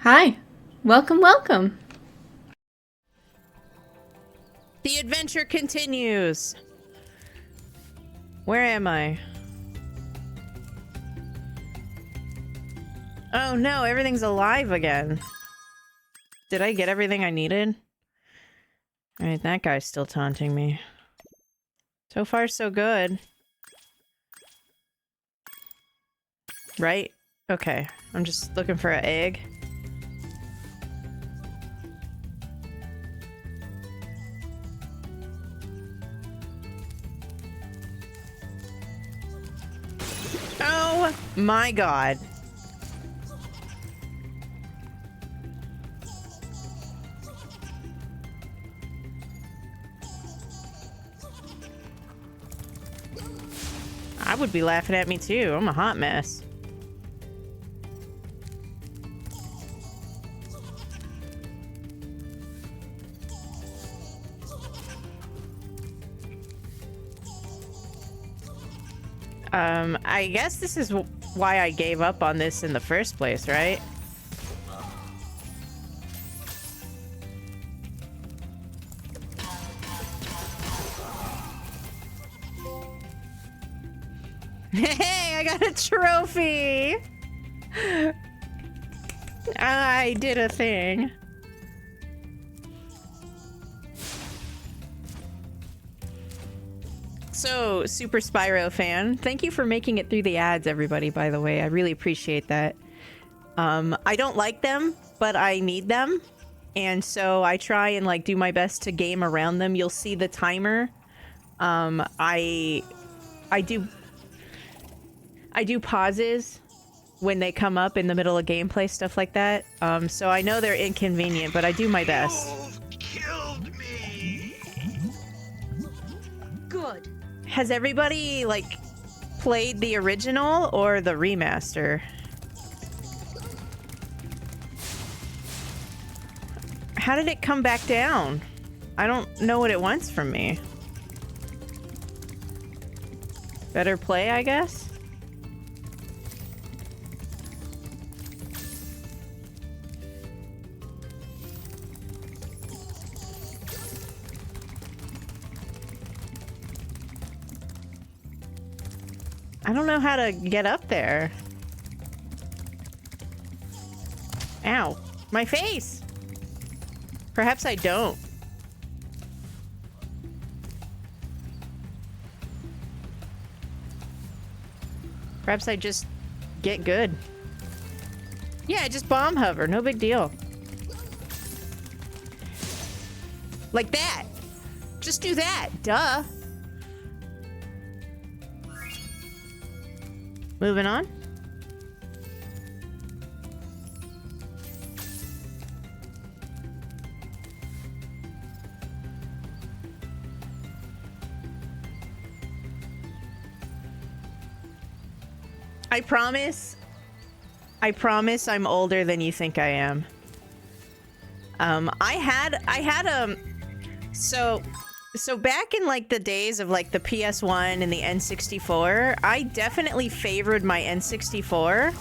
Hi. Welcome, welcome. The adventure continues. Where am I? Oh no, everything's alive again. Did I get everything I needed? Alright, that guy's still taunting me. So far, so good. Right? Okay, I'm just looking for an egg. Oh my god. I would be laughing at me too. I'm a hot mess. I guess this is why I gave up on this in the first place, right? Hey, I got a trophy! I did a thing. So, Super Spyro fan, thank you for making it through the ads, everybody, by the way. I really appreciate that. I don't like them, but I need them. And so I try and, like, do my best to game around them. You'll see the timer. I do pauses when they come up in the middle of gameplay, stuff like that. So I know they're inconvenient, but I do my best. Killed me. Good. Has everybody, like, played the original or the remaster? How did it come back down? I don't know what it wants from me. Better play, I guess? I don't know how to get up there. Ow. My face! Perhaps I don't. Perhaps I just get good. Yeah, just bomb hover. No big deal. Like that. Just do that. Duh. Moving on. I promise I'm older than you think I am. I had so back in, like, the days of, like, the PS1 and the N64, I definitely favored my N64.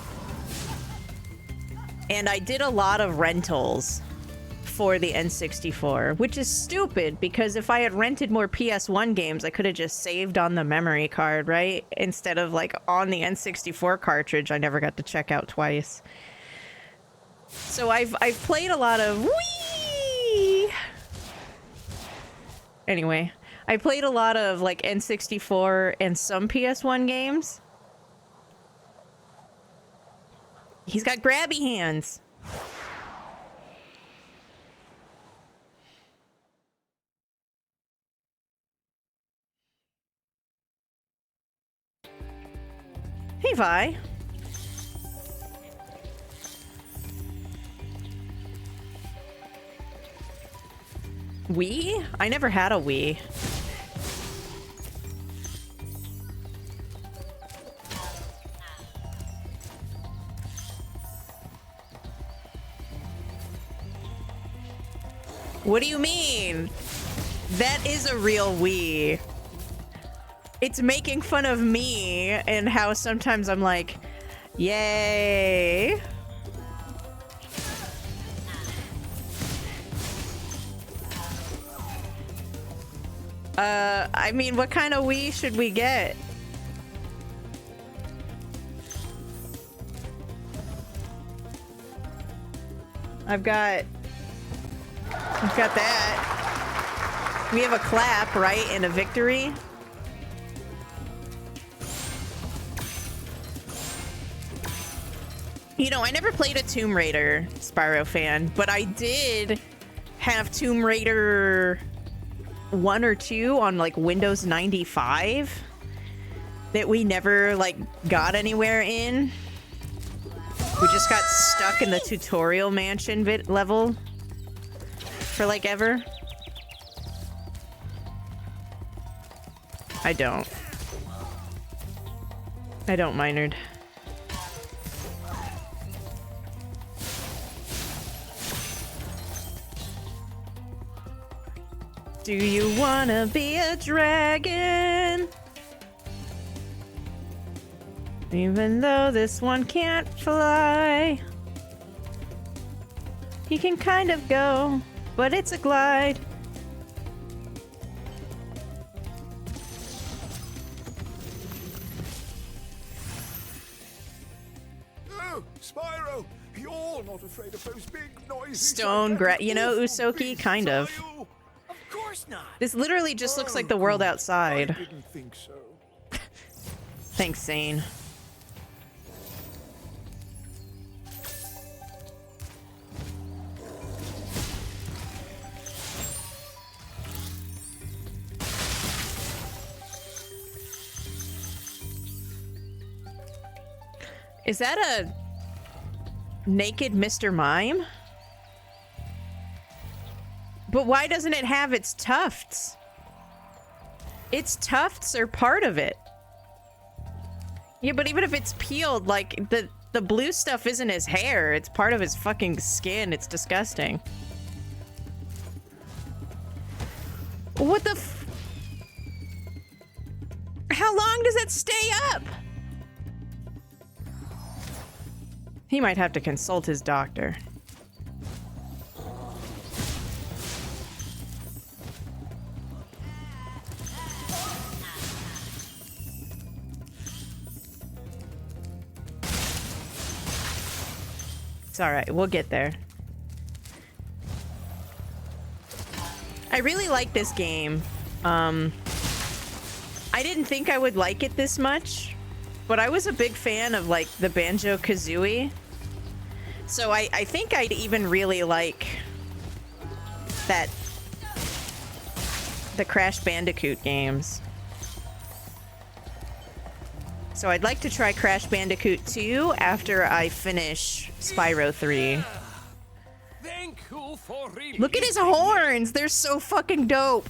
And I did a lot of rentals for the N64, which is stupid because if I had rented more PS1 games, I could have just saved on the memory card, right? Instead of, like, on the N64 cartridge I never got to check out twice. So I've played a lot of Wii. Anyway, I played a lot of, like, N64 and some PS1 games. He's got grabby hands. Hey, Vi. Wii? I never had a Wii. What do you mean? That is a real Wii. It's making fun of me and how sometimes I'm like, yay. I mean, what kind of Wii should we get? I've got that. We have a clap, right? And a victory. You know, I never played a Tomb Raider Spyro fan, but I did have Tomb Raider 1 or 2 on like Windows 95 that we never like got anywhere in. We just got stuck in the tutorial mansion level for like ever. I don't, Minard. Do you wanna be a dragon? Even though this one can't fly. He can kind of go, but it's a glide. Oh, Spyro, you're not afraid of those big noisy Stone you know, Usoki, kind of. Of course not. This literally just looks like the world outside. I didn't think so. Thanks, Zane. Is that a naked Mr. Mime? But why doesn't it have its tufts? Its tufts are part of it. Yeah, but even if it's peeled, like, the blue stuff isn't his hair. It's part of his fucking skin. It's disgusting. What the f- How long does it stay up? He might have to consult his doctor. It's all right. We'll get there. I really like this game. I didn't think I would like it this much, but I was a big fan of like the Banjo-Kazooie. So I think I'd even really like the Crash Bandicoot games. So I'd like to try Crash Bandicoot 2 after I finish Spyro 3. Thank you for Look at his horns! They're so fucking dope!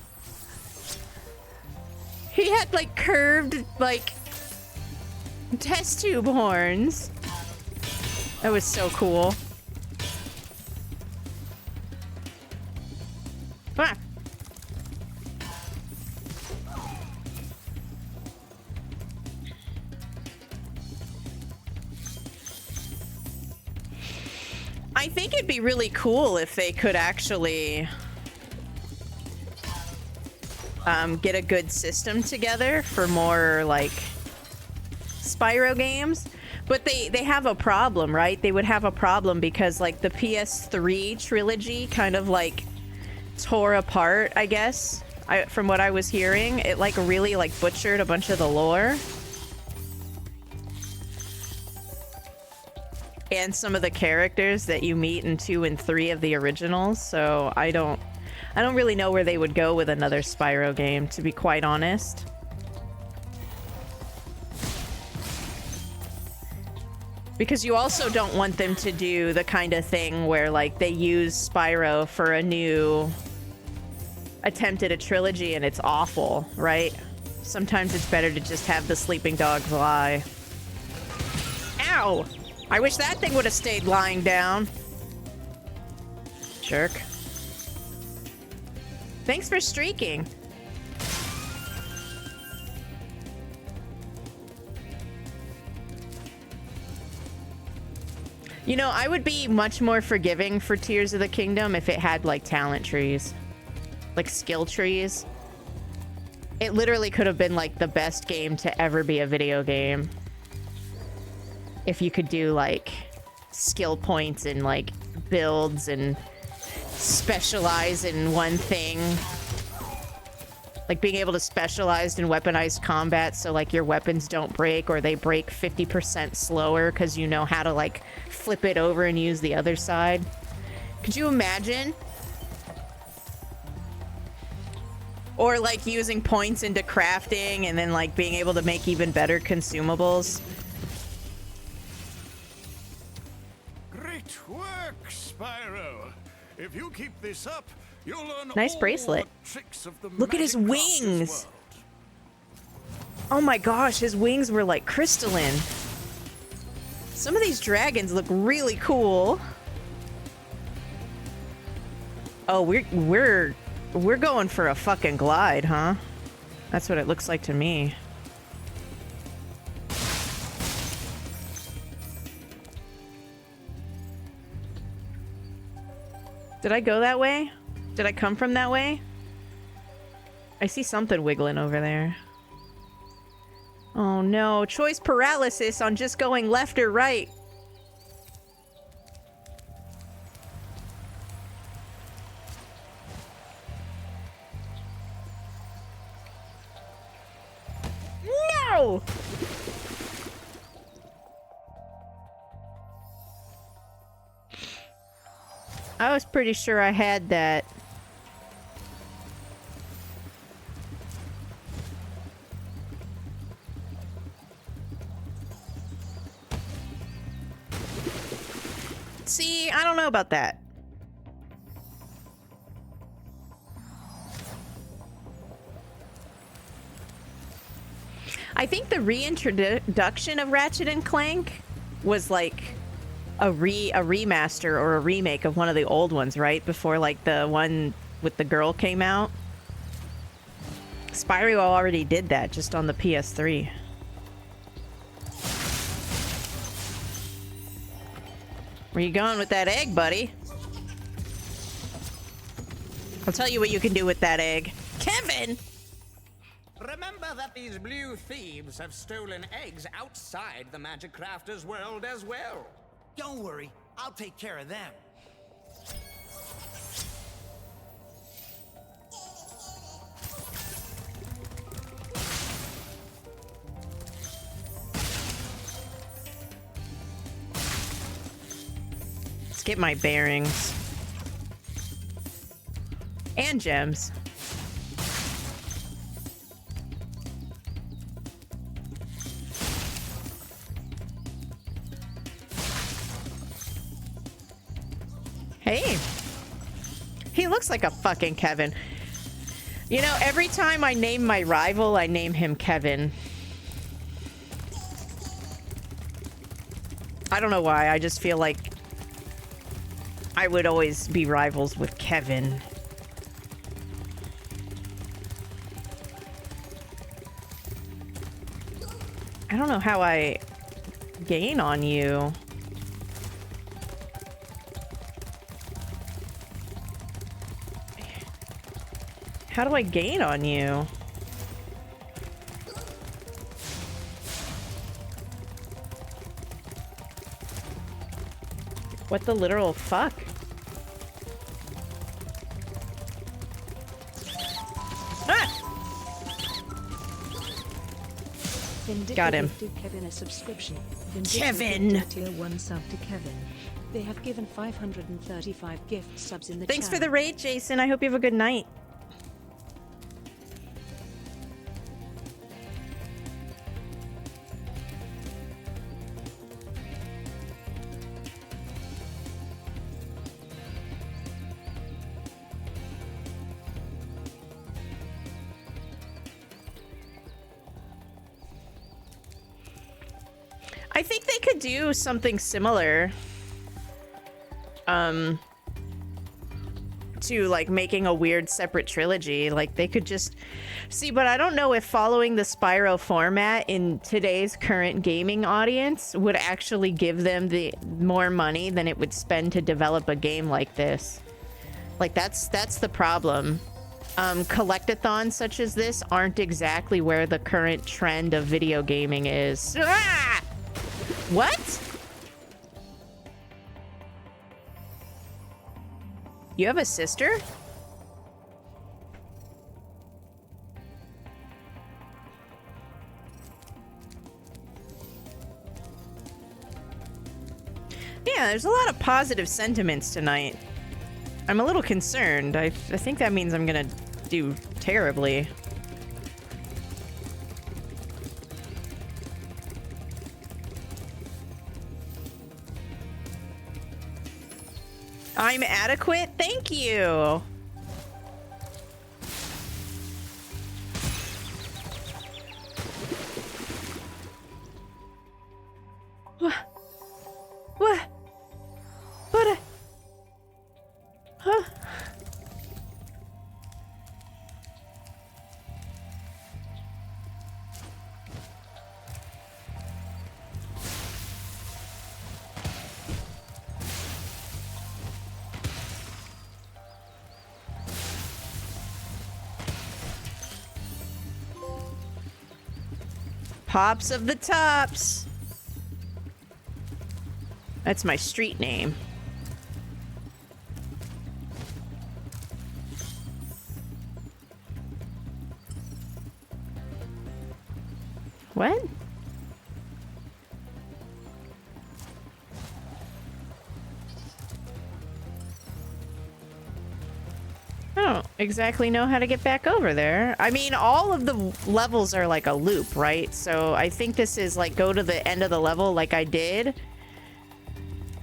He had like curved, like, test tube horns. That was so cool. Ah. I think it'd be really cool if they could actually get a good system together for more like Spyro games. But they have a problem, right? They would have a problem because like the PS3 trilogy kind of like tore apart, I guess. From what I was hearing, it like really like butchered a bunch of the lore. And some of the characters that you meet in 2 and 3 of the originals, so I don't really know where they would go with another Spyro game, to be quite honest. Because you also don't want them to do the kind of thing where like they use Spyro for a new attempt at a trilogy and it's awful, right? Sometimes it's better to just have the sleeping dogs lie. Ow! I wish that thing would have stayed lying down. Jerk. Thanks for streaking. You know, I would be much more forgiving for Tears of the Kingdom if it had like talent trees. Like skill trees. It literally could have been like the best game to ever be a video game. If you could do like skill points and like builds and specialize in one thing. Like being able to specialize in weaponized combat so like your weapons don't break or they break 50% slower because you know how to like flip it over and use the other side. Could you imagine? Or like using points into crafting and then like being able to make even better consumables. Great work, Spyro. If you keep this up, you'll learn Nice all bracelet. the tricks of the Look at his magic crafter's wings. world. Oh my gosh, his wings were like crystalline. Some of these dragons look really cool. Oh, we're going for a fucking glide, huh? That's what it looks like to me. Did I go that way? Did I come from that way? I see something wiggling over there. Oh no, choice paralysis on just going left or right. No! I was pretty sure I had that. See, I don't know about that. I think the reintroduction of Ratchet and Clank was like a remaster or a remake of one of the old ones, right? Before like the one with the girl came out. Spyro already did that just on the PS3. Where you going with that egg, buddy? I'll tell you what you can do with that egg. Kevin! Remember that these blue thieves have stolen eggs outside the Magic Crafter's world as well. Don't worry, I'll take care of them. Let's get my bearings. And gems. Hey. He looks like a fucking Kevin. You know, every time I name my rival, I name him Kevin. I don't know why, I just feel like I would always be rivals with Kevin. I don't know how I gain on you. How do I gain on you? What the literal fuck? Got him. Gifted Kevin a subscription. Kevin! Gifted Tier 1 sub to Kevin. They have given 535 gift subs in the Thanks channel. for the raid, Jason. I hope you have a good night. I think they could do something similar to like making a weird separate trilogy. Like they could just see, but I don't know if following the Spyro format in today's current gaming audience would actually give them the more money than it would spend to develop a game like this. Like that's the problem. collectathons such as this aren't exactly where the current trend of video gaming is. Ah! What? You have a sister? Yeah, there's a lot of positive sentiments tonight. I'm a little concerned. I think that means I'm gonna do terribly. I'm adequate? Thank you! What? What? What? Huh? Pops of the Tops. That's my street name. What? I don't exactly know how to get back over there. I mean, all of the levels are like a loop, right? So I think this is like go to the end of the level like I did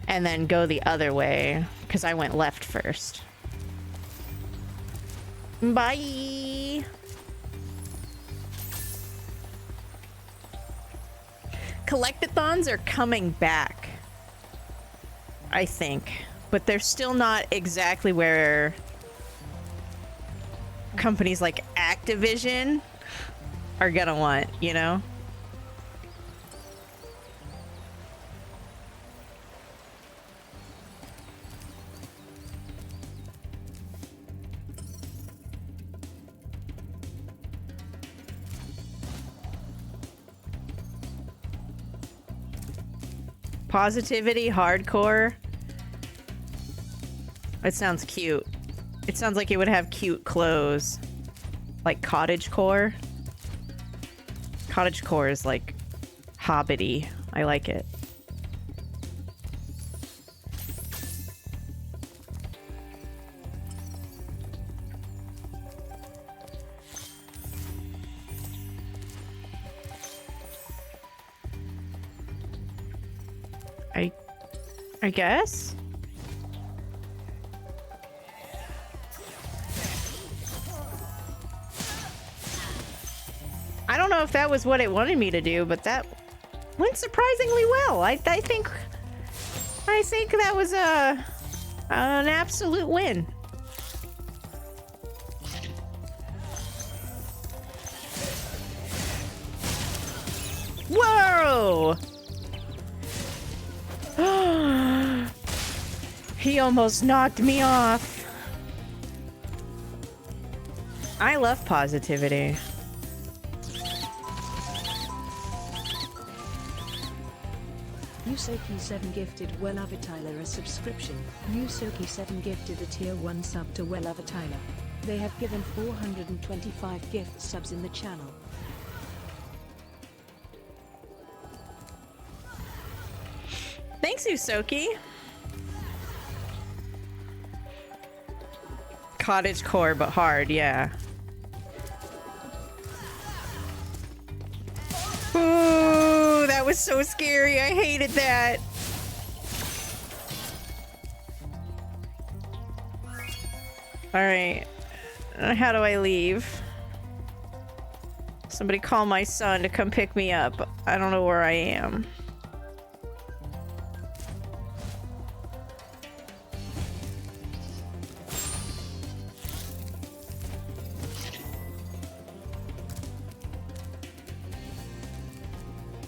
and then go the other way because I went left first. Bye. Collectathons are coming back, I think, but they're still not exactly where companies like Activision are gonna want, you know? Positivity, hardcore. It sounds cute. It sounds like it would have cute clothes. Like cottagecore. Cottagecore is like hobbity. I like it. I guess? I don't know if that was what it wanted me to do, but that went surprisingly well. I think that was an absolute win. Whoa! He almost knocked me off. I love positivity. Yusoki7 gifted PlasticBagTyler a subscription. Yusoki7 gifted a tier 1 sub to PlasticBagTyler. They have given 425 gift subs in the channel. Thanks, Yusoki. Cottagecore, but hard, yeah. Ooh, that was so scary. I hated that. All right. How do I leave? Somebody call my son to come pick me up. I don't know where I am.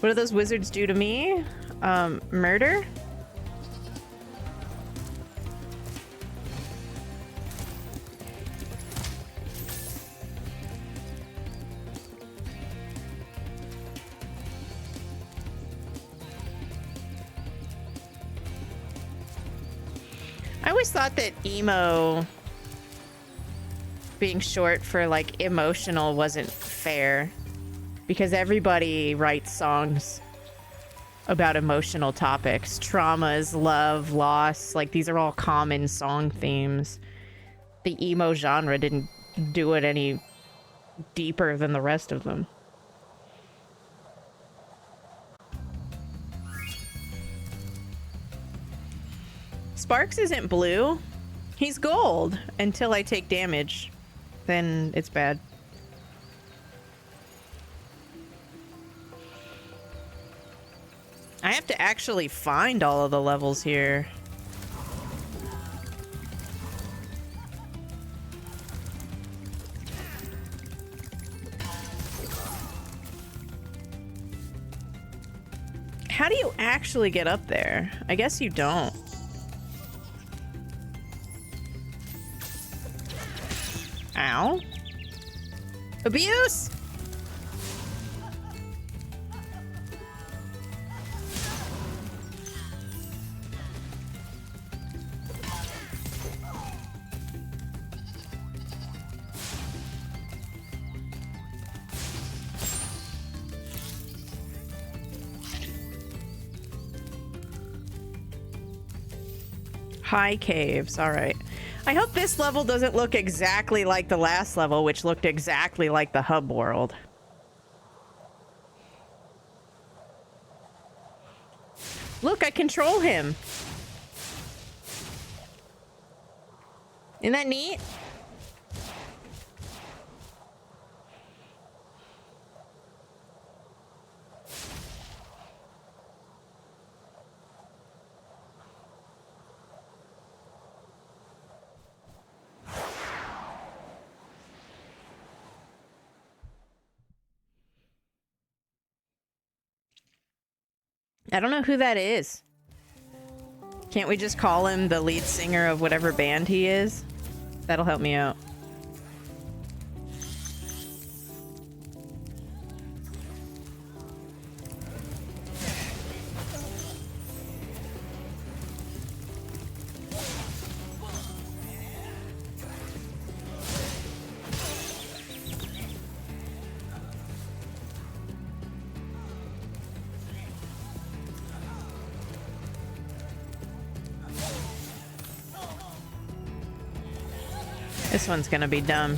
What do those wizards do to me? Murder? I always thought that emo being short for like emotional wasn't fair because everybody writes songs about emotional topics, traumas, love, loss. Like these are all common song themes. The emo genre didn't do it any deeper than the rest of them. Sparks isn't blue. He's gold until I take damage. Then it's bad. I have to actually find all of the levels here. How do you actually get up there? I guess you don't. Ow. Abuse! High caves, alright. I hope this level doesn't look exactly like the last level, which looked exactly like the hub world. Look, I control him. Isn't that neat? I don't know who that is. Can't we just call him the lead singer of whatever band he is? That'll help me out. This one's gonna be dumb.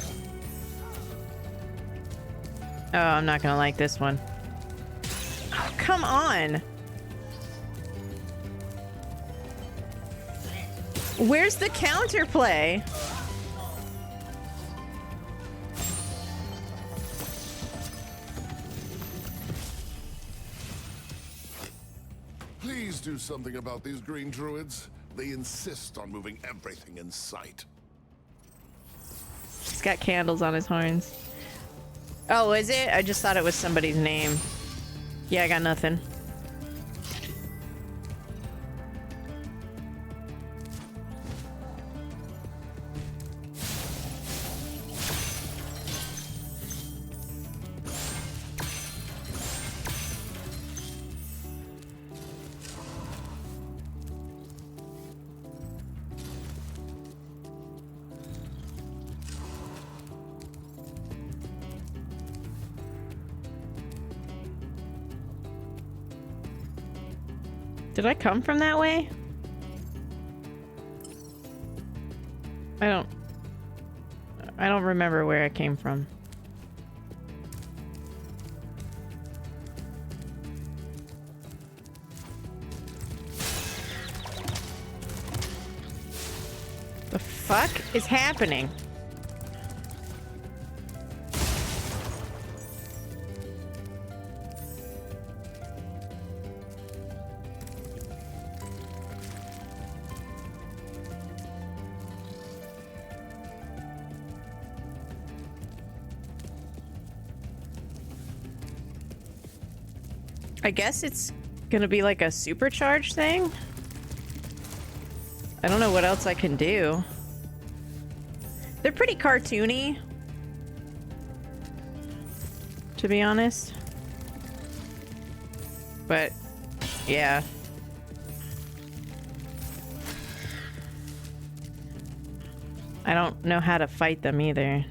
Oh, I'm not gonna like this one. Oh, come on! Where's the counterplay? Please do something about these green druids. They insist on moving everything in sight. He's got candles on his horns. Oh, is it? I just thought it was somebody's name. Yeah, I got nothing. Did I come from that way? I don't remember where I came from. The fuck is happening? I guess it's gonna be like a supercharge thing? I don't know what else I can do. They're pretty cartoony, to be honest. But, yeah. I don't know how to fight them either.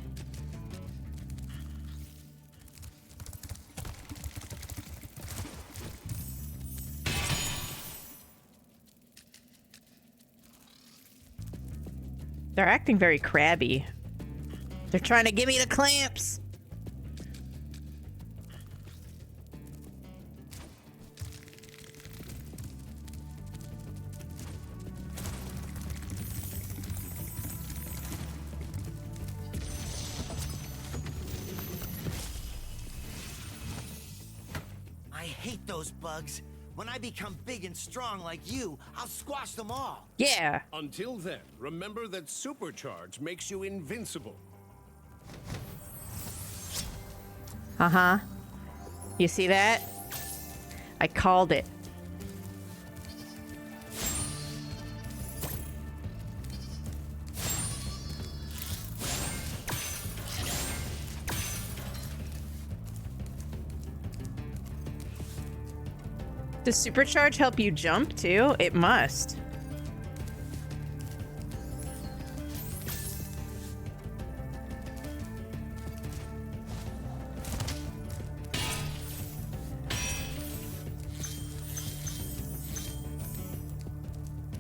They're acting very crabby. They're trying to give me the clamps. I hate those bugs. When I become big and strong like you, I'll squash them all. Yeah. Until then, remember that supercharge makes you invincible. Uh-huh. You see that? I called it. Does supercharge help you jump too? It must.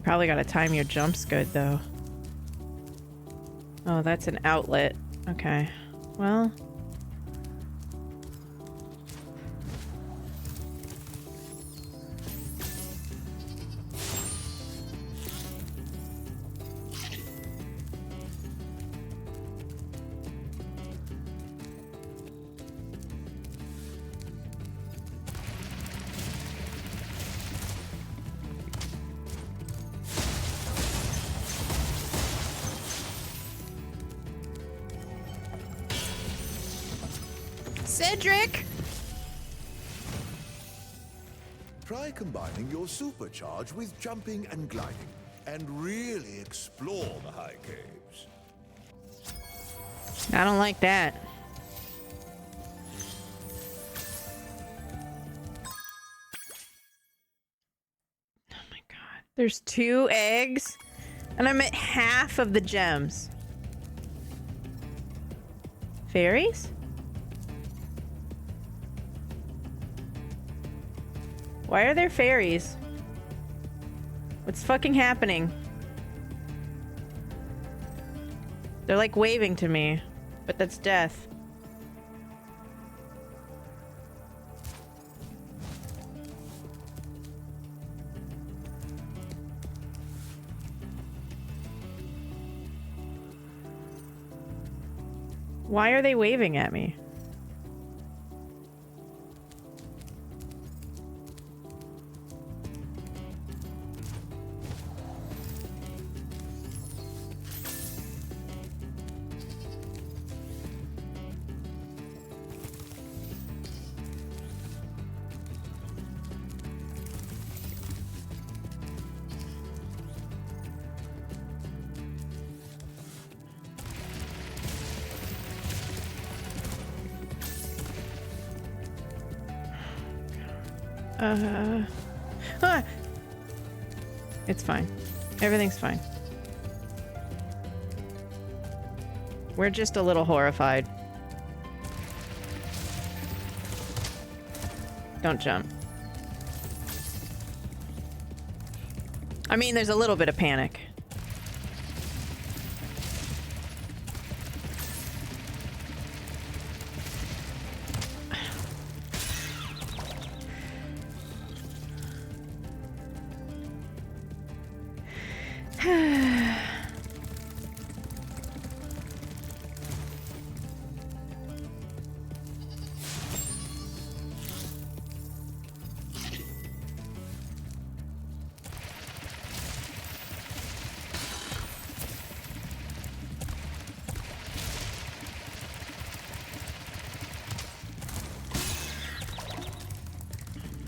Probably gotta time your jumps good though. Oh, that's an outlet. Okay. Well. Cedric! Try combining your supercharge with jumping and gliding, and really explore the high caves. I don't like that. Oh my god. There's 2 eggs, and I'm at half of the gems. Fairies? Why are there fairies? What's fucking happening? They're like waving to me, but that's death. Why are they waving at me? Ah. It's fine. Everything's fine. We're just a little horrified. Don't jump. I mean, there's a little bit of panic.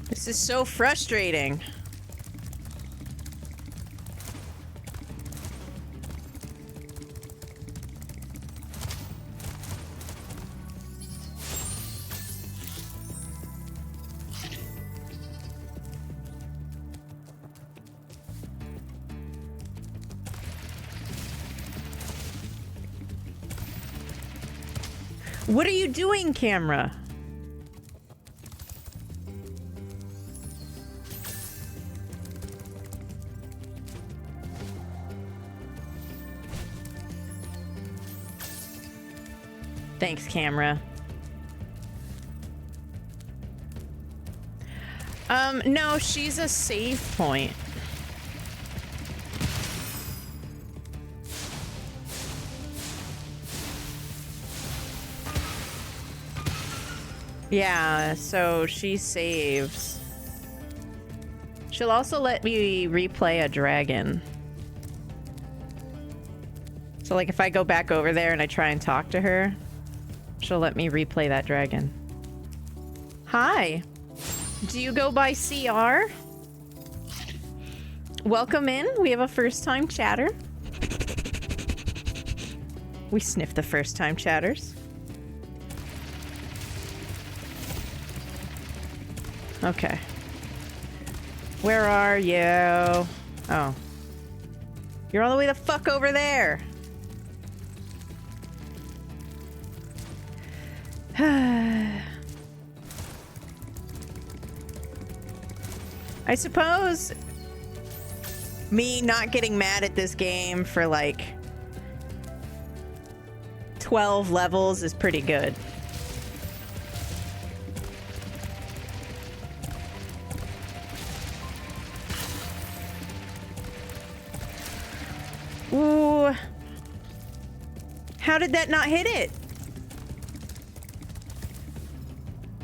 This is so frustrating. What are you doing, camera? Thanks, camera. No, she's a save point. Yeah, so she saves. She'll also let me replay a dragon. So like if I go back over there and I try and talk to her, she'll let me replay that dragon. Hi. Do you go by CR? Welcome in. We have a first-time chatter. We sniff the first-time chatters. Okay. Where are you? Oh. You're all the way the fuck over there. I suppose me not getting mad at this game for like 12 levels is pretty good. Ooh. How did that not hit it?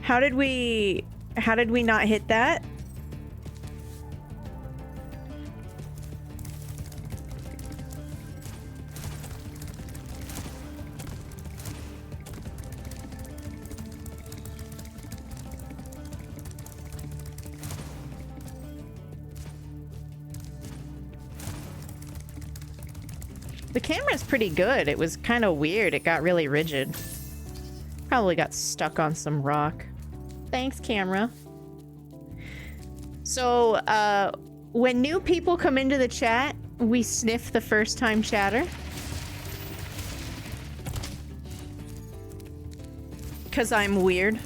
How did we not hit that? The camera's pretty good. It was kind of weird. It got really rigid. Probably got stuck on some rock. Thanks, camera. So, when new people come into the chat, we sniff the first-time chatter. Because I'm weird.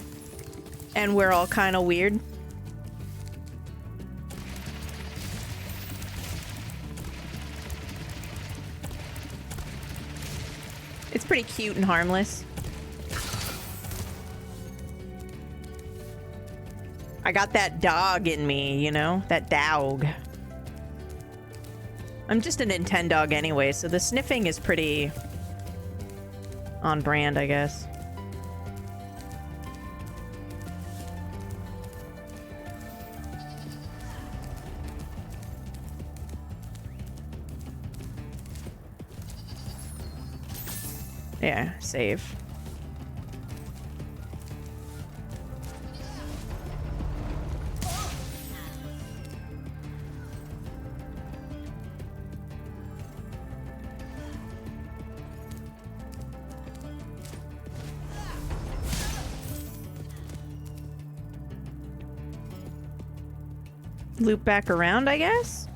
And we're all kind of weird. It's pretty cute and harmless. I got that dog in me, you know? That dog. I'm just a Nintendog anyway, so the sniffing is pretty on brand, I guess. Yeah, save. Loop back around, I guess?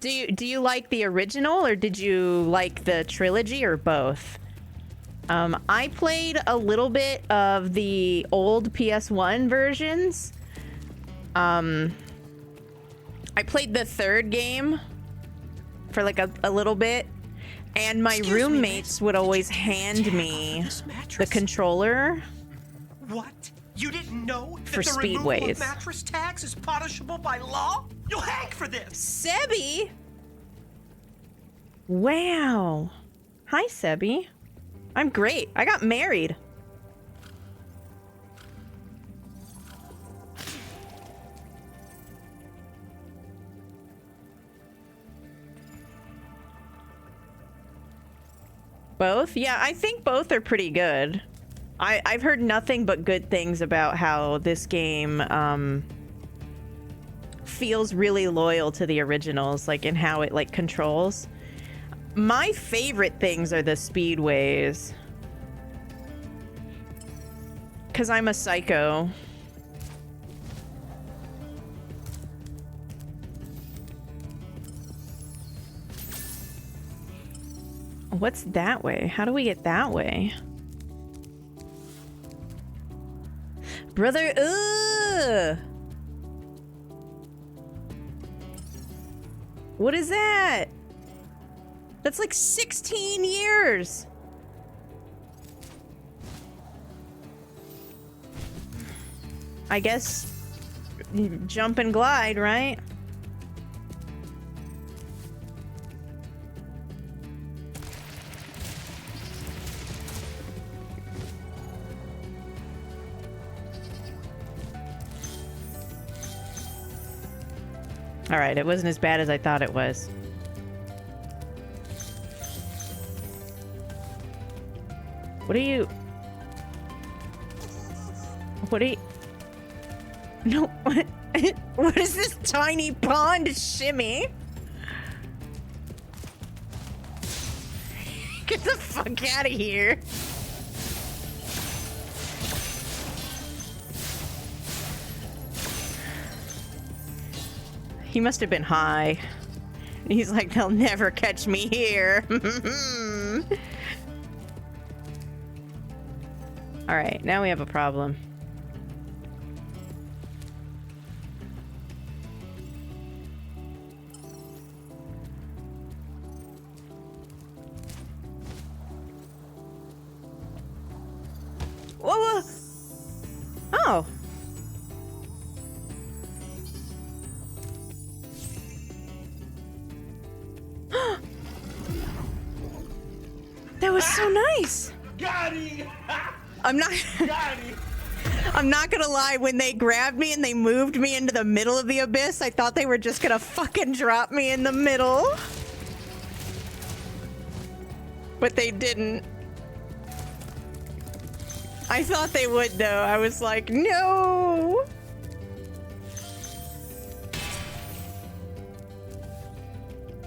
Do you like the original or did you like the trilogy or both? I played a little bit of the old PS1 versions. I played the third game for like a little bit, and my roommates would always hand me the controller. What? You didn't know that for the removal Speedways. of mattress tags is punishable by law? You'll hang for this! Sebby? Wow. Hi, Sebby. I'm great. I got married. Both? Yeah, I think both are pretty good. I've heard nothing but good things about how this game feels really loyal to the originals, like in how it like controls. My favorite things are the speedways. 'Cause I'm a psycho. What's that way? How do we get that way? Brother, ugh! What is that? That's like 16 years! I guess jump and glide, right? Alright, it wasn't as bad as I thought it was. What are you... What are you... No, what? What is this tiny pond shimmy? Get the fuck out of here. He must have been high. He's like, they'll never catch me here. Alright, now we have a problem. Whoa, whoa. Oh. That was so nice. Got him! I'm not I'm not gonna lie, when they grabbed me and they moved me into the middle of the abyss, I thought they were just gonna fucking drop me in the middle. But they didn't. I thought they would though. I was like, no.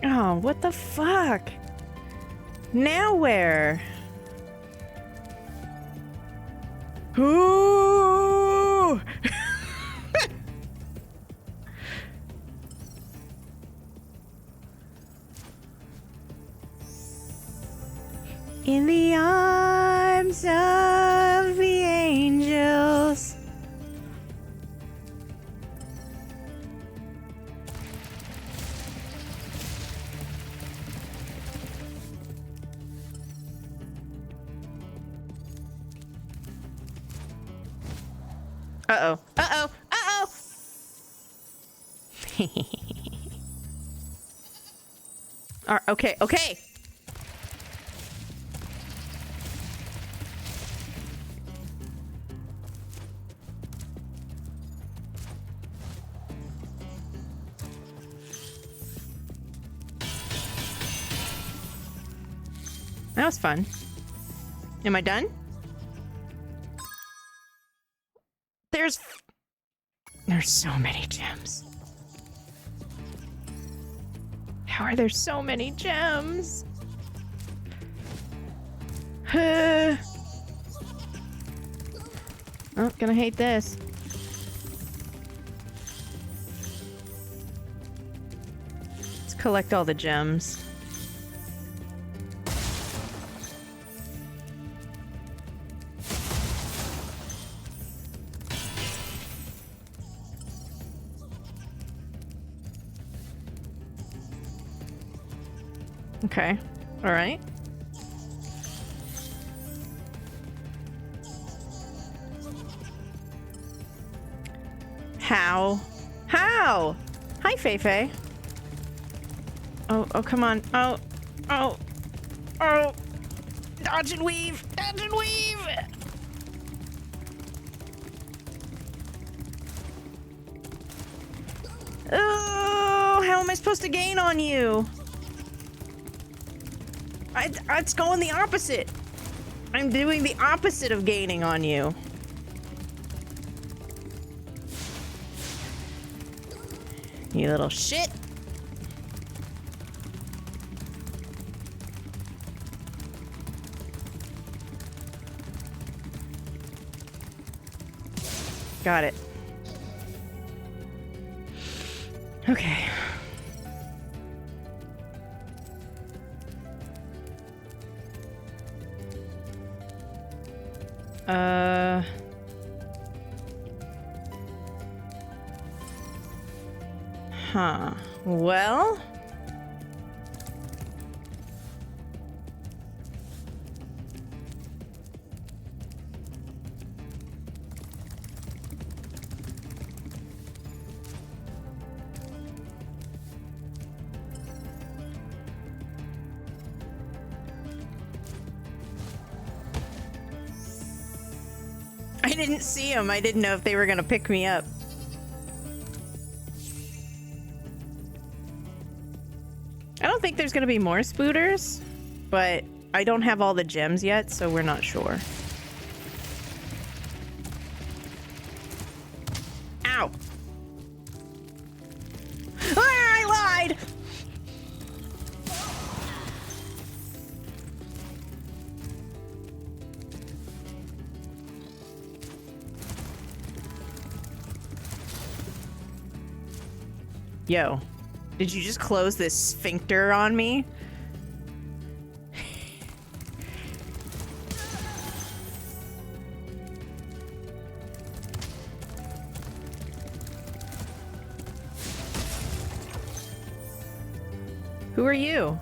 Oh, what the fuck? Now where? Ooh! In the arms of the angels. Uh-oh. Uh-oh. Uh-oh! Okay, okay. That was fun. Am I done? There's so many gems. How are there so many gems? Oh, gonna hate this. Let's collect all the gems. Okay. All right. How? How? Hi, Feifei. Oh, come on. Oh. Dodge and weave. Dodge and weave. Oh, how am I supposed to gain on you? It's going the opposite. I'm doing the opposite of gaining on you. You little shit. Got it. Okay. Huh. Well... I didn't see them. I didn't know if they were gonna pick me up. I don't think there's gonna be more spooters, but I don't have all the gems yet, so we're not sure. Ow! Ah, I lied! Yo, did you just close this sphincter on me? Who are you?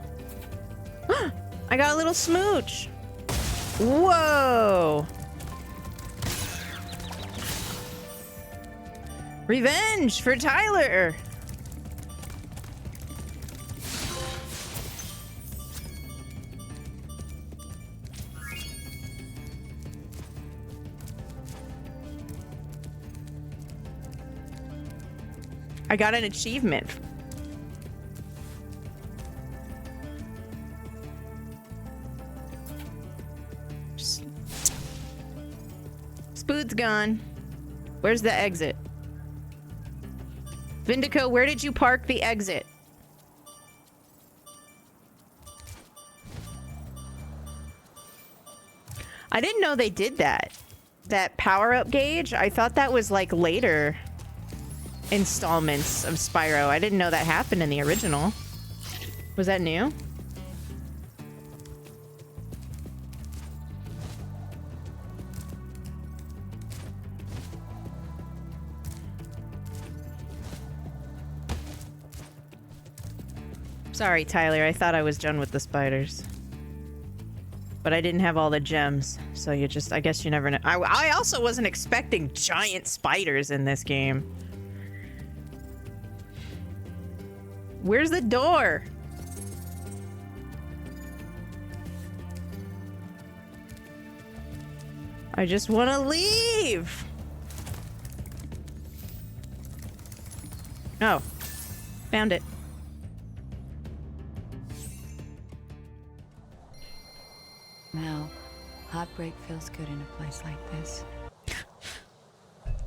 I got a little smooch. Whoa. Revenge for Tyler. I got an achievement. Spood's gone. Where's the exit? Vindico, where did you park the exit? I didn't know they did that. That power-up gauge? I thought that was like later installments of Spyro. I didn't know that happened in the original. Was that new? Sorry, Tyler. I thought I was done with the spiders. But I didn't have all the gems, so you just... I guess you never know. I also wasn't expecting giant spiders in this game. Where's the door? I just want to leave. Oh, found it. Mel, heartbreak feels good in a place like this.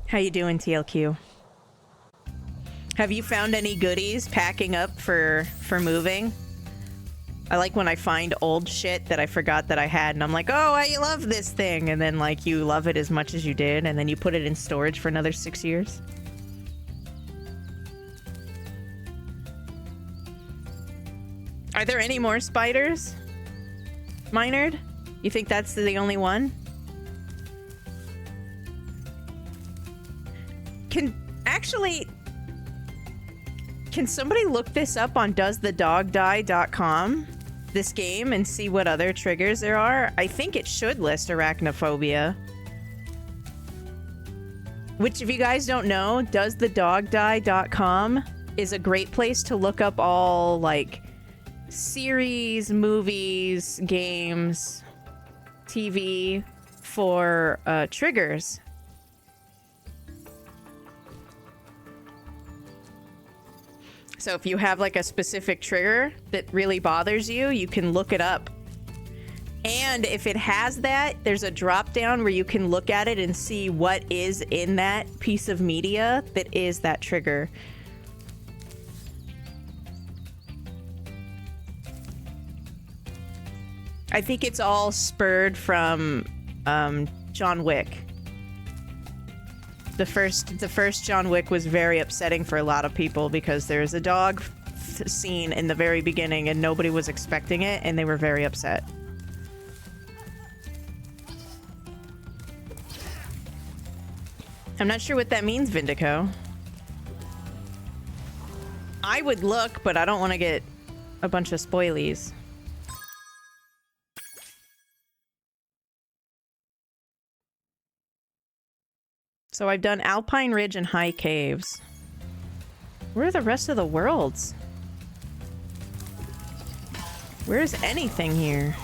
How you doing, TLQ? Have you found any goodies packing up for moving? I like when I find old shit that I forgot that I had, and I'm like, oh, I love this thing, and then like you love it as much as you did, and then you put it in storage for another 6 years. Are there any more spiders? Minard? You think that's the only one? Can somebody look this up on doesthedogdie.com, this game, and see what other triggers there are? I think it should list arachnophobia. Which, if you guys don't know, doesthedogdie.com is a great place to look up all, like, series, movies, games, TV for triggers. So if you have like a specific trigger that really bothers you, you can look it up. And if it has that, there's a drop down where you can look at it and see what is in that piece of media that is that trigger. I think it's all spurred from John Wick. The first John Wick was very upsetting for a lot of people because there's a dog scene in the very beginning and nobody was expecting it and they were very upset. I'm not sure what that means, Vindico. I would look, but I don't want to get a bunch of spoilies. So I've done Alpine Ridge and High Caves. Where are the rest of the worlds? Where's anything here?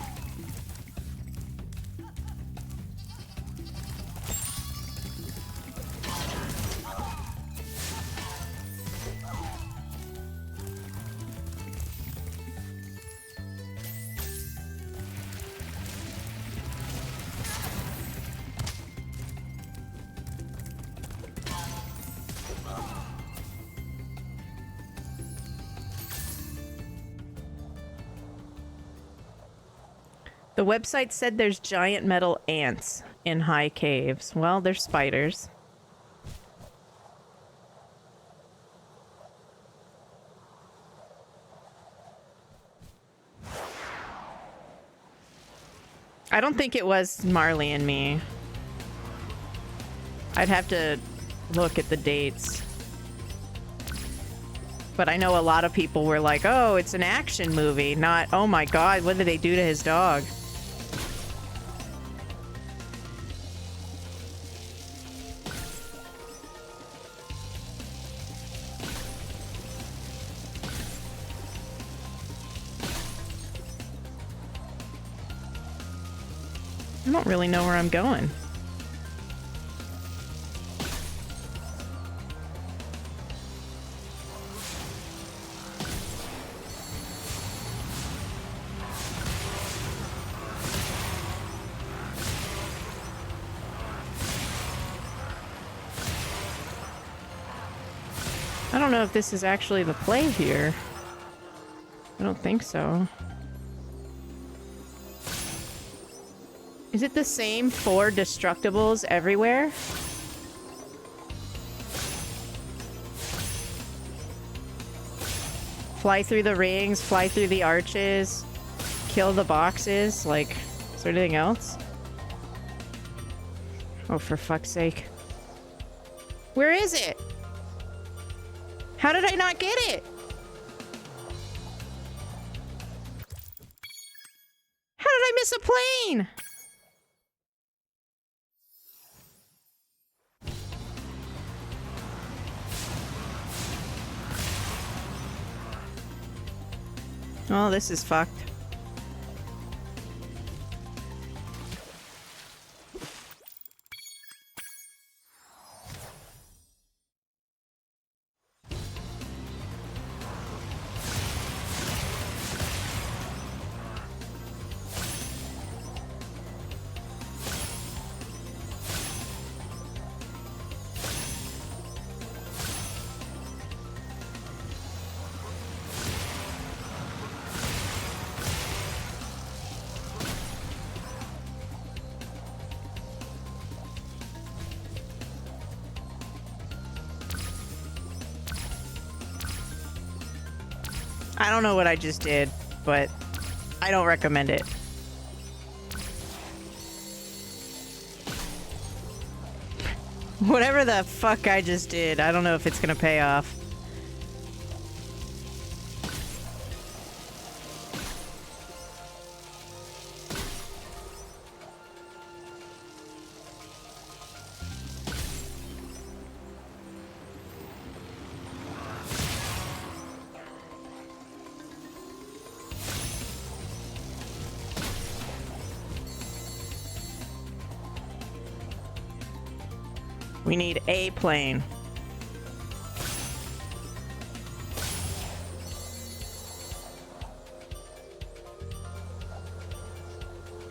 The website said there's giant metal ants in High Caves. Well, they're spiders. I don't think it was Marley and Me. I'd have to look at the dates. But I know a lot of people were like, oh, it's an action movie, not, oh my god, what did they do to his dog? I don't really know where I'm going. I don't know if this is actually the play here. I don't think so. Is it the same 4 destructibles everywhere? Fly through the rings, fly through the arches, kill the boxes, like, is there anything else? Oh, for fuck's sake. Where is it? How did I not get it? How did I miss a plane? Oh, this is fucked. I don't know what I just did, but I don't recommend it. Whatever the fuck I just did, I don't know if it's gonna pay off. We need a plane.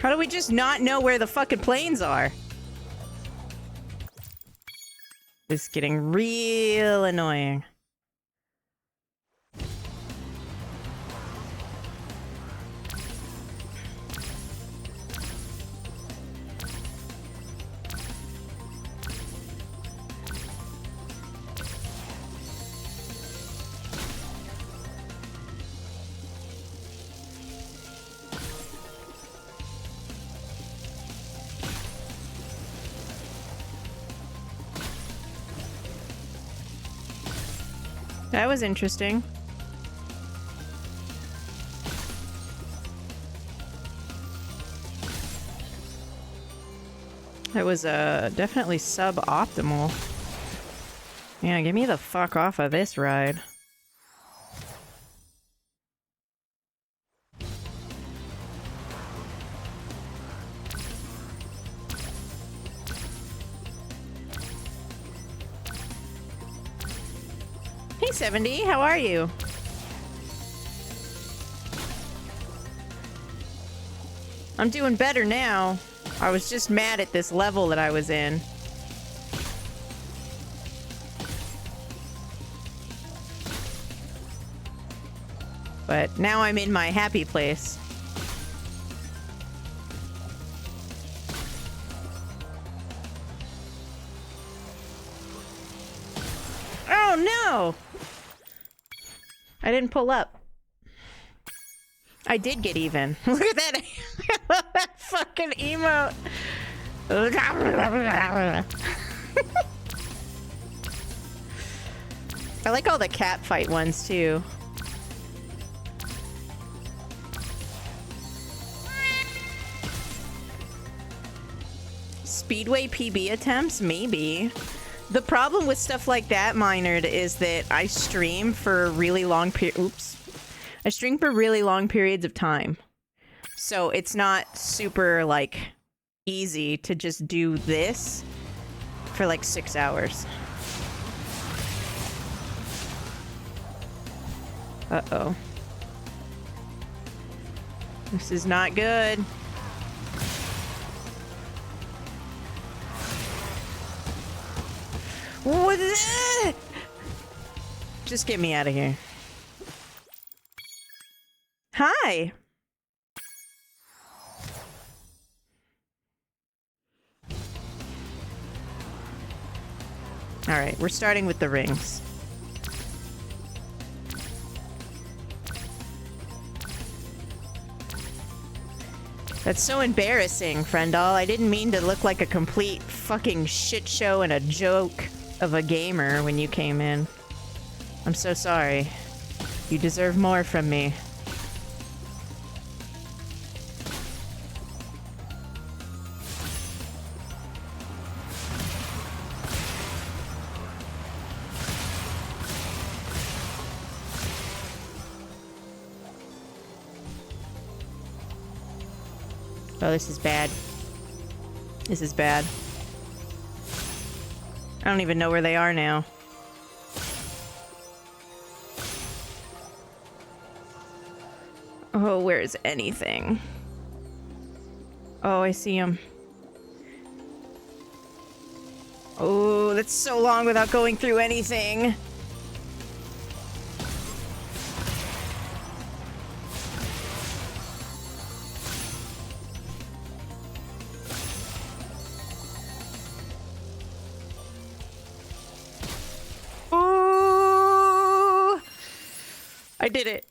How do we just not know where the fucking planes are? This is getting real annoying. That was interesting. It was definitely suboptimal. Yeah, get me the fuck off of this ride. Hey 70, how are you? I'm doing better now. I was just mad at this level that I was in. But now I'm in my happy place. Oh no! I didn't pull up. I did get even. Look at that, that fucking emote. I like all the cat fight ones too. Speedway PB attempts? Maybe. The problem with stuff like that, Minard, is that I stream for really long I stream for really long periods of time. So it's not super, like, easy to just do this for, like, 6 hours. Uh-oh. This is not good. What is that? Just get me out of here. Hi. All right, we're starting with the rings. That's so embarrassing, Friendall. I didn't mean to look like a complete fucking shit show and a joke of a gamer when you came in. I'm so sorry. You deserve more from me. Oh, this is bad. This is bad. I don't even know where they are now. Oh, where is anything? Oh, I see them. Oh, that's so long without going through anything. I did it.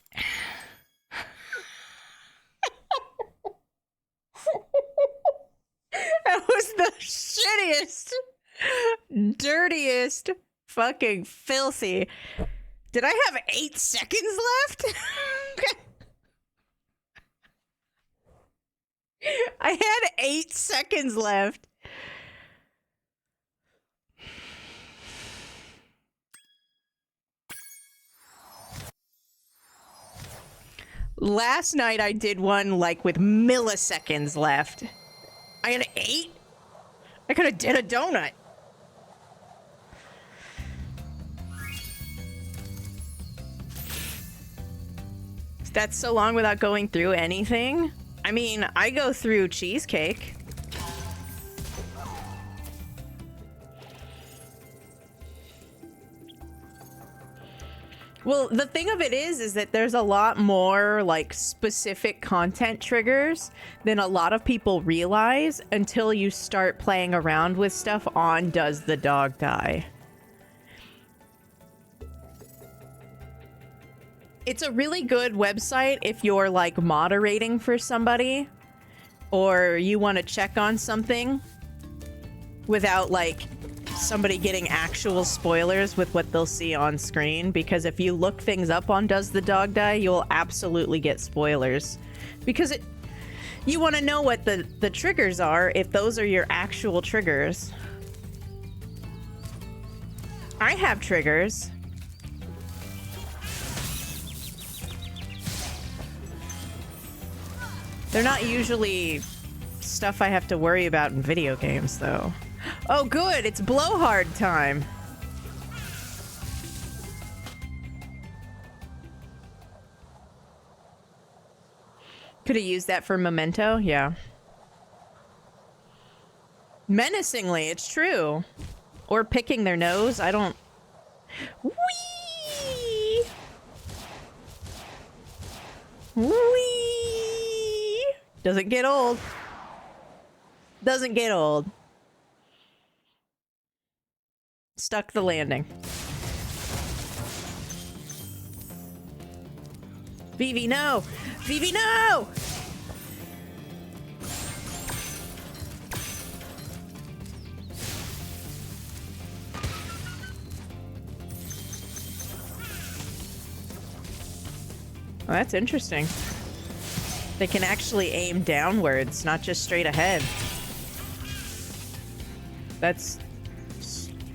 That was the shittiest, dirtiest, fucking filthy. Did I have 8 seconds left? I had 8 seconds left. Last night I did one like with milliseconds left. I had 8? I could have did a donut. That's so long without going through anything? I mean, I go through cheesecake. Well, the thing of it is that there's a lot more, like, specific content triggers than a lot of people realize until you start playing around with stuff on Does the Dog Die? It's a really good website if you're, like, moderating for somebody or you want to check on something without, like, somebody getting actual spoilers with what they'll see on screen, because if you look things up on Does the Dog Die, you'll absolutely get spoilers. Because you want to know what the triggers are if those are your actual triggers. I have triggers. They're not usually stuff I have to worry about in video games, though. Oh, good! It's blowhard time! Could have used that for Memento? Yeah. Menacingly, it's true. Or picking their nose, I don't... Whee! Whee! Doesn't get old. Doesn't get old. Stuck the landing. Vivi, no! Vivi, no! Well, that's interesting. They can actually aim downwards, not just straight ahead. That's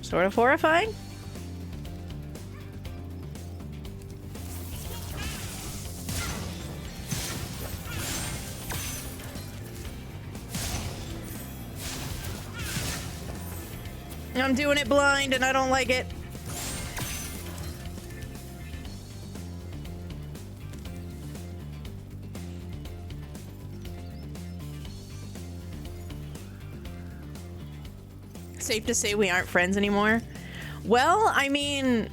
sort of horrifying. I'm doing it blind and I don't like it. Safe to say we aren't friends anymore? Well, I mean,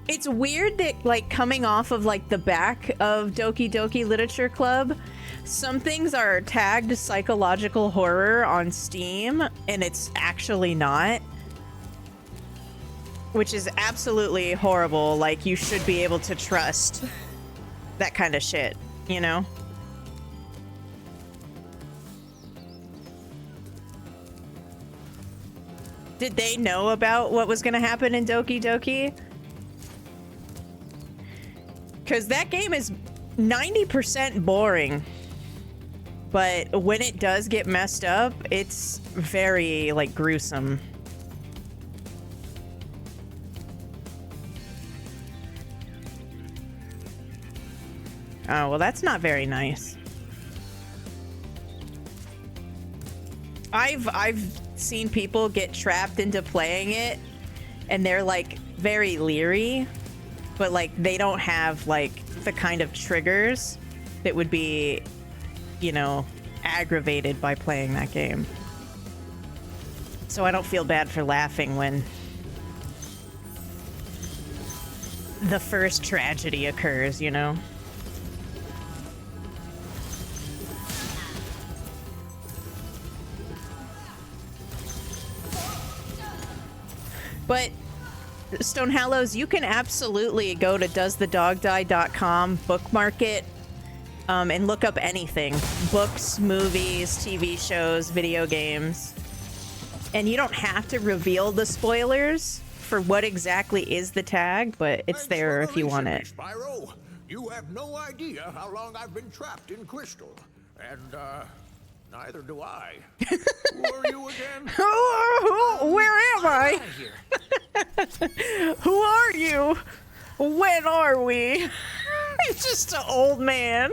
it's weird that, like, coming off of, like, the back of Doki Doki Literature Club, some things are tagged psychological horror on Steam, and it's actually not. Which is absolutely horrible. Like, you should be able to trust that kind of shit, you know? Did they know about what was going to happen in Doki Doki? Because that game is 90% boring. But when it does get messed up, it's very, like, gruesome. Oh, well, that's not very nice. I've seen people get trapped into playing it, and they're, like, very leery, but, like, they don't have, like, the kind of triggers that would be, you know, aggravated by playing that game. So I don't feel bad for laughing when the first tragedy occurs, you know? But Stone Hallows, you can absolutely go to doesthedogdie.com, bookmark it, and look up anything. Books, movies, TV shows, video games. And you don't have to reveal the spoilers for what exactly is the tag, but it's there if you want it. Spyro, you have no idea how long I've been trapped in Crystal. And, neither do I. Who are you again? Where am I? Who are you? When are we? It's just an old man.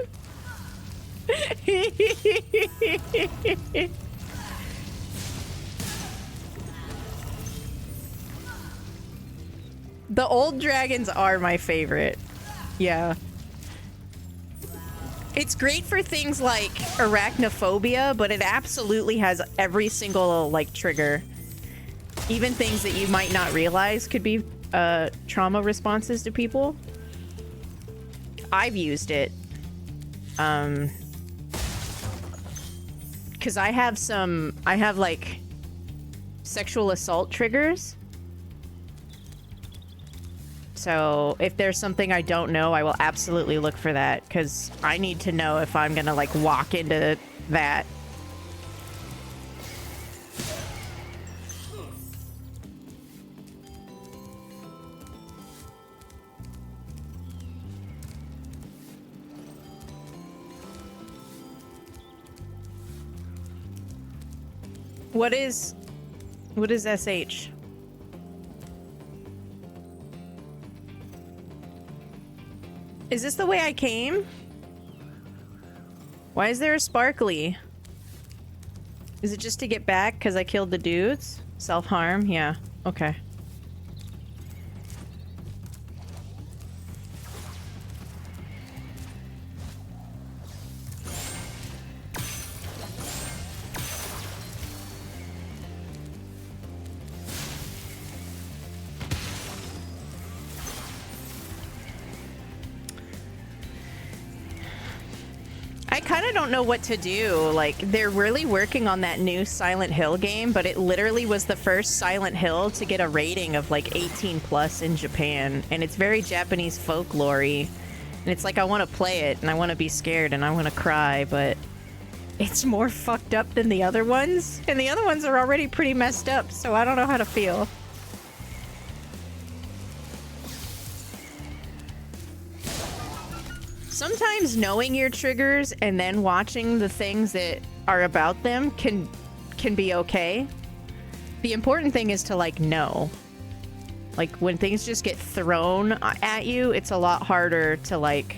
The old dragons are my favorite. Yeah. It's great for things like arachnophobia, but it absolutely has every single, like, trigger. Even things that you might not realize could be trauma responses to people. I've used it. Because I have, like, sexual assault triggers. So if there's something I don't know, I will absolutely look for that, because I need to know if I'm gonna, like, walk into that. What is SH? Is this the way I came? Why is there a sparkly? Is it just to get back because I killed the dudes? Self-harm? Yeah. Okay. I kind of don't know what to do. Like, they're really working on that new Silent Hill game, but it literally was the first Silent Hill to get a rating of like 18 plus in Japan, and it's very Japanese folklore-y. And it's like, I want to play it and I want to be scared and I want to cry, but it's more fucked up than the other ones, and the other ones are already pretty messed up, so I don't know how to feel. Sometimes knowing your triggers and then watching the things that are about them can be okay. The important thing is to, like, know. Like, when things just get thrown at you, it's a lot harder to, like,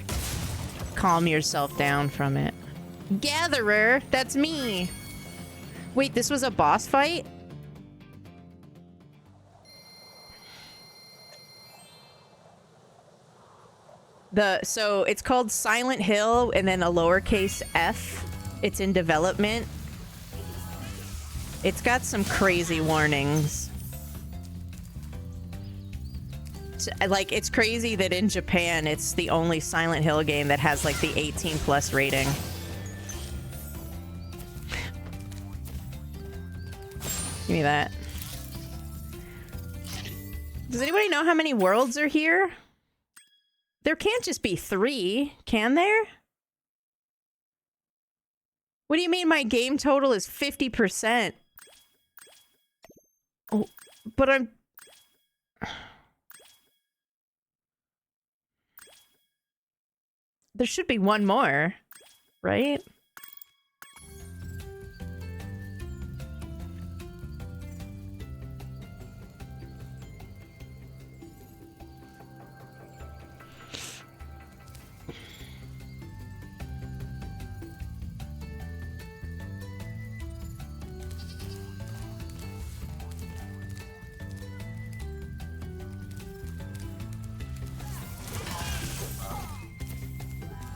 calm yourself down from it. Gatherer, that's me. Wait, this was a boss fight? So it's called Silent Hill and then a lowercase f. It's in development. It's got some crazy warnings. Like, it's crazy that in Japan it's the only Silent Hill game that has like the 18 plus rating. Give me that. Does anybody know how many worlds are here? There can't just be 3, can there? What do you mean my game total is 50%? Oh, but I'm... There should be one more, right?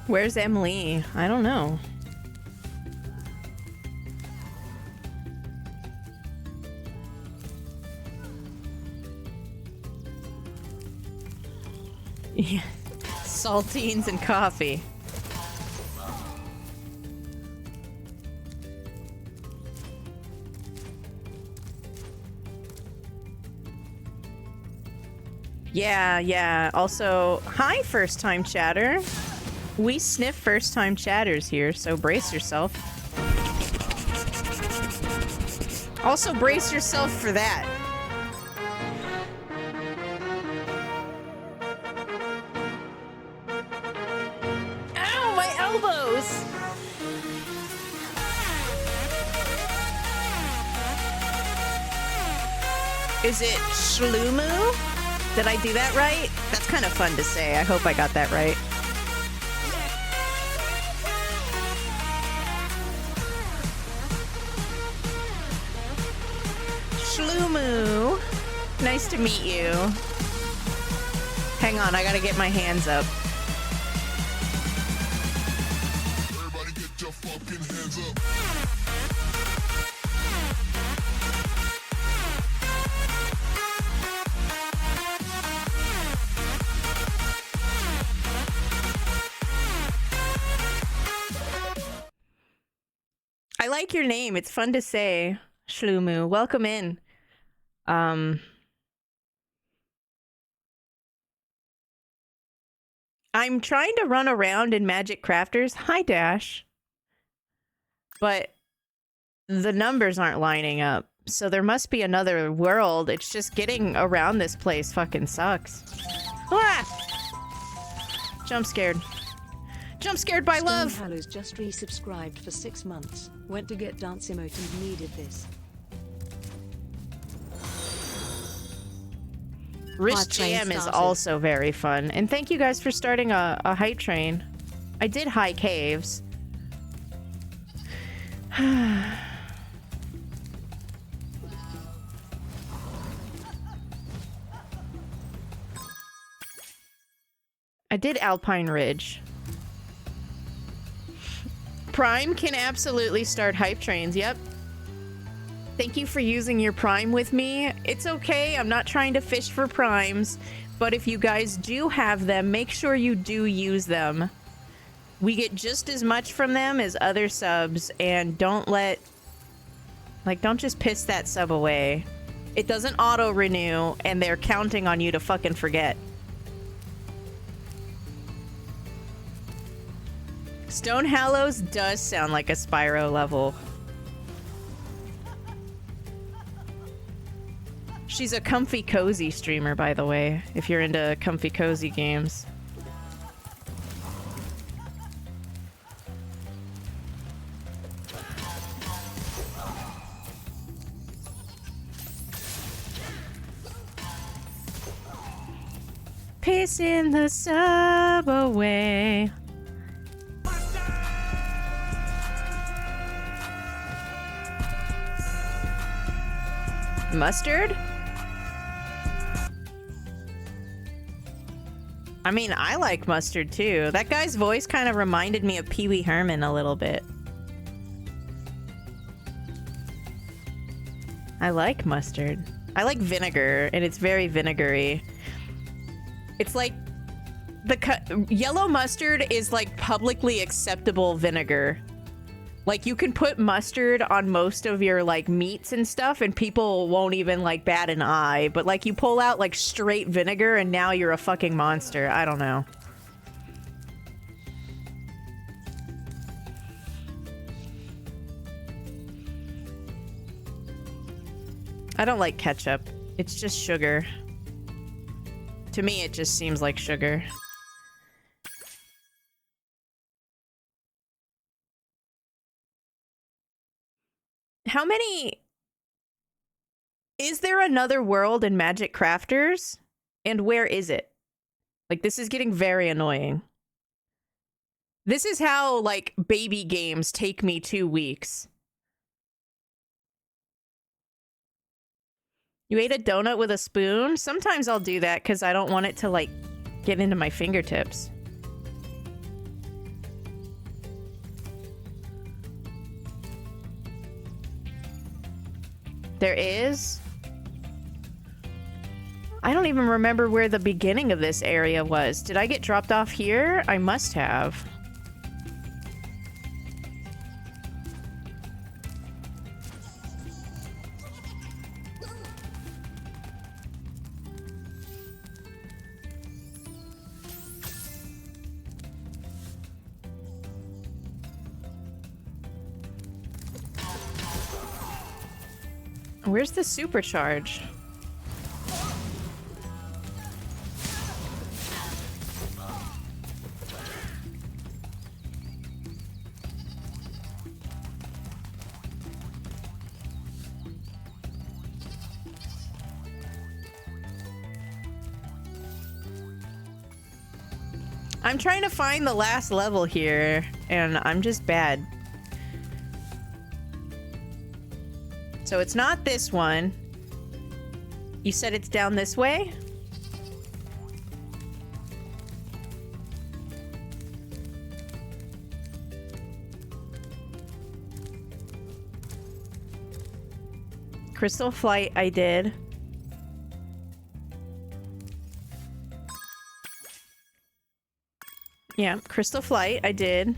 Where's Emily? I don't know. Yeah. Saltines and coffee. Yeah. Also, hi, first-time chatter. We sniff first-time chatters here, so brace yourself. Also, brace yourself for that. Ow, my elbows! Is it Shlumu? Did I do that right? That's kind of fun to say. I hope I got that right. Shlumu. Nice to meet you. Hang on, I gotta get my hands up. Everybody get your fucking hands up. I like your name. It's fun to say. Shlumu. Welcome in. I'm trying to run around in Magic Crafters. Hi, Dash. But the numbers aren't lining up. So there must be another world. It's just getting around this place fucking sucks. Ah! Jump scared. Jump scared by love! Hallows just resubscribed for 6 months. Went to get dance emote and needed this. Rich Hard train Jam is started. also very fun. And thank you guys for starting a hype train. I did High Caves. I did Alpine Ridge. Prime can absolutely start hype trains, yep. Thank you for using your Prime with me. It's okay, I'm not trying to fish for Primes, but if you guys do have them, make sure you do use them. We get just as much from them as other subs, and don't just piss that sub away. It doesn't auto-renew, and they're counting on you to fucking forget. Stone Hallows does sound like a Spyro level. She's a comfy cozy streamer, by the way, if you're into comfy cozy games. Pissing the sub away. Mustard? I mean, I like Mustard too. That guy's voice kind of reminded me of Pee Wee Herman a little bit. I like Mustard. I like vinegar, and it's very vinegary. It's like yellow mustard is like publicly acceptable vinegar. Like, you can put mustard on most of your, like, meats and stuff, and people won't even, like, bat an eye. But, like, you pull out, like, straight vinegar, and now you're a fucking monster. I don't know. I don't like ketchup. It's just sugar. To me, it just seems like sugar. How many... Is there another world in Magic Crafters? And where is it? Like, this is getting very annoying. This is how, like, baby games take me 2 weeks. You ate a donut with a spoon? Sometimes I'll do that because I don't want it to, like, get into my fingertips. There is? I don't even remember where the beginning of this area was. Did I get dropped off here? I must have. Where's the supercharge? I'm trying to find the last level here, and I'm just bad. So it's not this one. You said it's down this way? Crystal Flight, I did. Yeah, Crystal Flight, I did.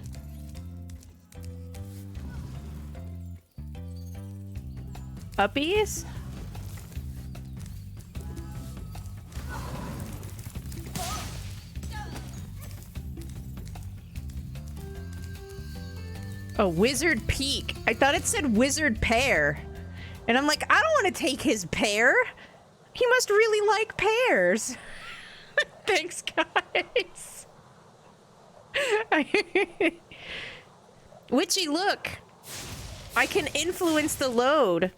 Uppies? Oh, Wizard Peak. I thought it said Wizard Pear. And I'm like, I don't want to take his pear. He must really like pears. Thanks, guys. Witchy, look. I can influence the load.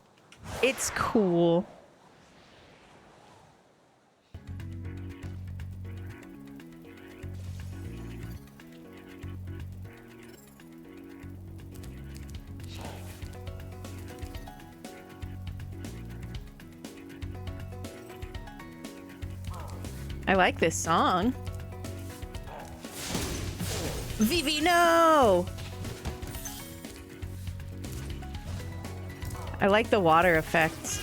It's cool. I like this song. Vivi, no! I like the water effects.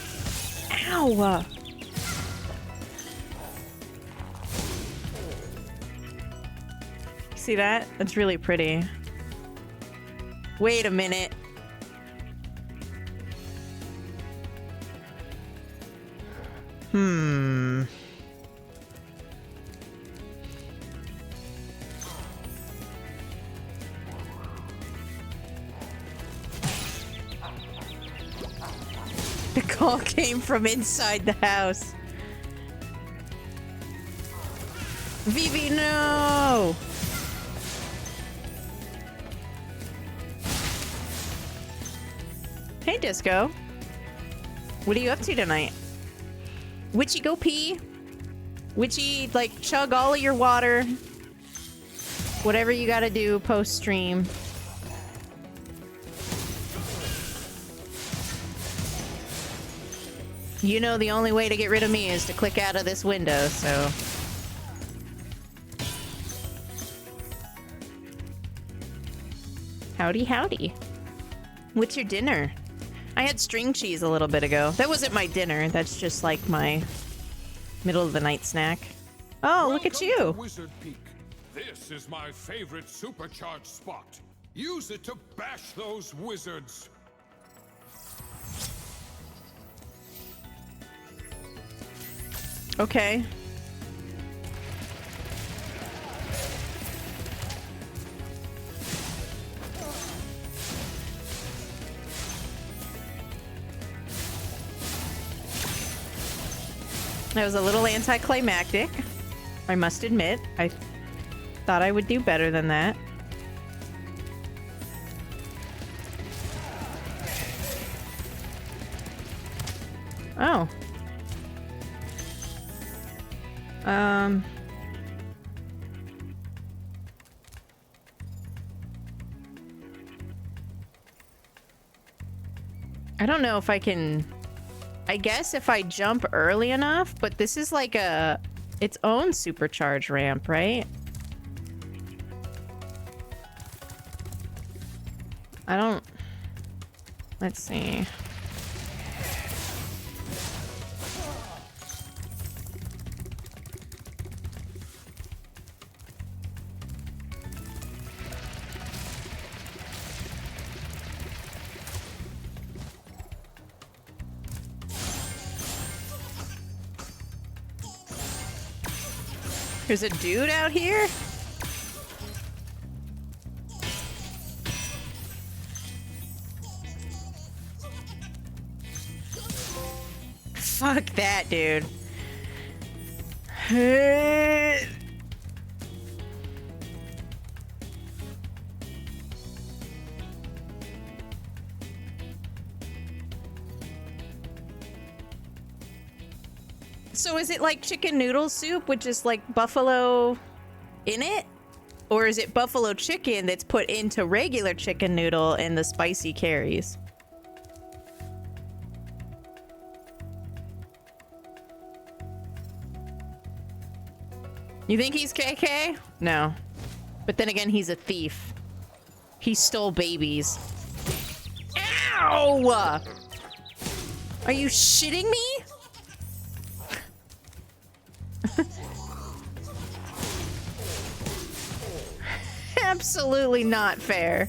Ow! See that? That's really pretty. Wait a minute. The call came from inside the house. Vivi, no! Hey, Disco. What are you up to tonight? Witchy, go pee. Witchy, like, chug all of your water. Whatever you gotta do post-stream. You know the only way to get rid of me is to click out of this window, so... Howdy, howdy. What's your dinner? I had string cheese a little bit ago. That wasn't my dinner. That's just like my middle of the night snack. Oh, look at you. Welcome to Wizard Peak. This is my favorite supercharged spot. Use it to bash those wizards. Okay. That was a little anticlimactic, I must admit. I thought I would do better than that. Oh. I don't know if I can... I guess if I jump early enough, but this is like its own supercharge ramp, right? I don't... Let's see. There's a dude out here? Fuck that, dude. So is it like chicken noodle soup with just like buffalo in it? Or is it buffalo chicken that's put into regular chicken noodle and the spicy carries? You think he's KK? No. But then again, he's a thief. He stole babies. Ow! Are you shitting me? Absolutely not fair.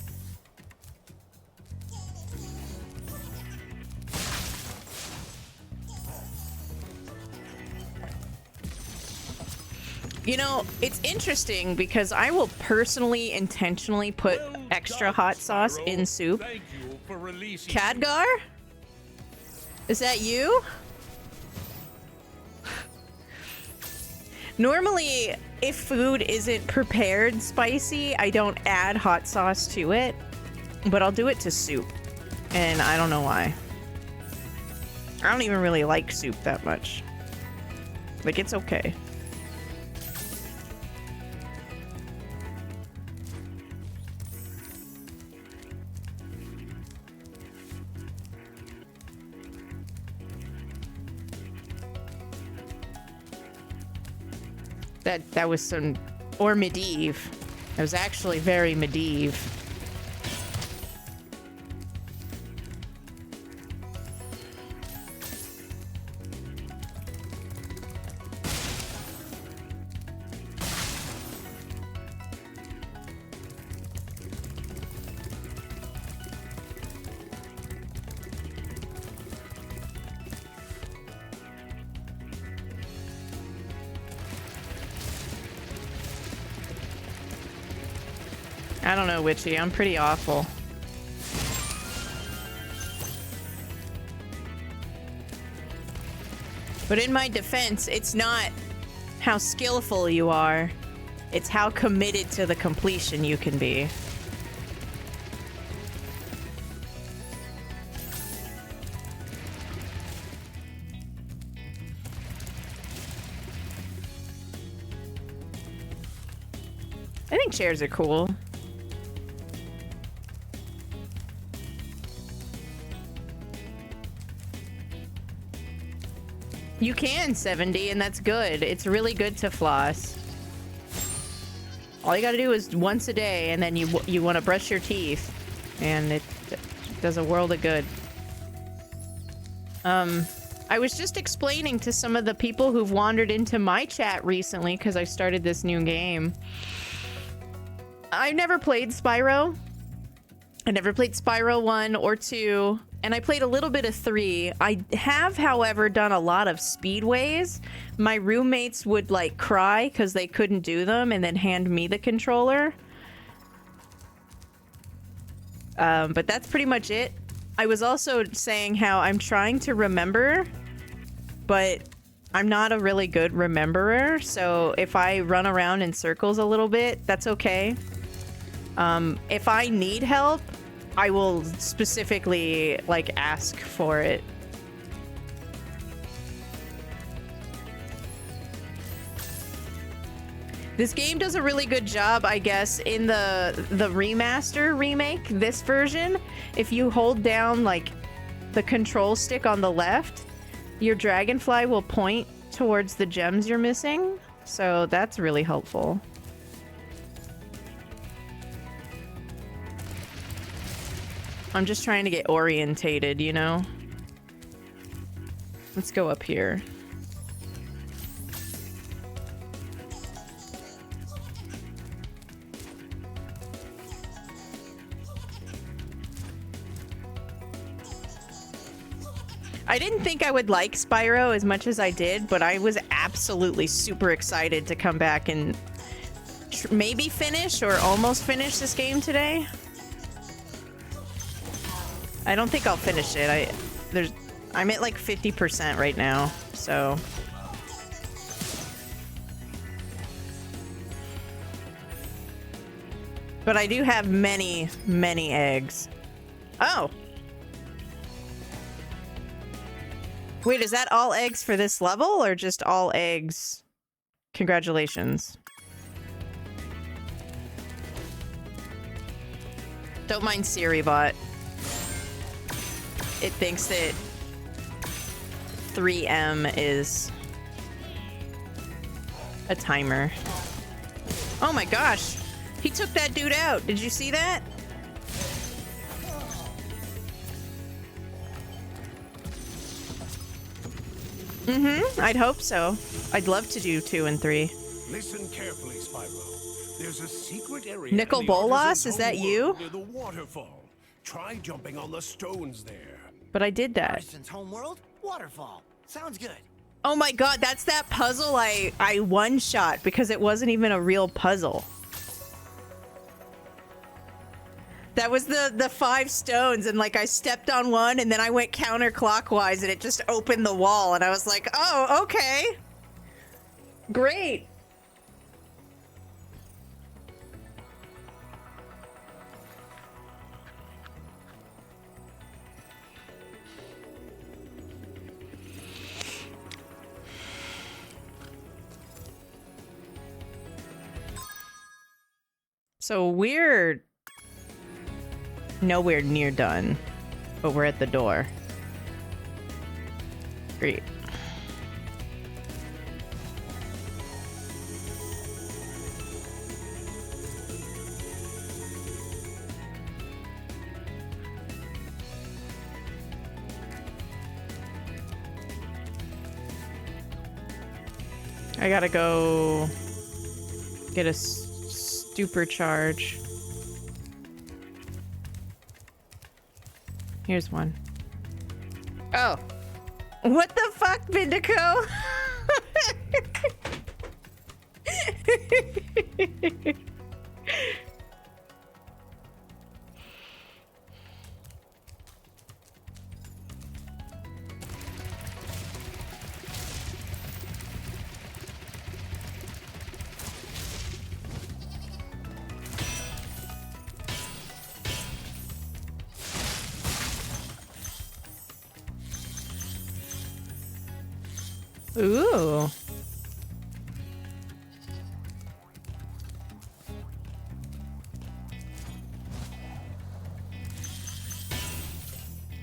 You know, it's interesting because I will personally intentionally put extra hot sauce in soup. Khadgar? Is that you? Normally, if food isn't prepared spicy, I don't add hot sauce to it, but I'll do it to soup, and I don't know why. I don't even really like soup that much. Like, it's okay. That was some... Or medieval. It was actually very medieval. I don't know, Witchy. I'm pretty awful. But in my defense, it's not how skillful you are. It's how committed to the completion you can be. I think chairs are cool. You can 70, and that's good. It's really good to floss. All you gotta do is once a day, and then you want to brush your teeth, and it does a world of good. I was just explaining to some of the people who've wandered into my chat recently, because I started this new game. I've never played Spyro. I never played Spyro 1 or 2. And I played a little bit of 3. I have, however, done a lot of speedways. My roommates would, like, cry because they couldn't do them and then hand me the controller. But that's pretty much it. I was also saying how I'm trying to remember, but I'm not a really good rememberer. So if I run around in circles a little bit, that's okay. If I need help, I will specifically, like, ask for it. This game does a really good job, I guess, in the remaster remake, this version. If you hold down, like, the control stick on the left, your dragonfly will point towards the gems you're missing. So that's really helpful. I'm just trying to get orientated, you know? Let's go up here. I didn't think I would like Spyro as much as I did, but I was absolutely super excited to come back and maybe finish or almost finish this game today. I don't think I'll finish it. I'm at like 50% right now, so. But I do have many, many eggs. Oh. Wait, is that all eggs for this level or just all eggs? Congratulations. Don't mind SiriBot. It thinks that 3M is a timer. Oh my gosh. He took that dude out. Did you see that? Mm-hmm. I'd hope so. I'd love to do 2 and 3. Listen carefully, Spyro. There's a secret area. Nicol Bolas, is that you? Near the waterfall. Try jumping on the stones there. But I did that. Arson's homeworld? Waterfall. Sounds good. Oh my god, that's that puzzle I one-shot because it wasn't even a real puzzle. That was the 5 stones, and like I stepped on one and then I went counterclockwise and it just opened the wall and I was like, oh, okay. Great. So we're nowhere near done, but we're at the door. Great. I gotta go get a stupor charge. Here's one. Oh. What the fuck, Vindico? Ooh.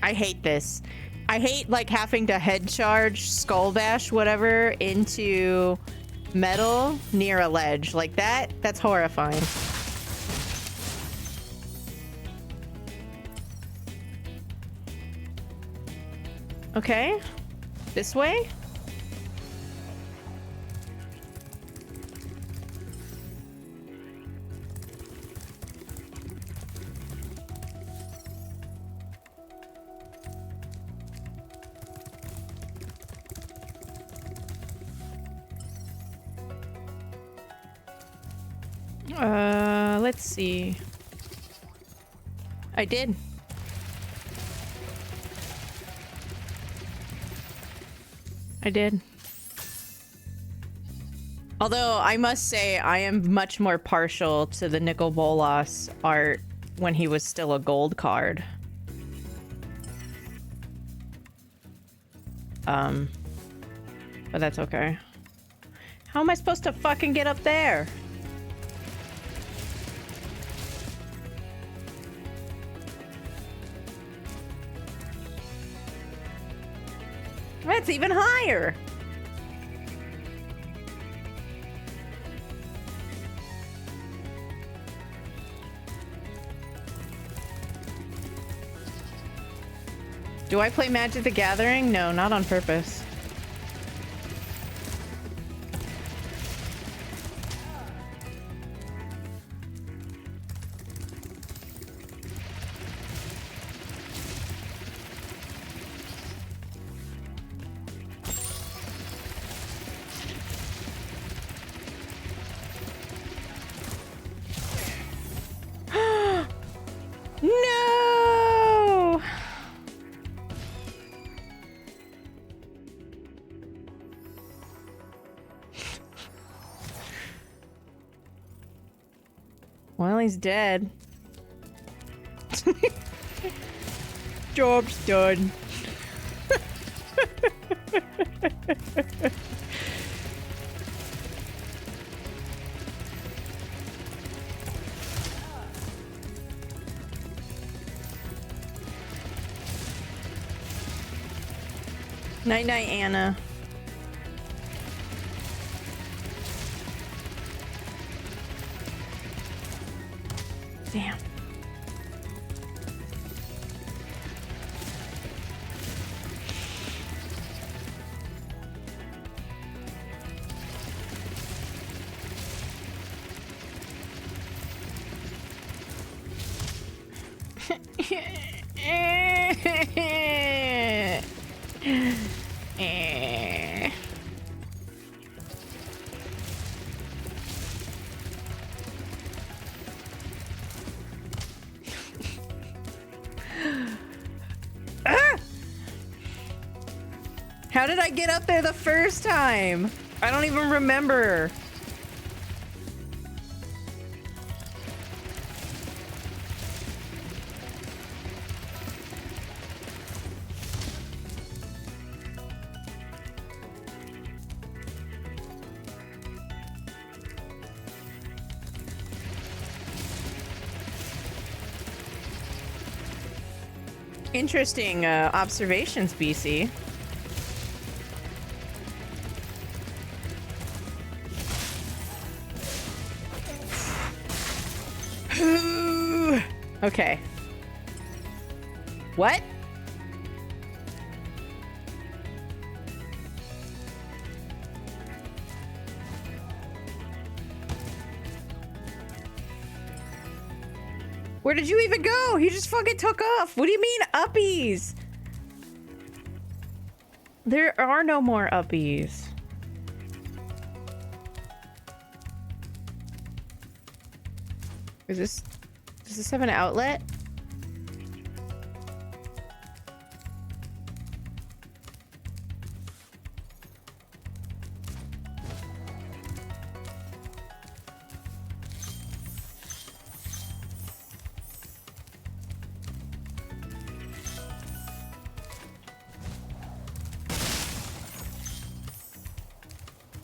I hate this. I hate like having to head charge, skull bash, whatever, into metal near a ledge. Like that's horrifying. Okay. This way? Let's see. I did. I did. Although I must say I am much more partial to the Nicol Bolas art when he was still a gold card. But that's okay. How am I supposed to fucking get up there? That's even higher. Do I play Magic the Gathering? No, not on purpose. No! Well, he's dead. Job's done. Night night, Anna. Damn. How did I get up there the first time? I don't even remember. Interesting observations, BC. Okay. What? Where did you even go? He just fucking took off. What do you mean, uppies? There are no more uppies. Does this have an outlet?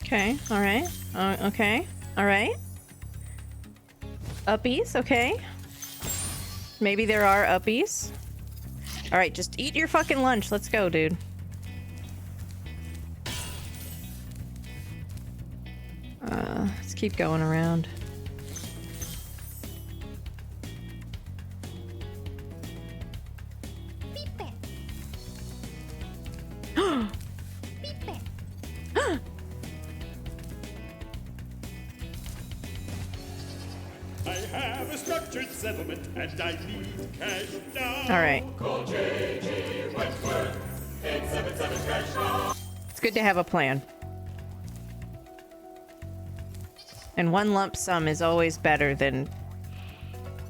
Okay, alright. Okay, alright. Uppies, okay. Maybe there are uppies. Alright, just eat your fucking lunch. Let's go, dude. Let's keep going around. I have a structured settlement and I need cash now. All right. Call J.G. Wentworth, 877 cash now. It's good to have a plan. And one lump sum is always better than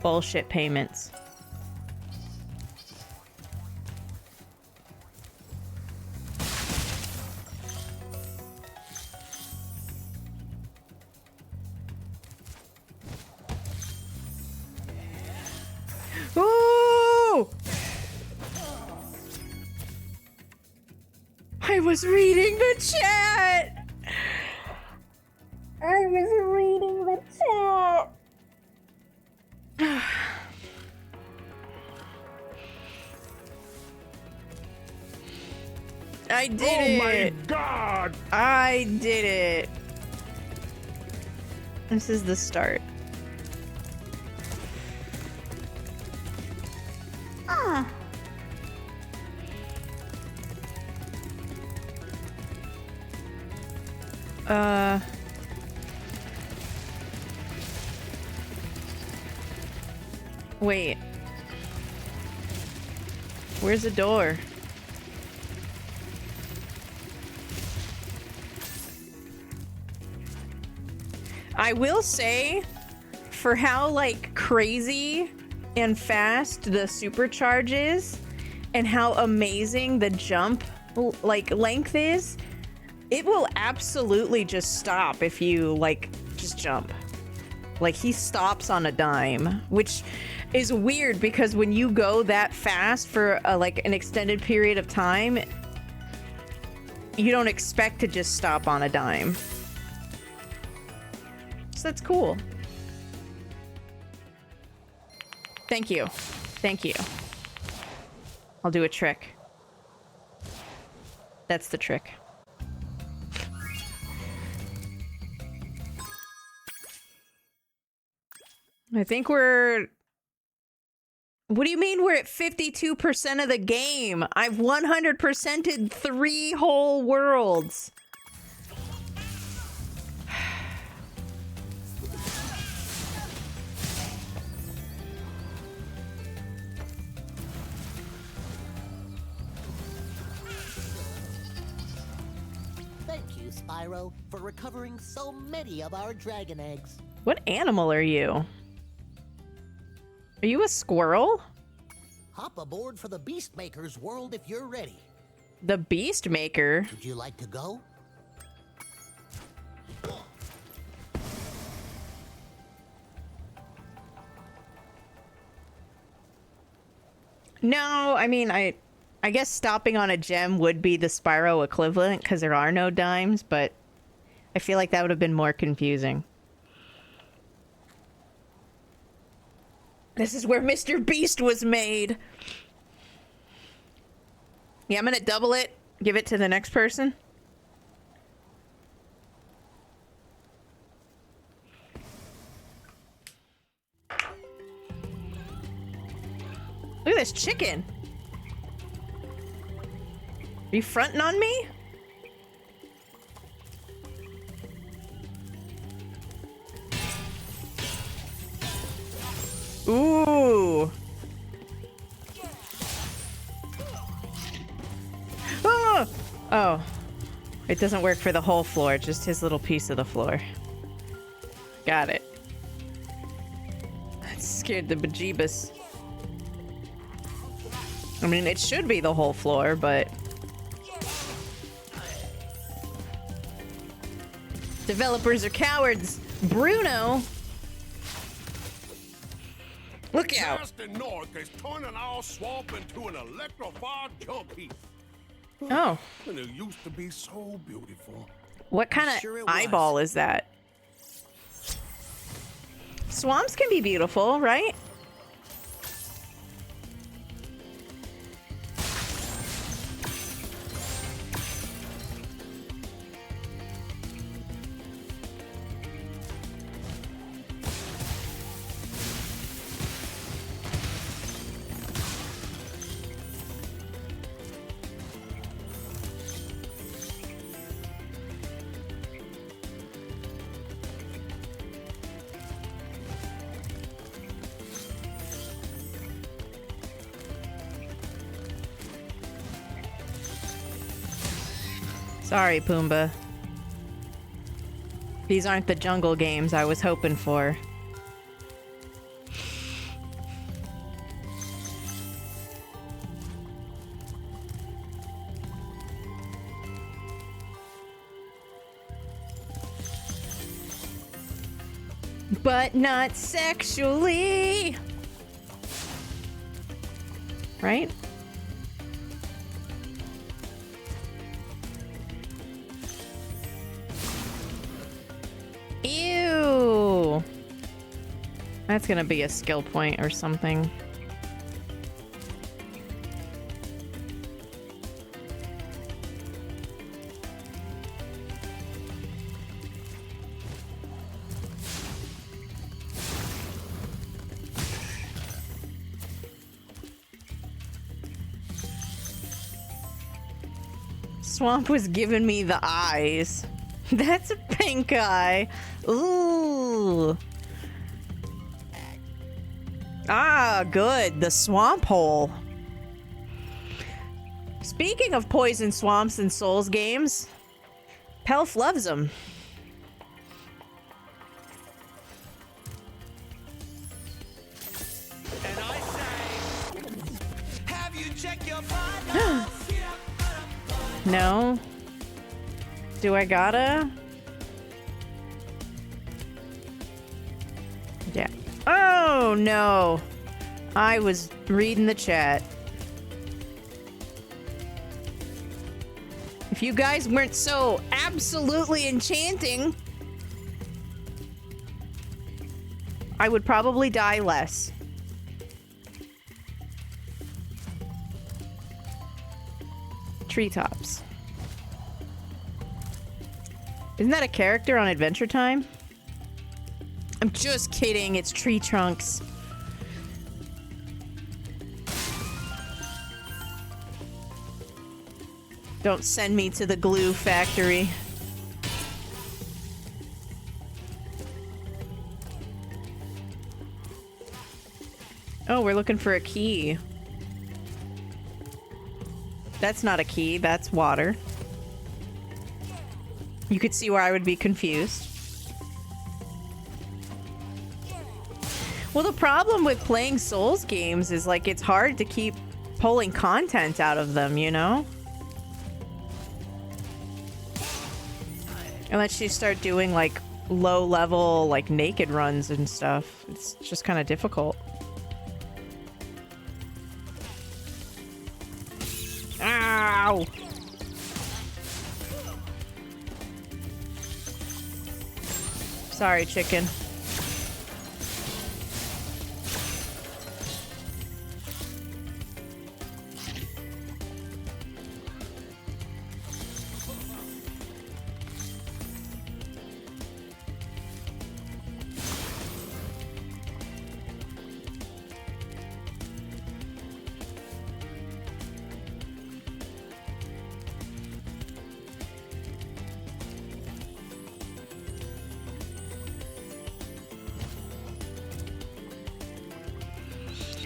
bullshit payments. Ooh! I was reading the chat! I was reading the chat! I did it! Oh my god! I did it! This is the start. Ah. Wait. Where's the door? I will say, for how, like, crazy and fast the supercharge is, and how amazing the jump, like, length is, it will absolutely just stop if you, like, just jump. Like, he stops on a dime, which is weird because when you go that fast for, like, an extended period of time, you don't expect to just stop on a dime. So that's cool. Thank you. Thank you. I'll do a trick. That's the trick. I think we're... What do you mean we're at 52% of the game? I've 100%ed 3 whole worlds. Thank you, Spyro, for recovering so many of our dragon eggs. What animal are you? Are you a squirrel? Hop aboard for the Beastmaker's world if you're ready. The Beast Maker? Would you like to go? No, I mean, I guess stopping on a gem would be the Spyro equivalent because there are no dimes, but I feel like that would have been more confusing. This is where Mr. Beast was made. Yeah, I'm gonna double it. Give it to the next person. Look at this chicken. Are you fronting on me? Ooh. It doesn't work for the whole floor, just his little piece of the floor. Got it. That scared the bejeebus. I mean, it should be the whole floor, but... Developers are cowards! Bruno! Look out! Nasty North is turning our swamp into an electrified jump heap. Oh. And it used to be so beautiful. What kind of eyeball is that? Swamps can be beautiful, right? Sorry, Pumbaa. These aren't the jungle games I was hoping for. But not sexually! Right? Ew! That's gonna be a skill point or something. Swamp was giving me the eyes. That's a pink eye. Ooh. Ah, good. The swamp hole. Speaking of poison swamps and Souls games, Pelf loves them. And I say, have you checked your partner? No. Do I gotta? Yeah. Oh, no. I was reading the chat. If you guys weren't so absolutely enchanting, I would probably die less. Treetops. Isn't that a character on Adventure Time? I'm just kidding, it's tree trunks. Don't send me to the glue factory. Oh, we're looking for a key. That's not a key, that's water. You could see where I would be confused. Well, the problem with playing Souls games is, like, it's hard to keep pulling content out of them, you know? Unless you start doing, like, low-level, like, naked runs and stuff. It's just kind of difficult. Ow! Sorry, chicken.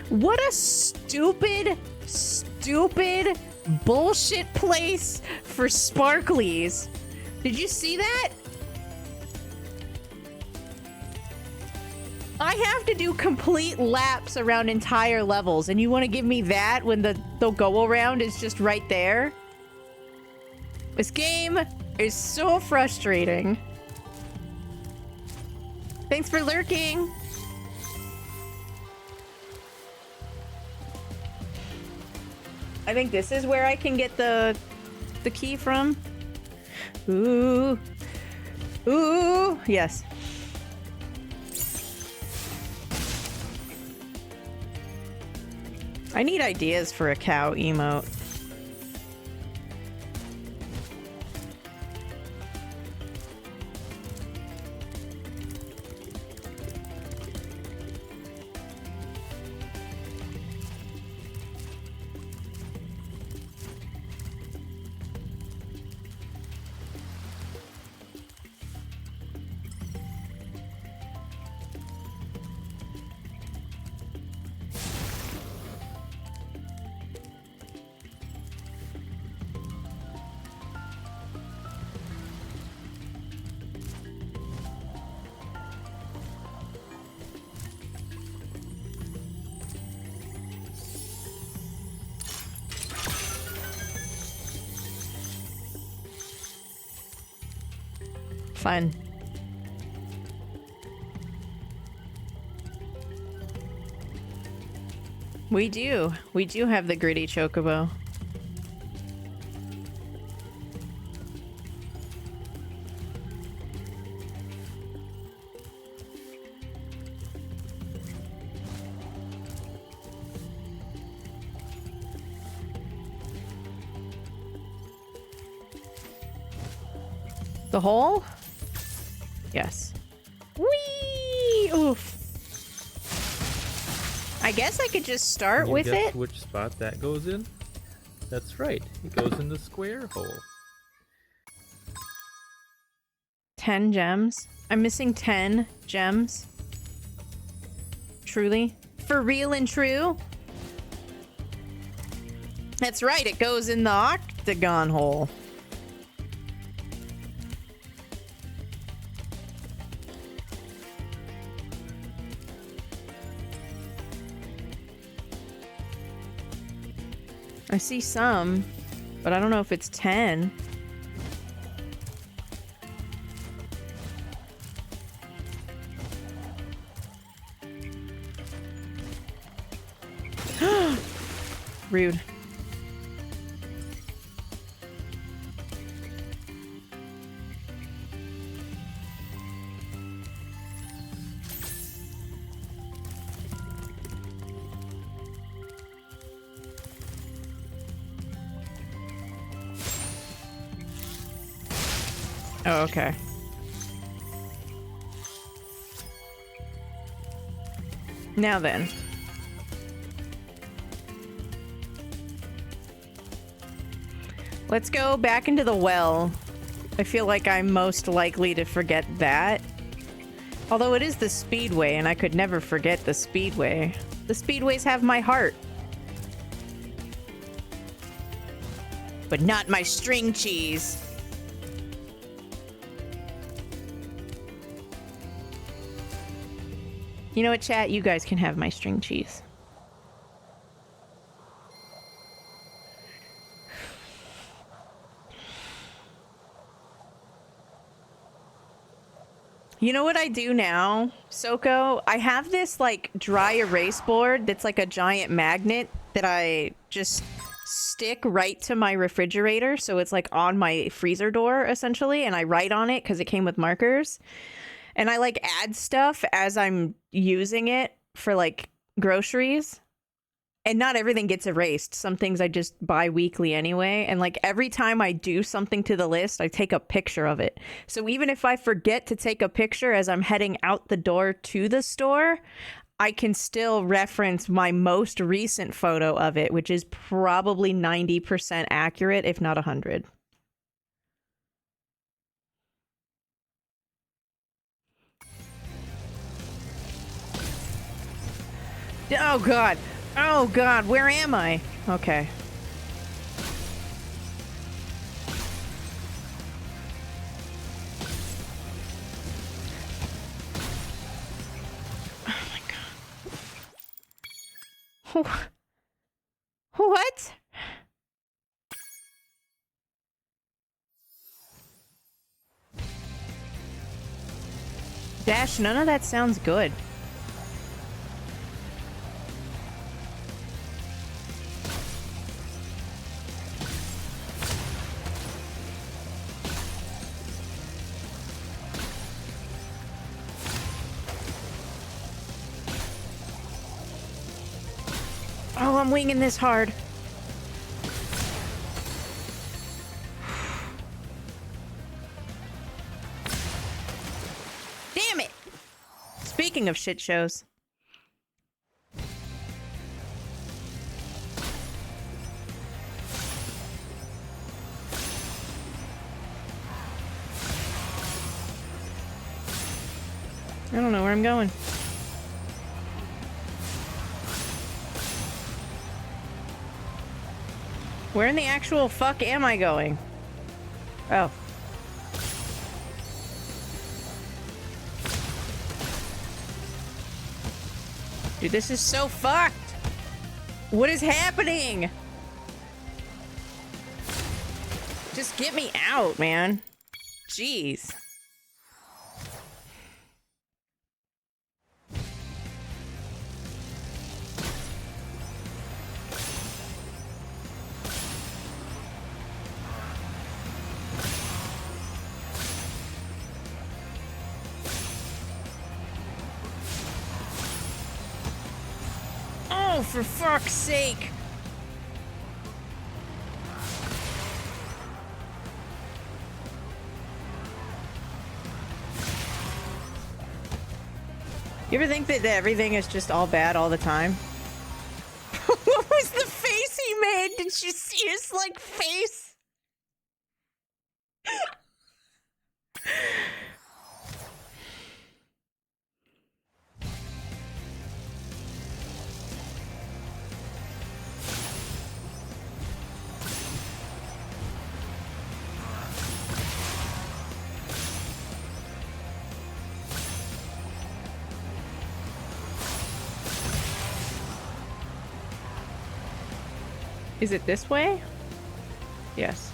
What a stupid bullshit place for sparklies. Did you see that? I have to do complete laps around entire levels, and you want to give me that when the go around is just right there? This game is so frustrating. Thanks for lurking. I think this is where I can get the key from. Ooh. Ooh. Yes. I need ideas for a cow emote. Fun. We do. We do have the gritty chocobo. The hole? Yes. Whee! Oof. I guess I could just start with it. Which spot that goes in? That's right. It goes in the square hole. 10 gems. I'm missing 10 gems. Truly? For real and true? That's right. It goes in the octagon hole. I see some, but I don't know if it's 10. Rude. Oh, okay. Now then. Let's go back into the well. I feel like I'm most likely to forget that. Although it is the Speedway, and I could never forget the Speedway. The Speedways have my heart. But not my string cheese. You know what, chat? You guys can have my string cheese. You know what I do now, Soko? I have this, like, dry erase board that's like a giant magnet that I just stick right to my refrigerator. So it's, like, on my freezer door, essentially. And I write on it because it came with markers. And I, like, add stuff as I'm using it for, like, groceries. And not everything gets erased. Some things I just buy weekly anyway. And, like, every time I do something to the list, I take a picture of it. So even if I forget to take a picture as I'm heading out the door to the store, I can still reference my most recent photo of it, which is probably 90% accurate, if not 100. Oh, God. Oh, God. Where am I? Okay. What? Dash, none of that sounds good. Oh, I'm winging this hard. Damn it! Speaking of shit shows. I don't know where I'm going. Where in the actual fuck am I going? Oh. Dude, this is so fucked! What is happening? Just get me out, man. Jeez. Oh, for fuck's sake! You ever think that everything is just all bad all the time? What was the face he made? Did you see his, like, face? Is it this way? Yes.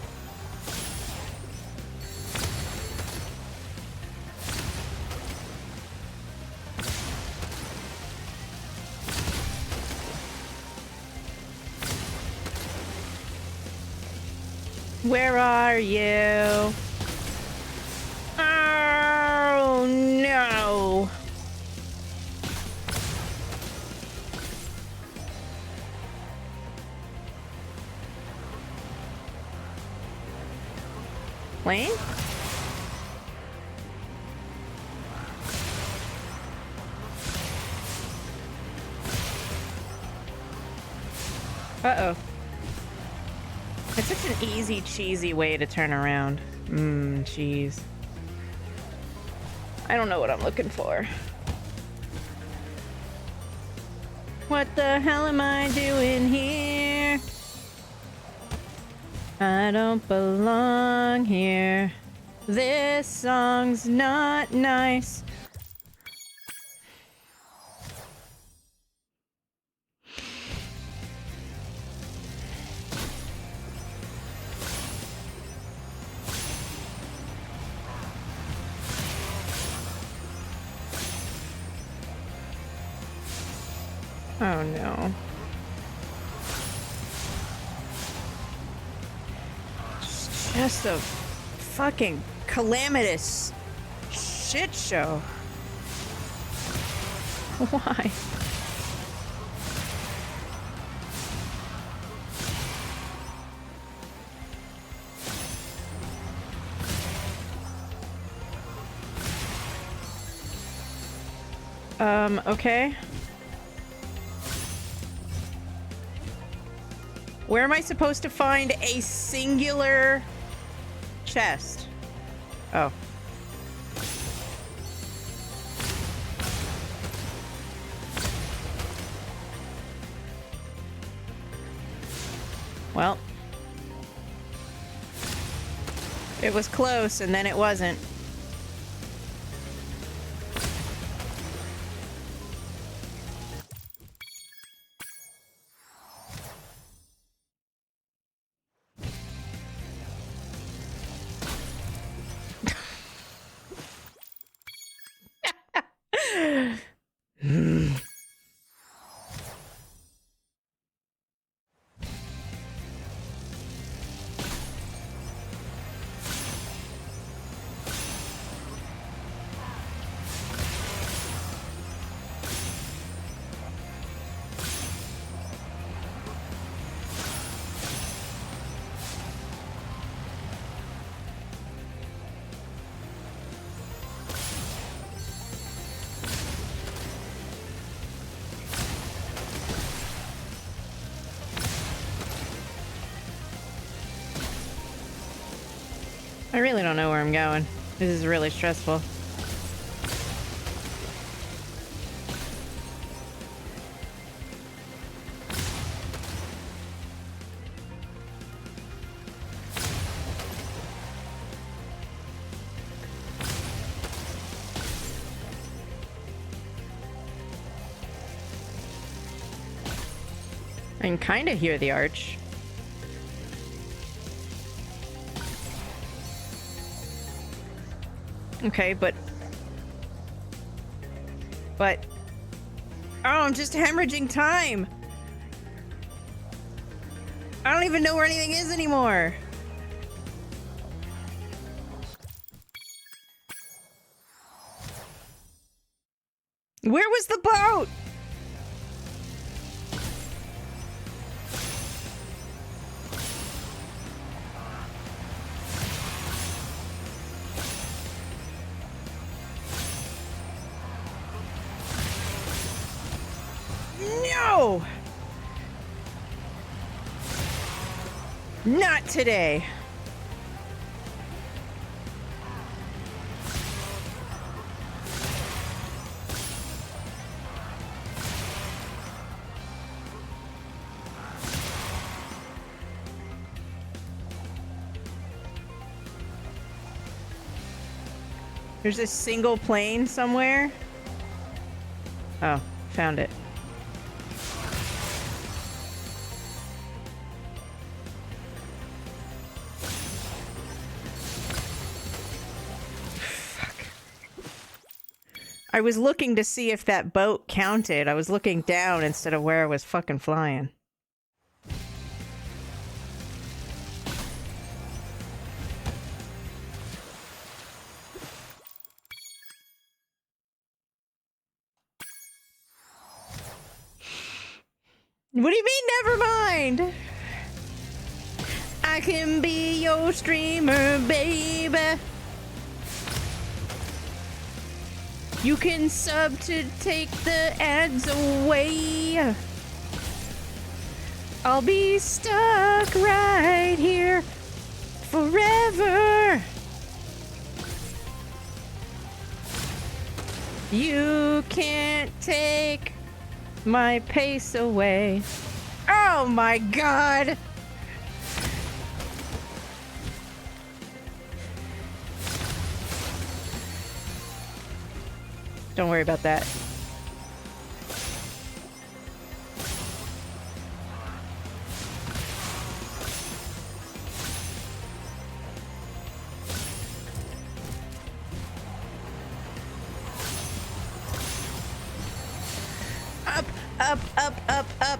Where are you? Oh no! Plane? Uh-oh. It's such an easy, cheesy way to turn around. Cheese. I don't know what I'm looking for. What the hell am I doing here? I don't belong here. This song's not nice. Oh no. It's just a fucking calamitous shit show. Why? Okay. Where am I supposed to find a singular chest? Oh. Well. It was close, and then it wasn't. I really don't know where I'm going. This is really stressful. I can kind of hear the arch. Okay, but... Oh, I'm just hemorrhaging time! I don't even know where anything is anymore! Where was the boat? No! Not today. There's a single plane somewhere. Oh, found it. I was looking to see if that boat counted. I was looking down instead of where I was fucking flying. What do you mean, never mind? I can be your streamer, baby. You can sub to take the ads away. I'll be stuck right here forever. You can't take my pace away. Oh my god! Don't worry about that. Up, up, up, up, up.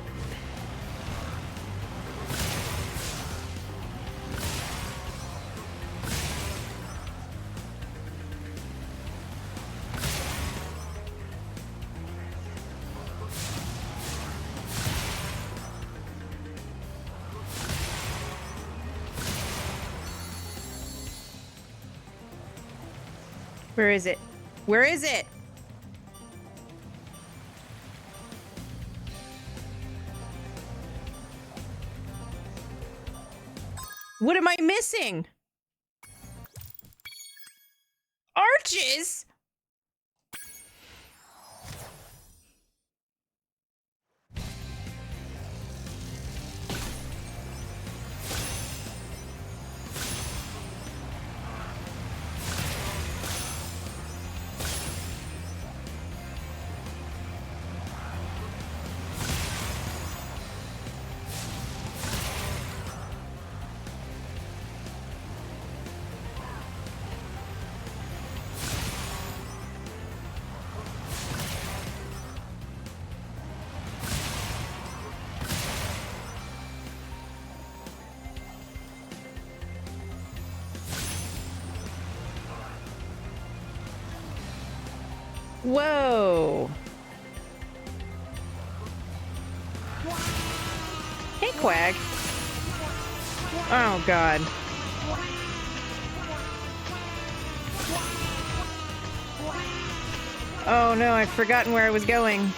Where is it? Where is it? What am I missing? Arches? Whoa. Hey, Quag. Oh, God. Oh, no, I've forgotten where I was going.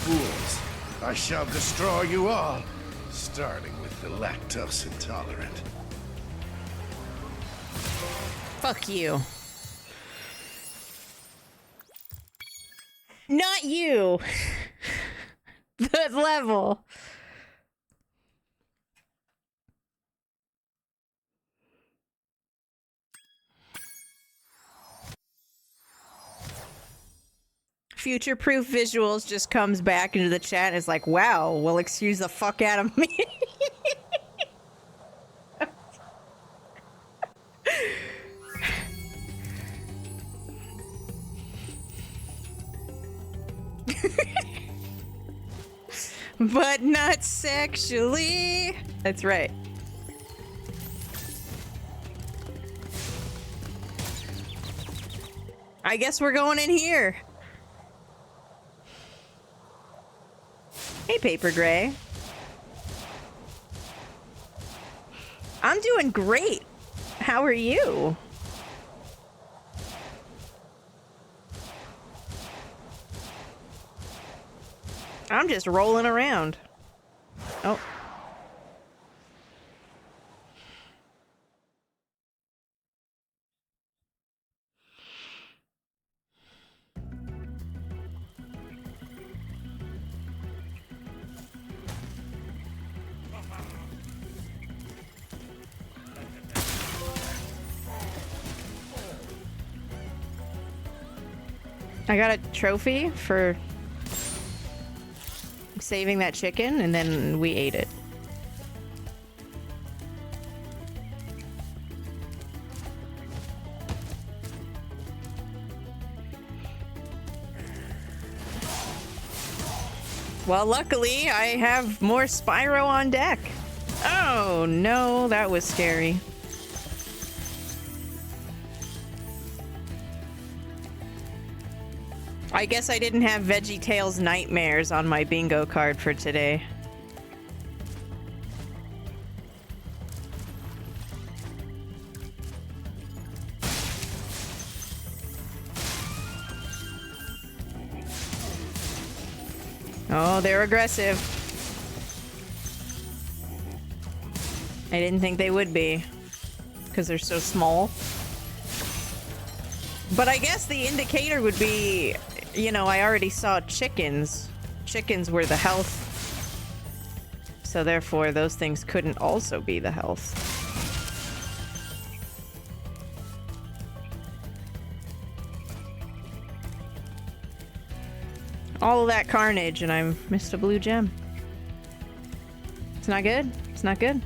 Fools, I shall destroy you all, starting with the lactose intolerant. Fuck you. Not you. The level. Future-proof visuals just comes back into the chat and is like, wow, well, excuse the fuck out of me. But not sexually. That's right. I guess we're going in here. Hey, Paper Gray. I'm doing great. How are you? I'm just rolling around. Oh. I got a trophy for saving that chicken, and then we ate it. Well, luckily, I have more Spyro on deck. Oh, no, that was scary. I guess I didn't have VeggieTales Nightmares on my bingo card for today. Oh, they're aggressive. I didn't think they would be, because they're so small. But I guess the indicator would be, you know, I already saw chickens. Chickens were the health. So therefore, those things couldn't also be the health. All of that carnage, and I missed a blue gem. It's not good. It's not good.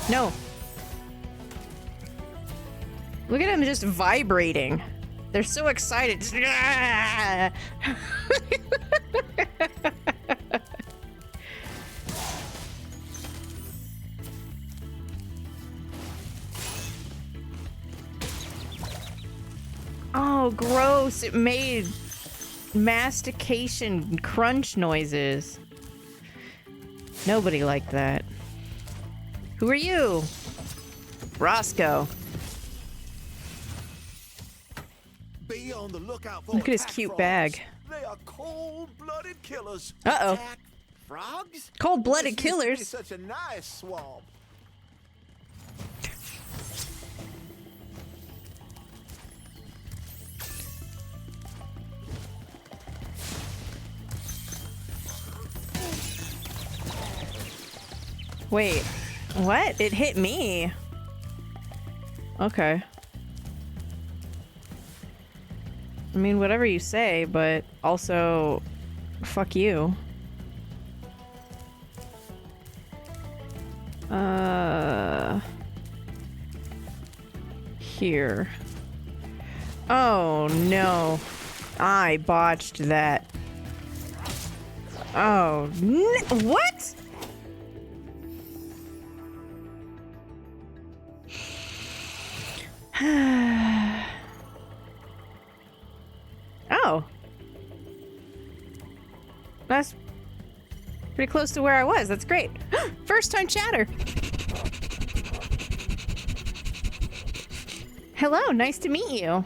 No. Look at them just vibrating. They're so excited. gross. It made mastication crunch noises. Nobody liked that. Who are you? Roscoe. Be on the lookout for Look at his attack cute frogs. bag. They are cold-blooded killers. Uh-oh. Attack frogs? Cold-blooded This used to be killers. such a nice swamp. Wait, what? It hit me. Okay. I mean, whatever you say, but also, fuck you. Here. Oh, no. I botched that. Oh, what? Oh. That's pretty close to where I was. That's great. First time chatter. Hello, nice to meet you.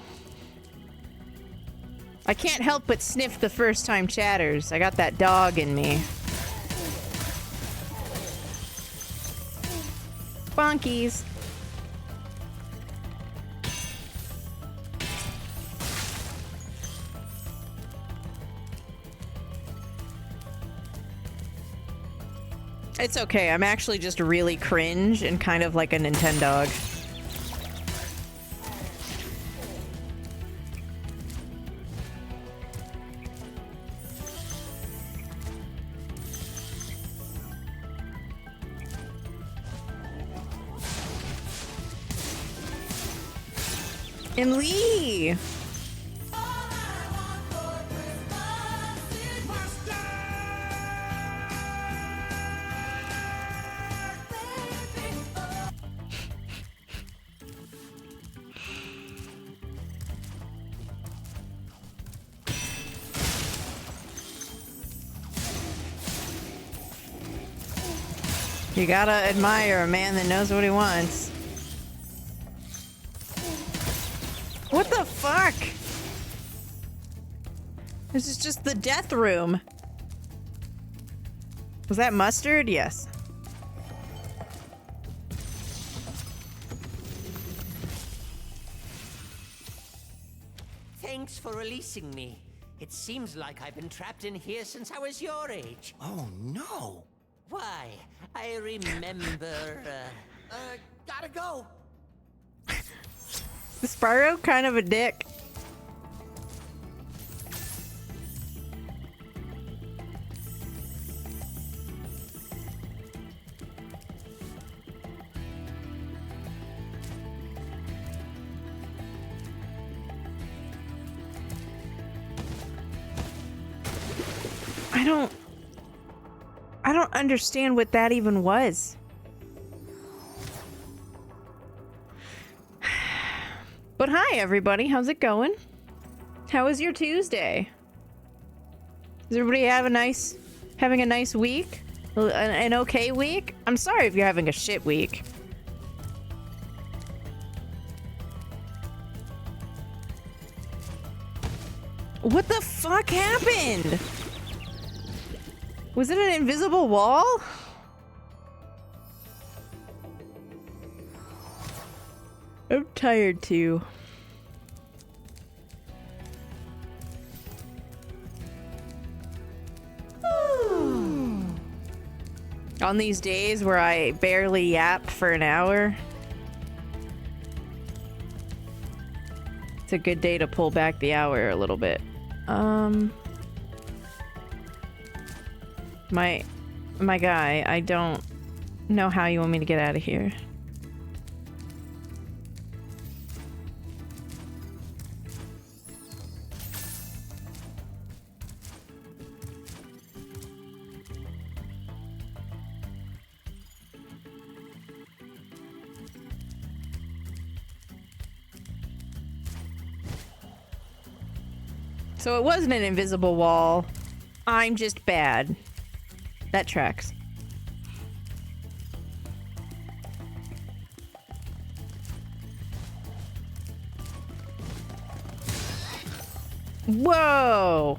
I can't help but sniff the first time chatters. I got that dog in me. Bonkies. It's okay. I'm actually just really cringe and kind of like a Nintendog. And Lee! You gotta admire a man that knows what he wants. What the fuck? This is just the death room. Was that mustard? Yes. Thanks for releasing me. It seems like I've been trapped in here since I was your age. Oh, no. Why, I remember, Gotta go. Is Spyro kind of a dick? I don't understand what that even was. But hi everybody, how's it going? How was your Tuesday? Does everybody having a nice week? An okay week? I'm sorry if you're having a shit week. What the fuck happened? Was it an invisible wall? I'm tired too. On these days where I barely yap for an hour, it's a good day to pull back the hour a little bit. My guy, I don't know how you want me to get out of here. So it wasn't an invisible wall. I'm just bad. That tracks. Whoa!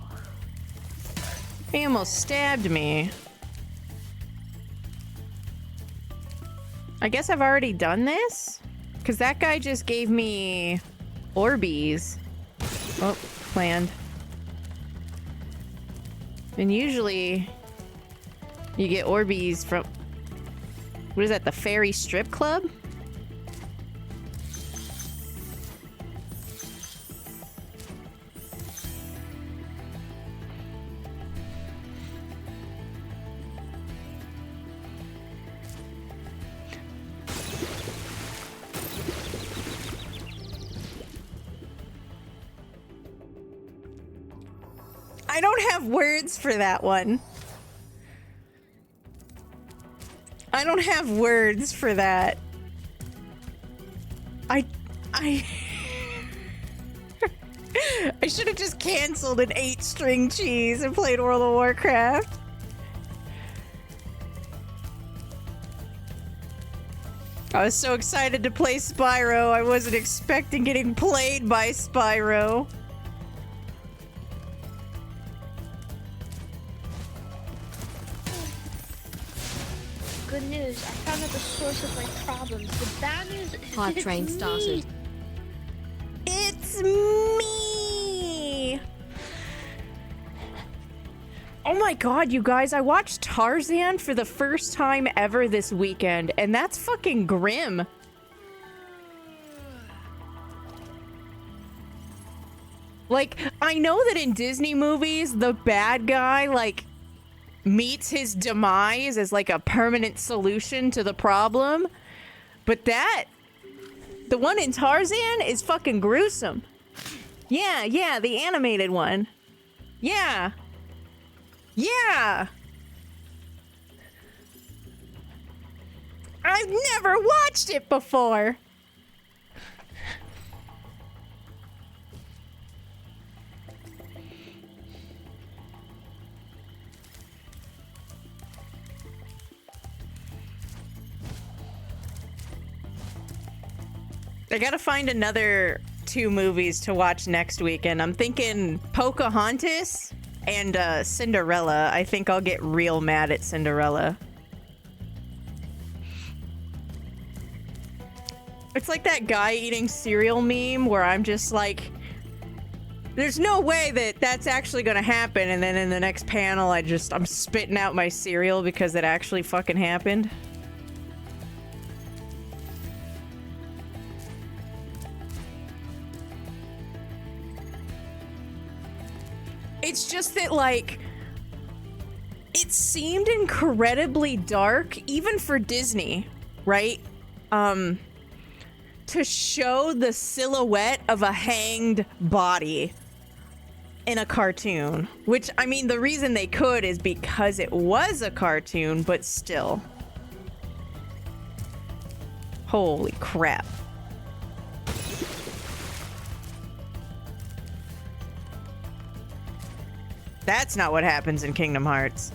He almost stabbed me. I guess I've already done this? Because that guy just gave me Orbeez. Oh, planned. And usually you get Orbeez from... What is that, the Fairy Strip Club? I don't have words for that one. I don't have words for that. I should have just canceled an 8-string cheese and played World of Warcraft. I was so excited to play Spyro. I wasn't expecting getting played by Spyro. Good news, I found out the source of my problems. The bad news is Hot it's train me. started. It's me! Oh my god, you guys, I watched Tarzan for the first time ever this weekend, and that's fucking grim. Like, I know that in Disney movies, the bad guy, like, meets his demise as, like, a permanent solution to the problem. But the one in Tarzan is fucking gruesome. Yeah, the animated one. Yeah. I've never watched it before. I gotta find another 2 movies to watch next weekend. I'm thinking Pocahontas and Cinderella. I think I'll get real mad at Cinderella. It's like that guy eating cereal meme where I'm just like, there's no way that that's actually gonna happen, and then in the next panel I'm spitting out my cereal because it actually fucking happened. It's just that, like, it seemed incredibly dark, even for Disney, right? To show the silhouette of a hanged body in a cartoon. Which, I mean, the reason they could is because it was a cartoon, but still. Holy crap. That's not what happens in Kingdom Hearts.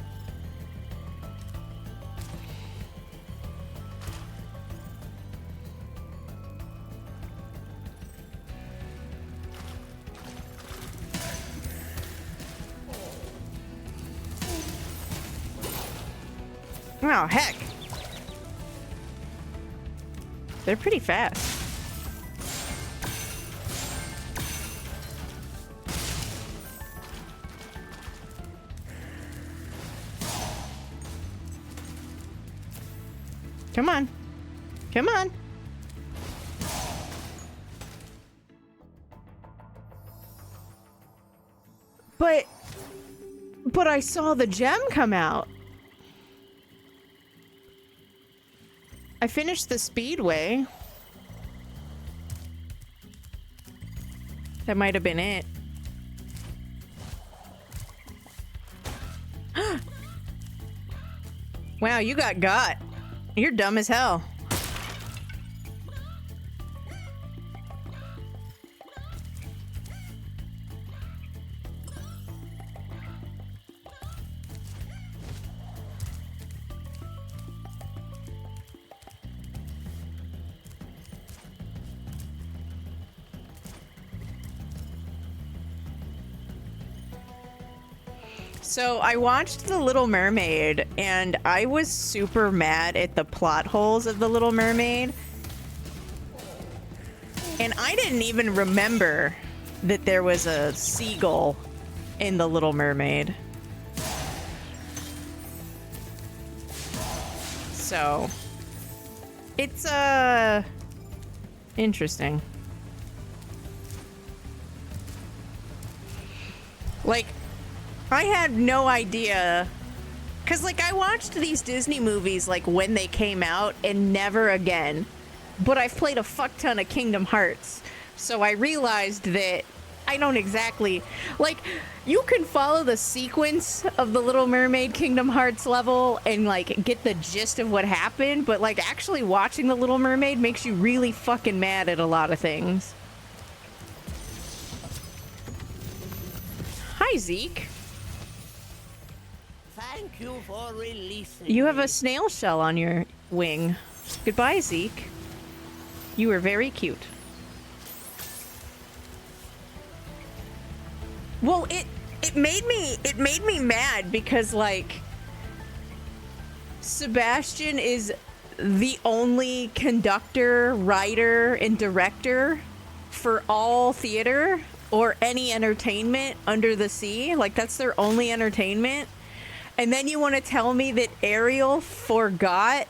Oh, heck. They're pretty fast. Come on. Come on. But I saw the gem come out. I finished the speedway. That might have been it. Wow, you got. You're dumb as hell. So I watched The Little Mermaid, and I was super mad at the plot holes of The Little Mermaid. And I didn't even remember that there was a seagull in The Little Mermaid. So it's interesting. Like, I had no idea, because like I watched these Disney movies like when they came out and never again, but I've played a fuck ton of Kingdom Hearts, so I realized that I don't exactly, like, you can follow the sequence of the Little Mermaid Kingdom Hearts level and like get the gist of what happened, but like actually watching the Little Mermaid makes you really fucking mad at a lot of things. Hi, Zeke. Thank you for releasing You have me. a snail shell on your wing. Goodbye, Zeke. You were very cute. Well, it made me mad because like Sebastian is the only conductor, writer, and director for all theater or any entertainment under the sea. Like, that's their only entertainment. And then you want to tell me that Ariel forgot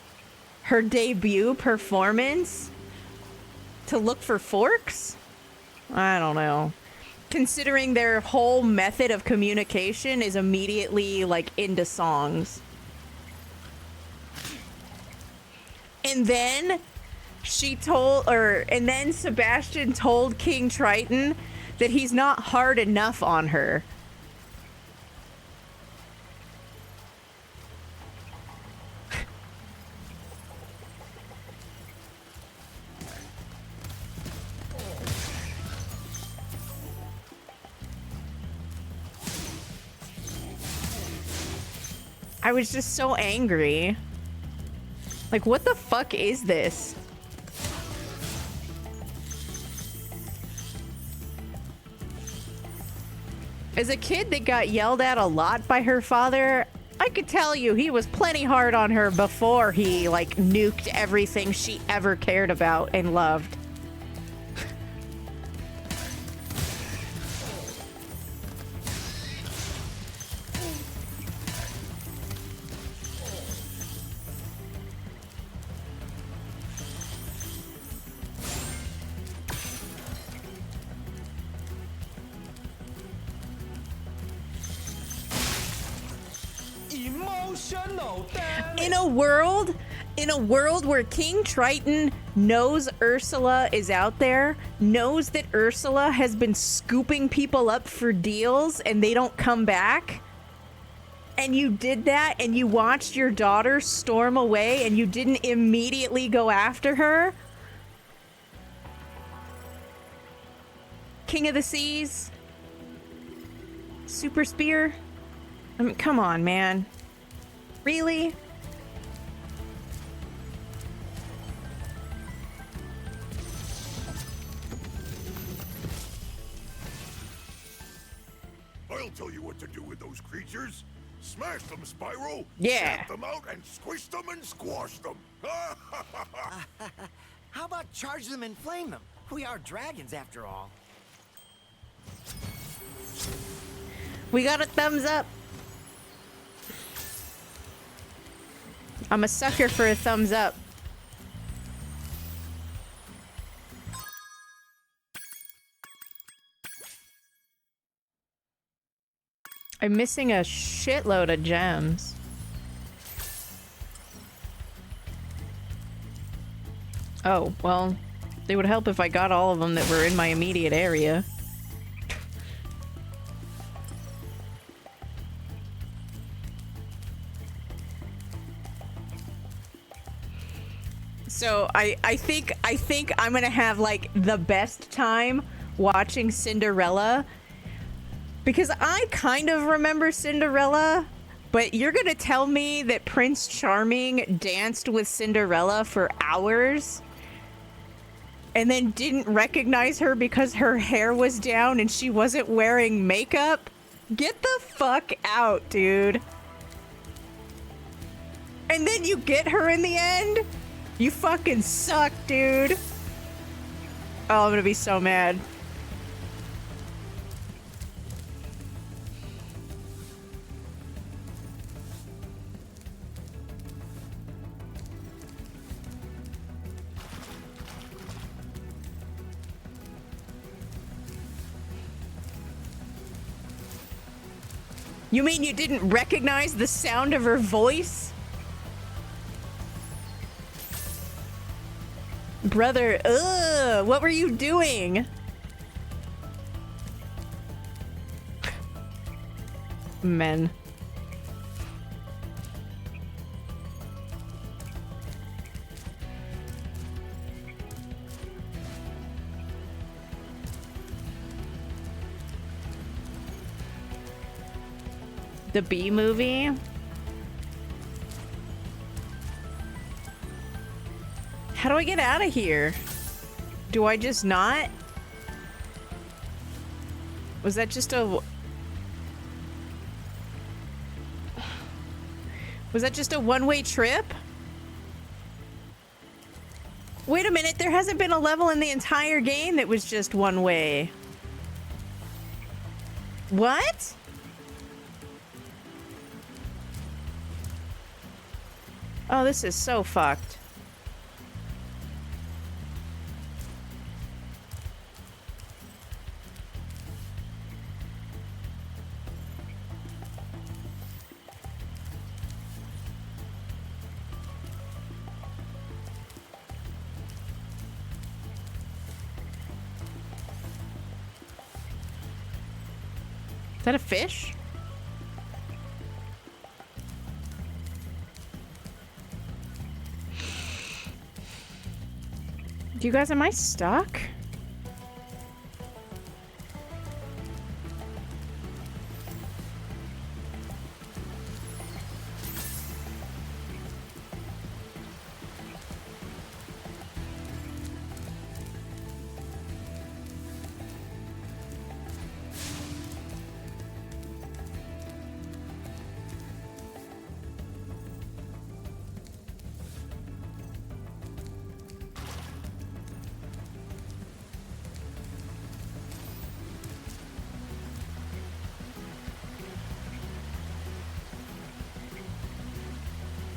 her debut performance to look for forks? I don't know. Considering their whole method of communication is immediately like into songs. And then and then Sebastian told King Triton that he's not hard enough on her. I was just so angry. Like, what the fuck is this? As a kid that got yelled at a lot by her father, I could tell you he was plenty hard on her before he, like, nuked everything she ever cared about and loved. In a world where King Triton knows Ursula is out there, knows that Ursula has been scooping people up for deals and they don't come back, and you did that and you watched your daughter storm away and you didn't immediately go after her? King of the Seas? Super Spear? I mean, come on, man. Really? I'll tell you what to do with those creatures. Smash them, Spyro. Yeah. Tap them out and squish them and squash them. How about charge them and flame them? We are dragons after all. We got a thumbs up. I'm a sucker for a thumbs up. I'm missing a shitload of gems. Oh, well, they would help if I got all of them that were in my immediate area. So I think I'm gonna have like the best time watching Cinderella, because I kind of remember Cinderella, but you're gonna tell me that Prince Charming danced with Cinderella for hours and then didn't recognize her because her hair was down and she wasn't wearing makeup? Get the fuck out, dude. And then you get her in the end? You fucking suck, dude. Oh, I'm gonna be so mad. You mean you didn't recognize the sound of her voice? Brother, ugh, what were you doing? Men. The B movie? How do I get out of here? Do I just not? Was that just a... Was that just a one-way trip? Wait a minute, there hasn't been a level in the entire game that was just one way. What? Oh, this is so fucked. Is that a fish? You guys, am I stuck?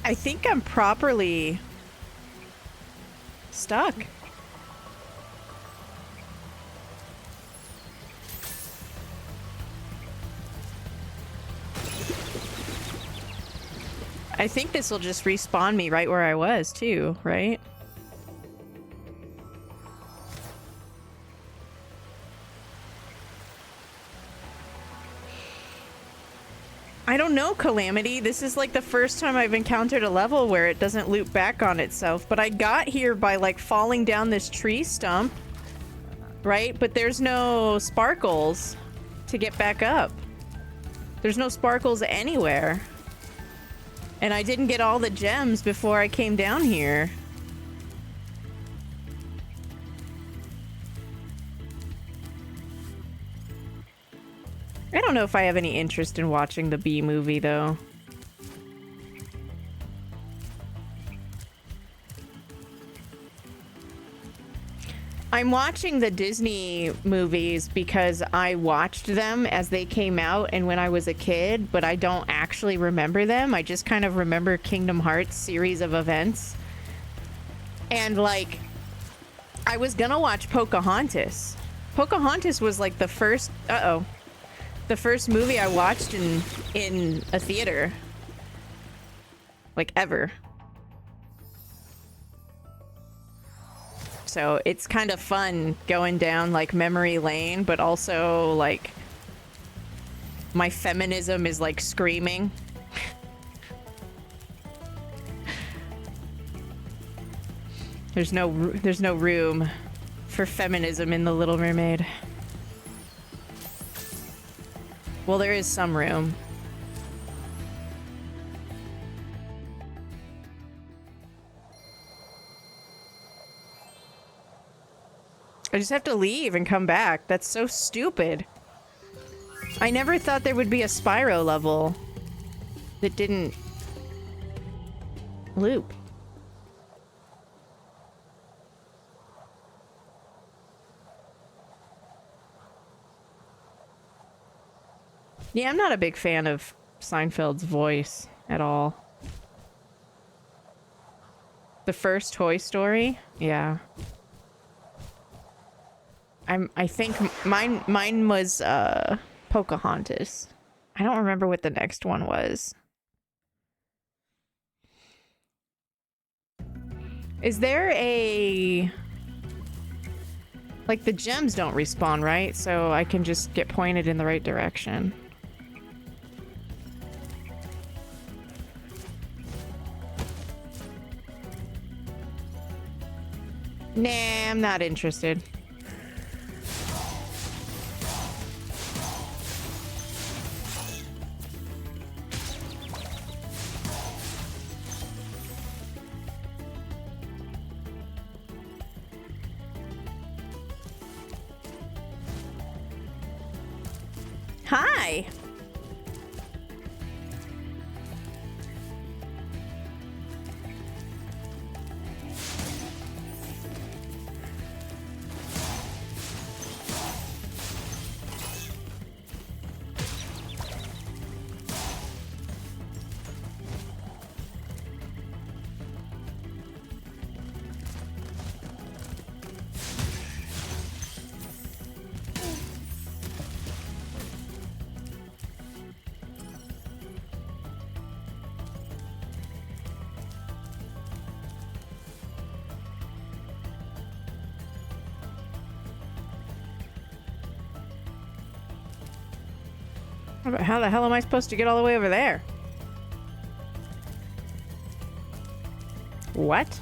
I think I'm properly stuck. I think this will just respawn me right where I was too, right? I don't know, Calamity. This is like the first time I've encountered a level where it doesn't loop back on itself. But I got here by like falling down this tree stump, right? But there's no sparkles to get back up. There's no sparkles anywhere. And I didn't get all the gems before I came down here. I don't know if I have any interest in watching the B movie, though. I'm watching the Disney movies because I watched them as they came out and when I was a kid, but I don't actually remember them. I just kind of remember Kingdom Hearts series of events. And, like, I was gonna watch Pocahontas. Pocahontas was, like, the first... Uh-oh. The first movie I watched in a theater. Like, ever. So it's kind of fun going down, like, memory lane, but also, like, my feminism is, like, screaming. There's no room for feminism in The Little Mermaid. Well, there is some room. I just have to leave and come back. That's so stupid. I never thought there would be a Spyro level that didn't loop. Yeah, I'm not a big fan of Seinfeld's voice at all. The first Toy Story? Yeah. I think mine was Pocahontas. I don't remember what the next one was. Is there a... Like, the gems don't respawn, right? So I can just get pointed in the right direction. Nah, I'm not interested. Hi! How the hell am I supposed to get all the way over there? What?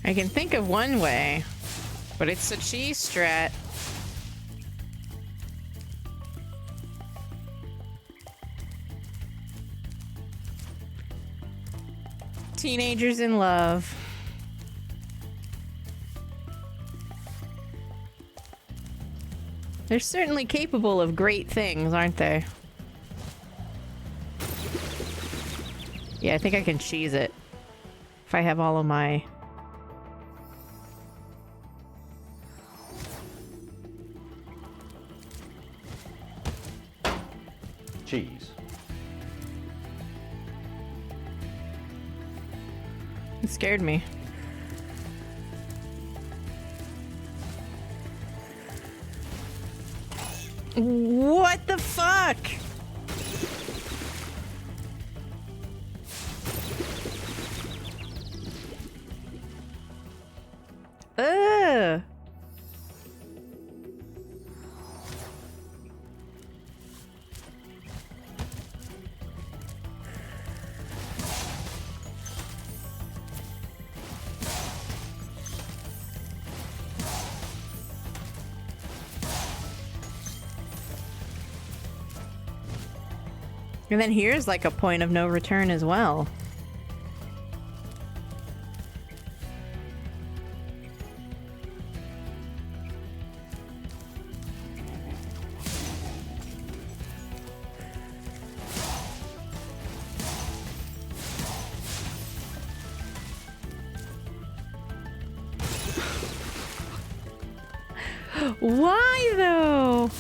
I can think of one way, but it's a cheese strat. Teenagers in love. They're certainly capable of great things, aren't they? Yeah, I think I can cheese it. If I have all of my... Cheese. It scared me. What the fuck? Ugh. And then here's like a point of no return as well. Why though?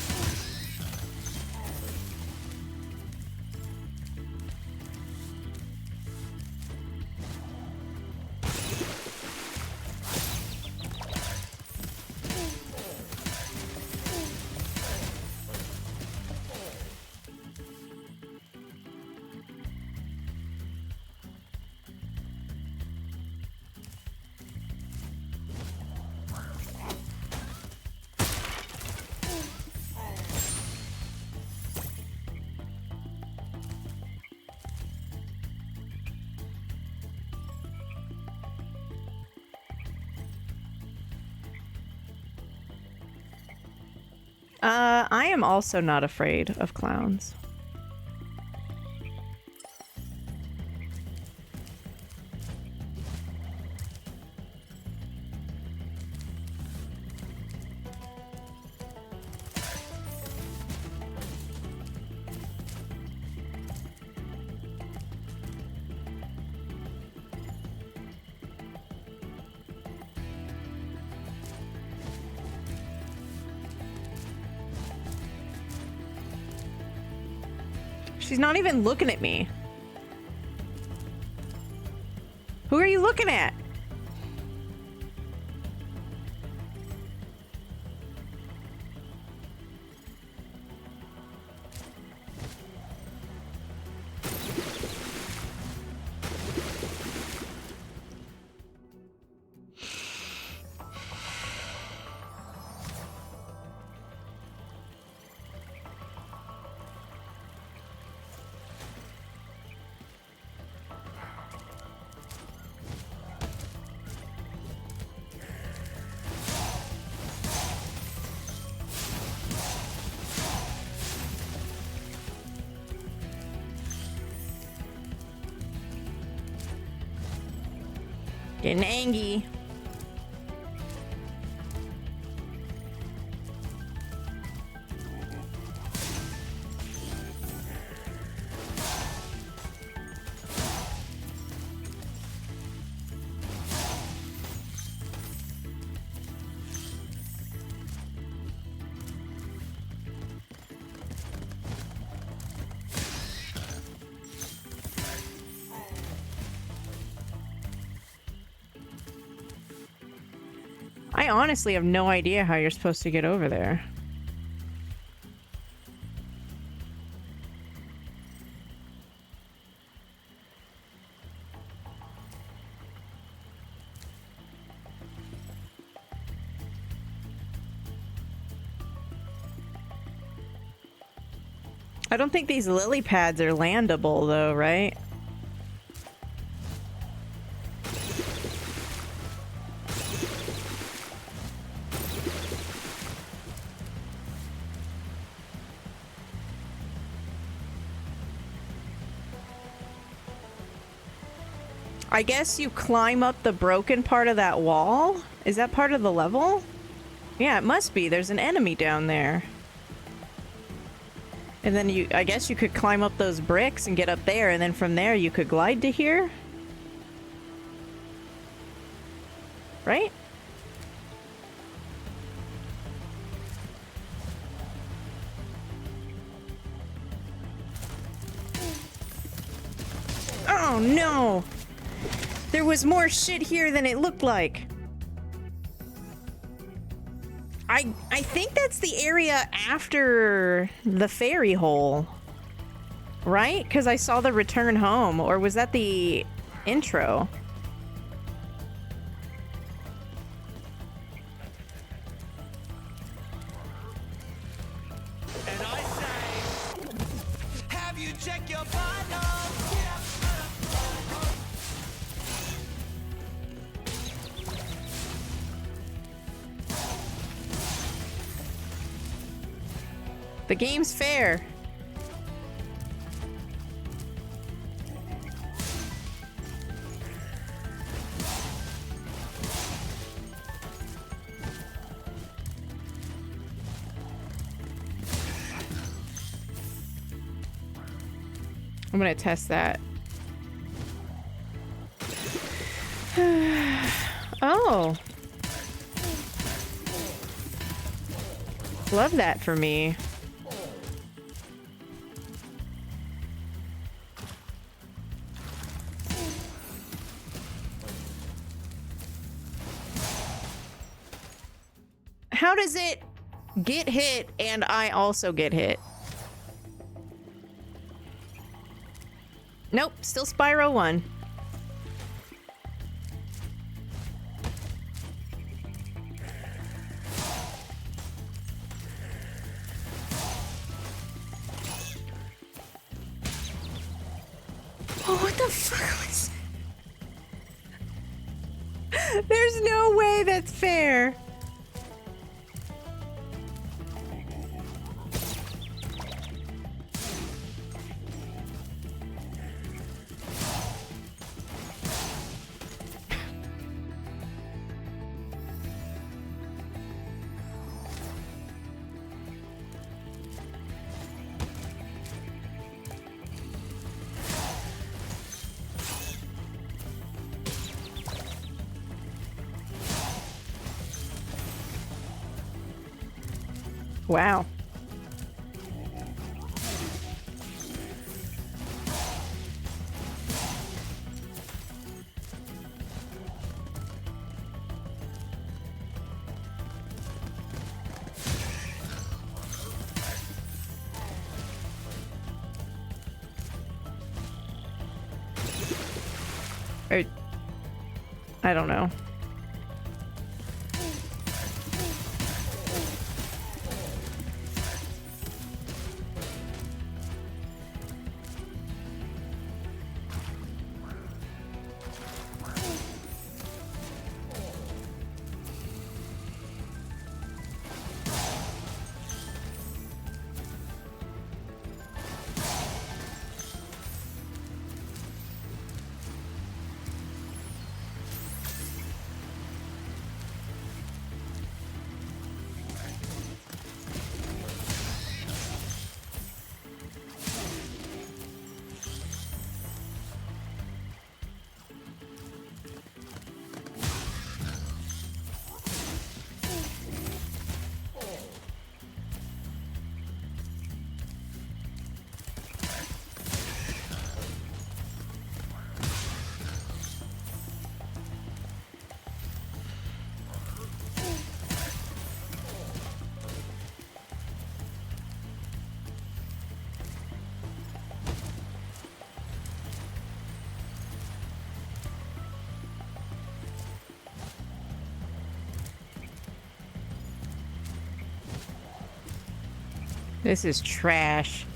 I am also not afraid of clowns. She's not even looking at me. Who are you looking at? Getting angry. I honestly have no idea how you're supposed to get over there. I don't think these lily pads are landable though, right? I guess you climb up the broken part of that wall? Is that part of the level? Yeah, it must be. There's an enemy down there. And then I guess you could climb up those bricks and get up there, and then from there you could glide to here? Right? Oh no! There was more shit here than it looked like. I think that's the area after the fairy hole. Right? Because I saw the return home. Or was that the intro? And I say, have you checked your bottle? The game's fair. I'm gonna test that. Oh. Love that for me. How does it get hit and I also get hit? Nope, still Spyro 1. Oh, what the fuck was... There's no way that's fair. Wow. I don't know. This is trash.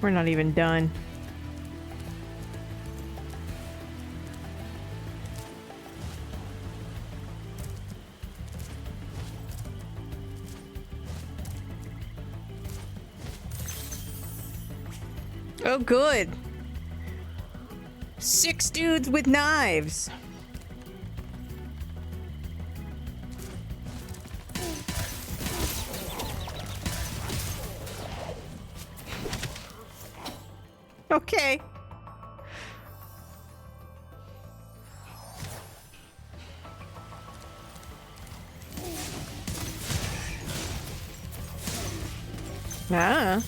We're not even done. Oh, good. 6 dudes with knives. Okay. Ah.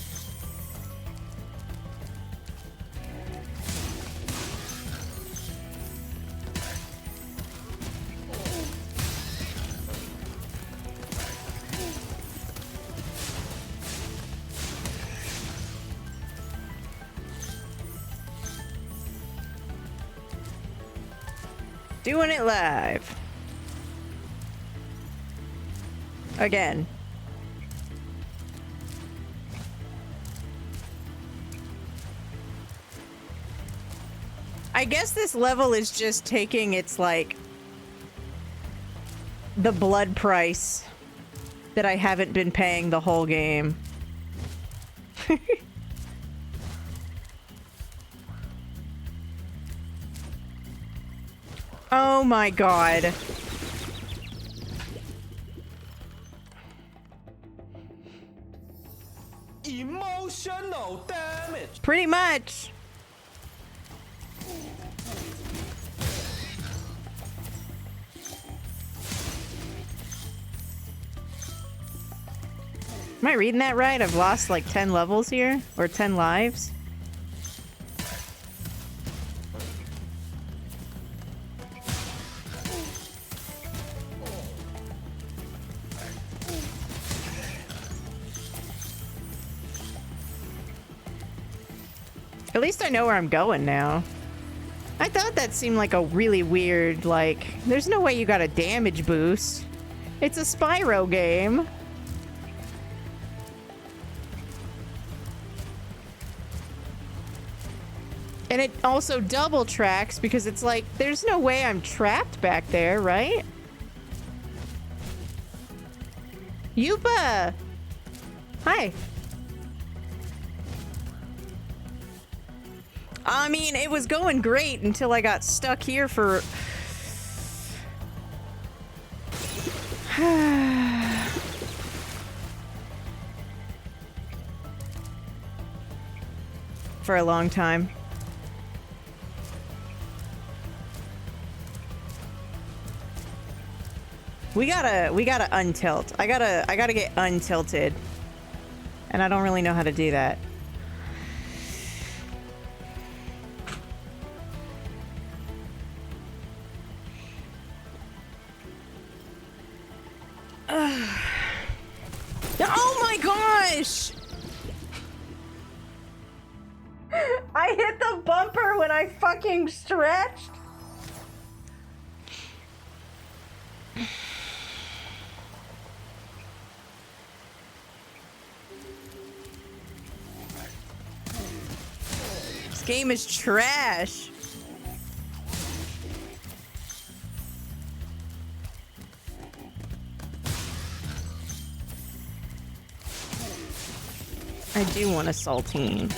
Doing it live. Again. I guess this level is just taking its, like, the blood price that I haven't been paying the whole game. Oh my god. Emotional damage. Pretty much. Am I reading that right? I've lost like 10 levels here? Or 10 lives? At least I know where I'm going now. I thought that seemed like a really weird, like, there's no way you got a damage boost. It's a Spyro game. And it also double tracks because it's like, there's no way I'm trapped back there, right? Yupa! Hi. I mean, it was going great until I got stuck here for... for a long time. We gotta untilt. I gotta get untilted. And I don't really know how to do that. Oh my gosh! I hit the bumper when I fucking stretched. This game is trash. I do want a saltine.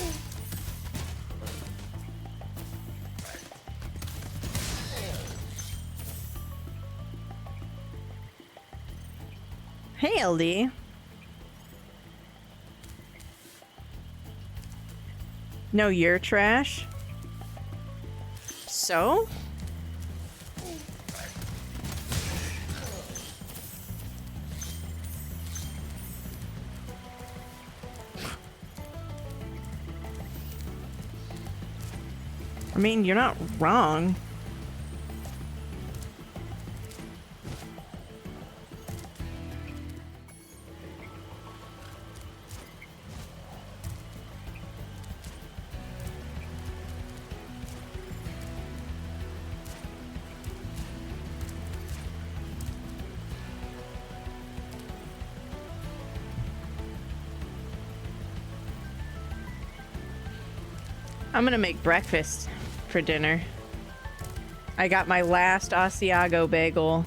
Hey, LD. No, you're trash. So? I mean, you're not wrong. I'm gonna make breakfast for dinner. I got my last Asiago bagel,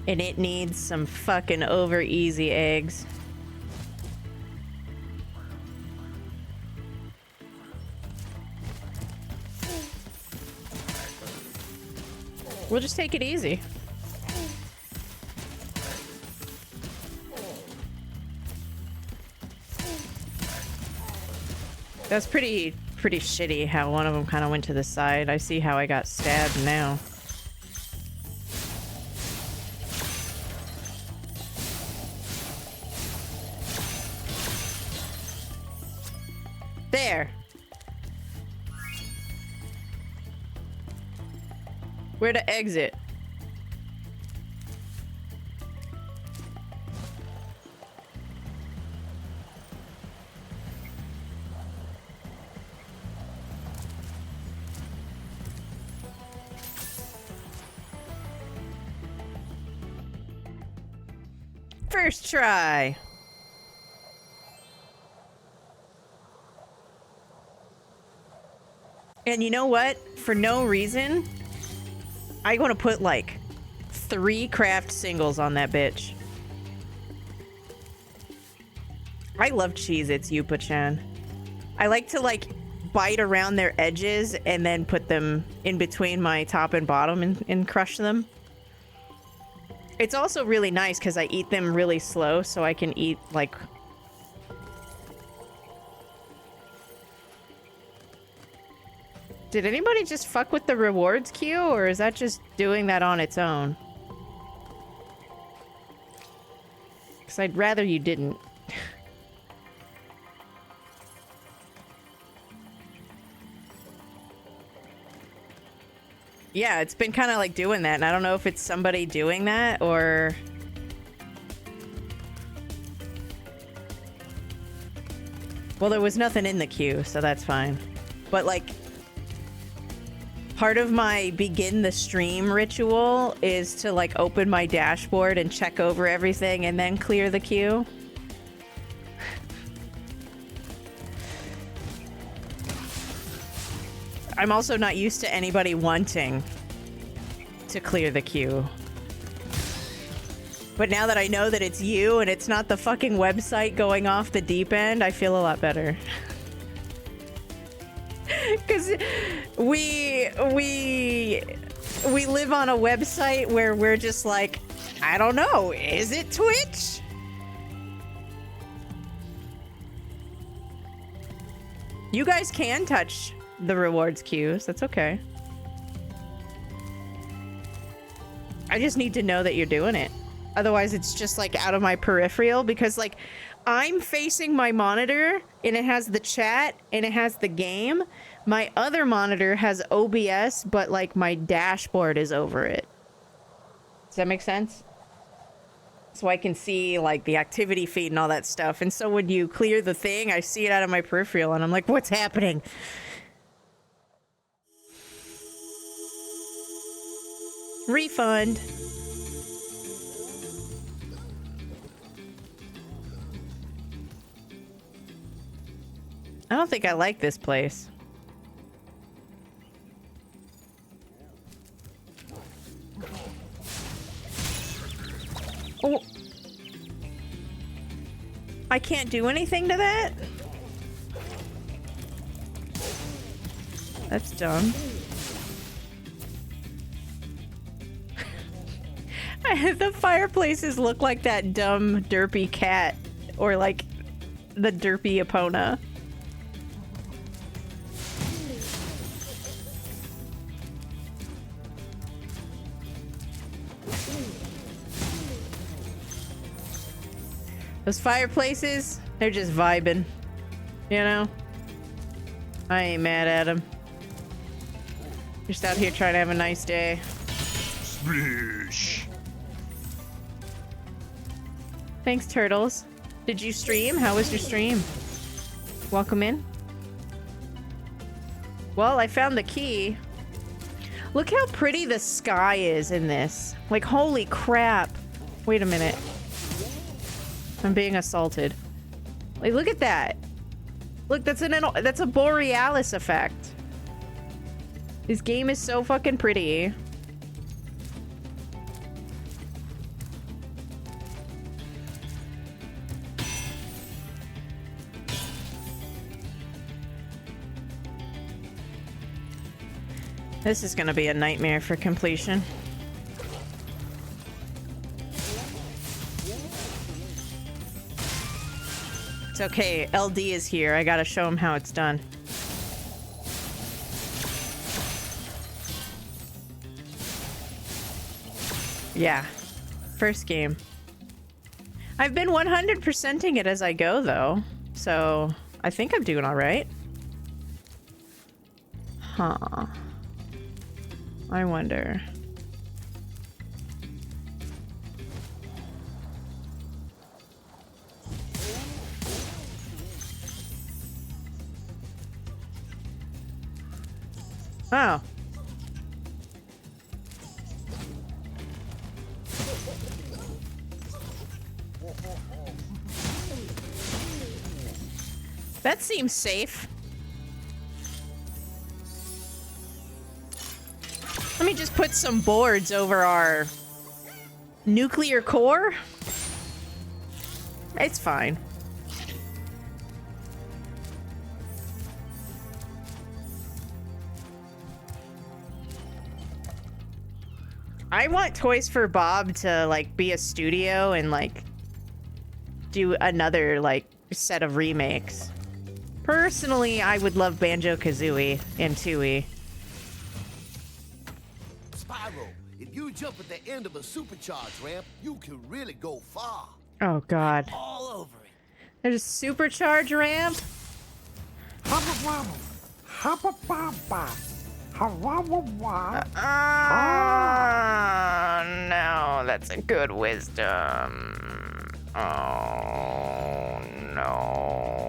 and it needs some fucking over easy eggs. We'll just take it easy. That's pretty shitty how one of them kind of went to the side. I see how I got stabbed now. There. Where to exit? First try. And you know what? For no reason, I want to put like 3 craft singles on that bitch. I love Cheez-Its, Yupa-chan. I like to like bite around their edges and then put them in between my top and bottom and crush them. It's also really nice because I eat them really slow, so I can eat, like... Did anybody just fuck with the rewards queue, or is that just doing that on its own? Because I'd rather you didn't. Yeah, it's been kind of like doing that, and I don't know if it's somebody doing that or... Well, there was nothing in the queue, so that's fine. But like, part of my begin the stream ritual is to like open my dashboard and check over everything and then clear the queue. I'm also not used to anybody wanting to clear the queue. But now that I know that it's you and it's not the fucking website going off the deep end, I feel a lot better. Because we live on a website where we're just like, I don't know, is it Twitch? You guys can touch the rewards queues. That's okay. I just need to know that you're doing it. Otherwise, it's just like out of my peripheral because like I'm facing my monitor and it has the chat and it has the game. My other monitor has OBS, but like my dashboard is over it. Does that make sense? So I can see like the activity feed and all that stuff. And so when you clear the thing, I see it out of my peripheral and I'm like, what's happening? Refund. I don't think I like this place. Oh. I can't do anything to that? That's dumb. The fireplaces look like that dumb derpy cat or like the derpy Epona. Those fireplaces, they're just vibing, you know? I ain't mad at them. Just out here trying to have a nice day. Splish. Thanks, Turtles. Did you stream? How was your stream? Welcome in. Well, I found the key. Look how pretty the sky is in this. Like, holy crap. Wait a minute. I'm being assaulted. Like, look at that. Look, that's a borealis effect. This game is so fucking pretty. This is gonna be a nightmare for completion. It's okay, LD is here. I gotta show him how it's done. Yeah, first game. I've been 100%ing it as I go though, so I think I'm doing all right. Huh. I wonder. Oh. That seems safe. Let me just put some boards over our nuclear core. It's fine. I want Toys for Bob to like be a studio and like do another like set of remakes. Personally, I would love Banjo-Kazooie and Tooie. Spyro, if you jump at the end of a supercharged ramp, you can really go far. Oh god. All over it. There's a supercharge ramp? No, that's a good wisdom. Oh, no.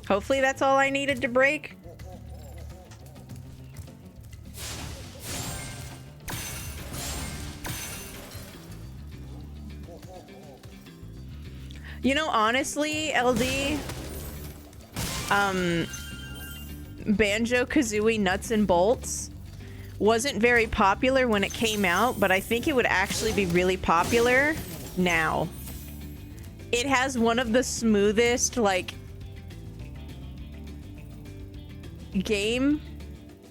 Hopefully that's all I needed to break. You know, honestly, LD, Banjo-Kazooie Nuts and Bolts wasn't very popular when it came out, but I think it would actually be really popular now. it has one of the smoothest, like, game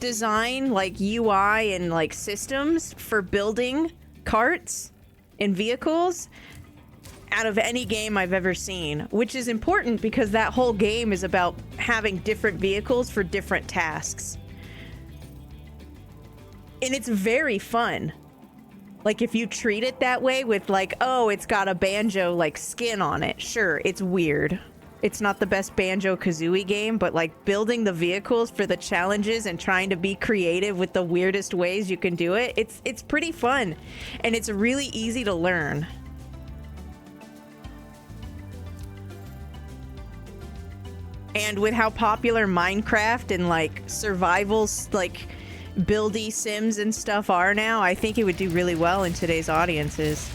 design, like UI and like systems for building carts and vehicles out of any game I've ever seen, which is important because that whole game is about having different vehicles for different tasks. And it's very fun. Like, if you treat it that way with like, oh, it's got a Banjo like skin on it. Sure, it's weird. It's not the best Banjo-Kazooie game, but like building the vehicles for the challenges and trying to be creative with the weirdest ways you can do it, it's pretty fun. And it's really easy to learn. And with how popular Minecraft and like survivals, like buildy sims and stuff are now, I think it would do really well in today's audiences.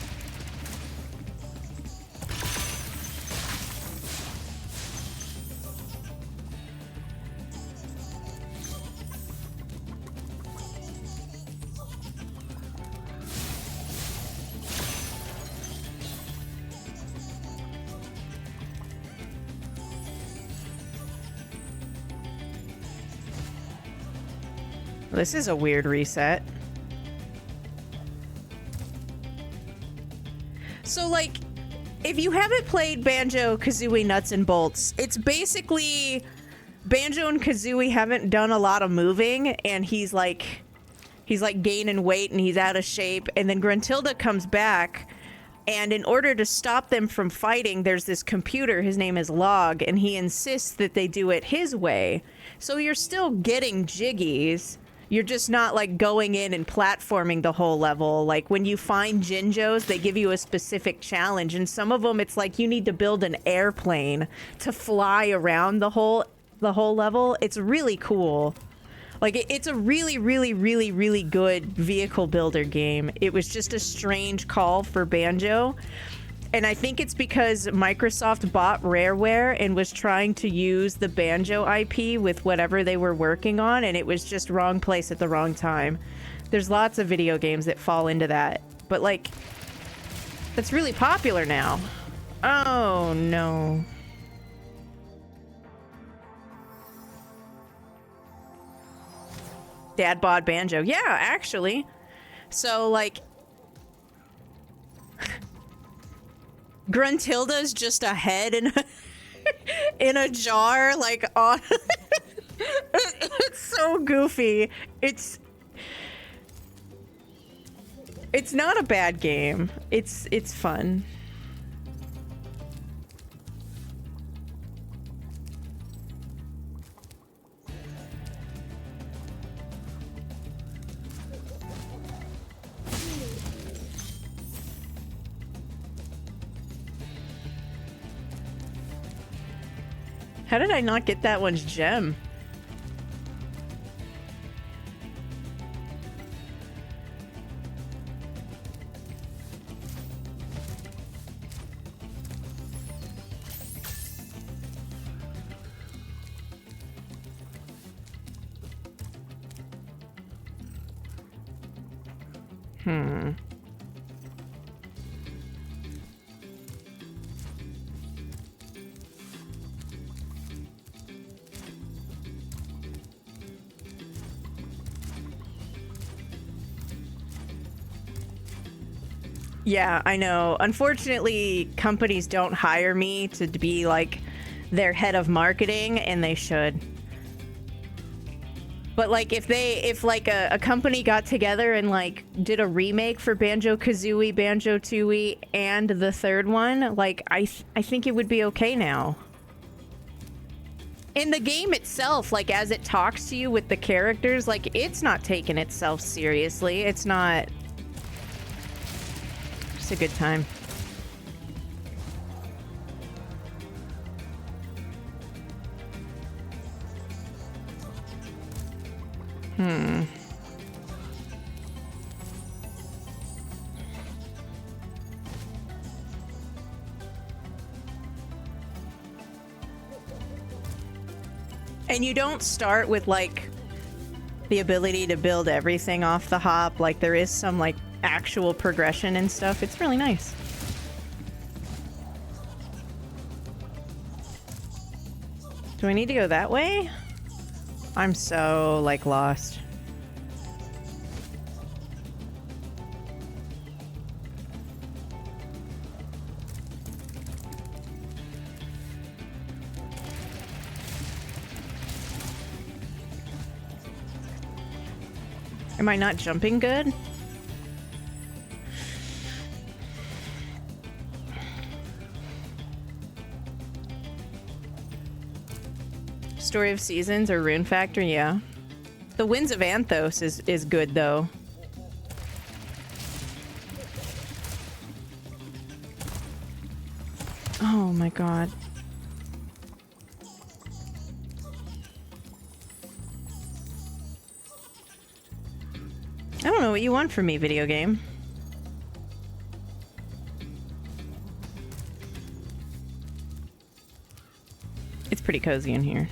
This is a weird reset. So, like, if you haven't played Banjo-Kazooie Nuts and Bolts, it's basically Banjo and Kazooie haven't done a lot of moving, and he's like gaining weight and he's out of shape, and then Gruntilda comes back, and in order to stop them from fighting, there's this computer, his name is Log, and he insists that they do it his way. So you're still getting jiggies. You're just not like going in and platforming the whole level. Like when you find Jinjos, they give you a specific challenge, and some of them it's like you need to build an airplane to fly around the whole level. It's really cool. Like it's a really, really, really, really good vehicle builder game. It was just a strange call for Banjo. And I think it's because Microsoft bought Rareware and was trying to use the Banjo IP with whatever they were working on, and it was just wrong place at the wrong time. There's lots of video games that fall into that. But, like, that's really popular now. Oh, no. Dad bought Banjo. Yeah, actually. So, like... Gruntilda's just a head in a jar, like on. It's so goofy. It's not a bad game. It's fun. How did I not get that one's gem? Yeah, I know. Unfortunately, companies don't hire me to be like their head of marketing, and they should. But like if like a company got together and like did a remake for Banjo-Kazooie, Banjo-Tooie, and the third one, like I think it would be okay now. In the game itself, like as it talks to you with the characters, like it's not taking itself seriously. It's not. Just a good time. And you don't start with like the ability to build everything off the hop. Like there is some like actual progression and stuff. It's really nice. Do I need to go that way? I'm so, like, lost. Am I not jumping good? Story of Seasons or Rune Factor, yeah. The Winds of Anthos is good though. Oh my god. I don't know what you want from me, video game. It's pretty cozy in here.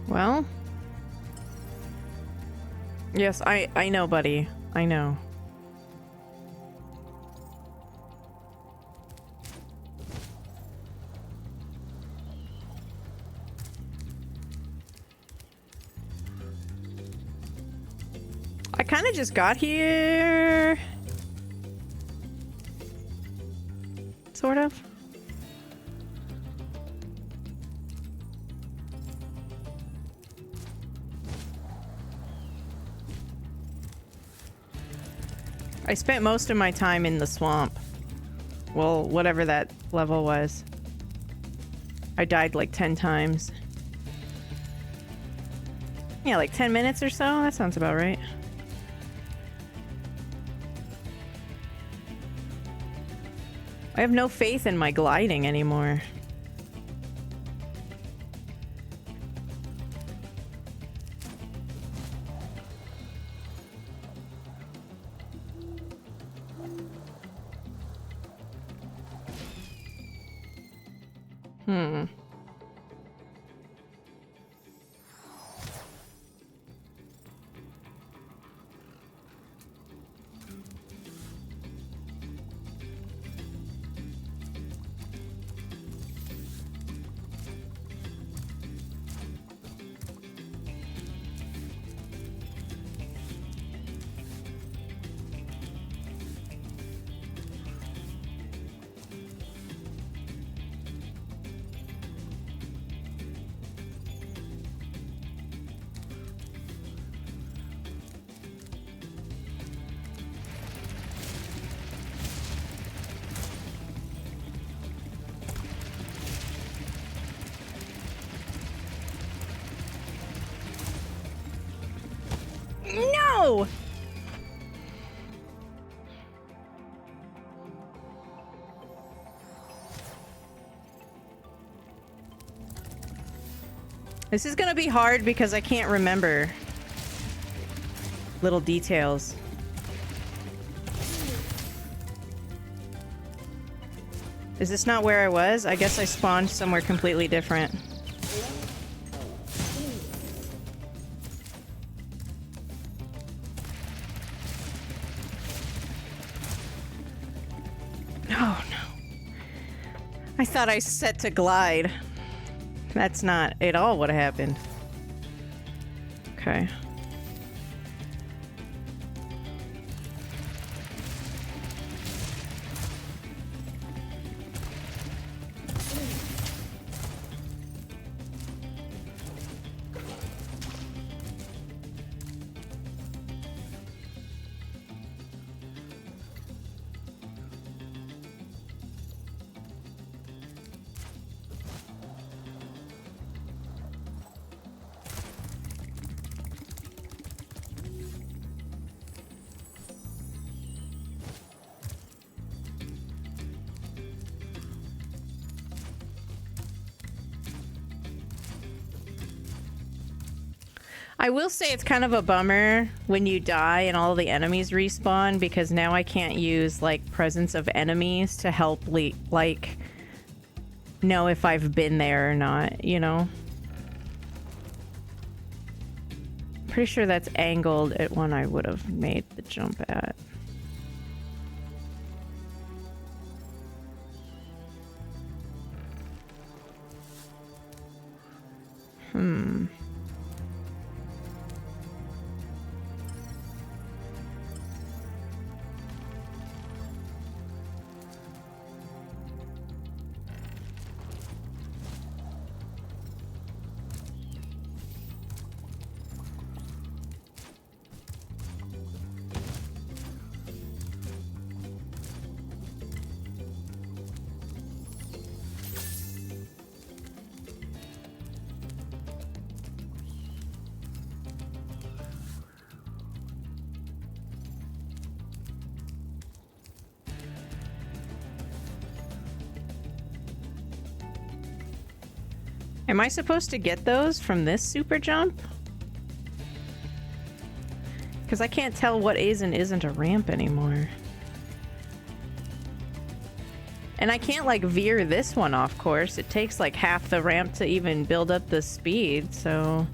Well, yes, I know, buddy. I know. I kind of just got here. Sort of. I spent most of my time in the swamp. Well, whatever that level was. I died like 10 times. Yeah, like 10 minutes or so? That sounds about right. I have no faith in my gliding anymore. Hmm. No! This is gonna be hard because I can't remember little details. Is this not where I was? I guess I spawned somewhere completely different. Oh no. I thought I set to glide. That's not at all what happened. Okay. I will say it's kind of a bummer when you die and all the enemies respawn, because now I can't use like presence of enemies to help like know if I've been there or not, you know? Pretty sure that's angled at one I would have made the jump at. Am I supposed to get those from this super jump? Because I can't tell what is and isn't a ramp anymore. And I can't like veer this one off course. It takes like half the ramp to even build up the speed, so...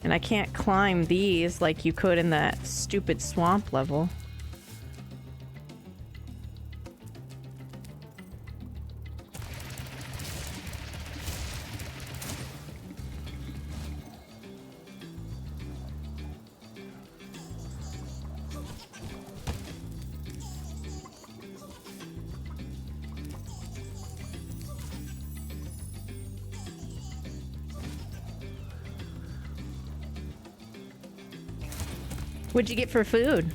And I can't climb these like you could in that stupid swamp level. What'd you get for food?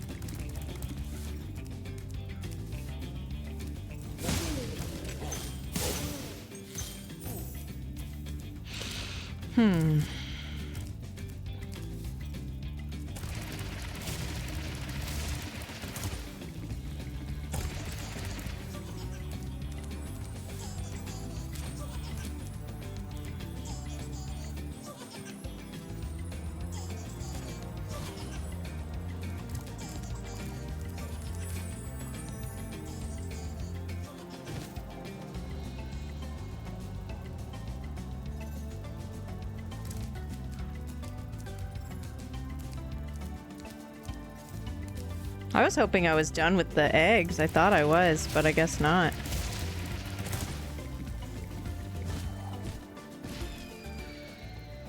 I was hoping I was done with the eggs. I thought I was, but I guess not.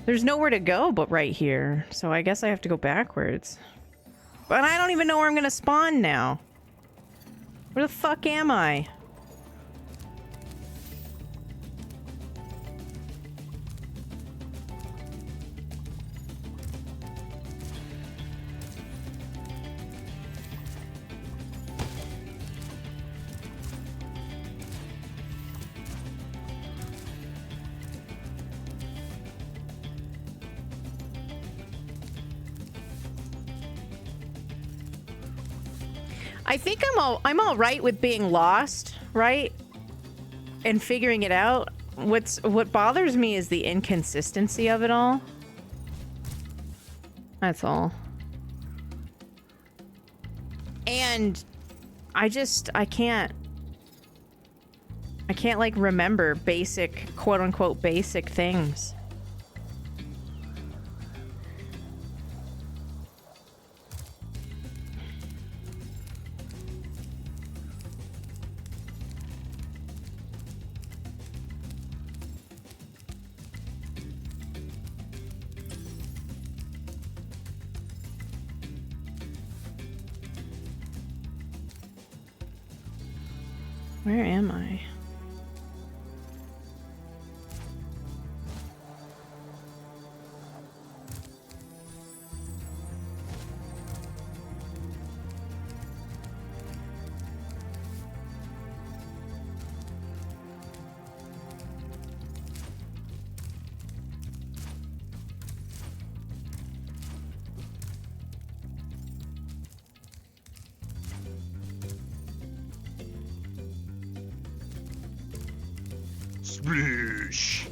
There's nowhere to go but right here, so I guess I have to go backwards. But I don't even know where I'm gonna spawn now. Where the fuck am I? I think I'm all right with being lost, right? And figuring it out. What bothers me is the inconsistency of it all. That's all. And I can't like remember basic, quote unquote, basic things. Where am I? Splish.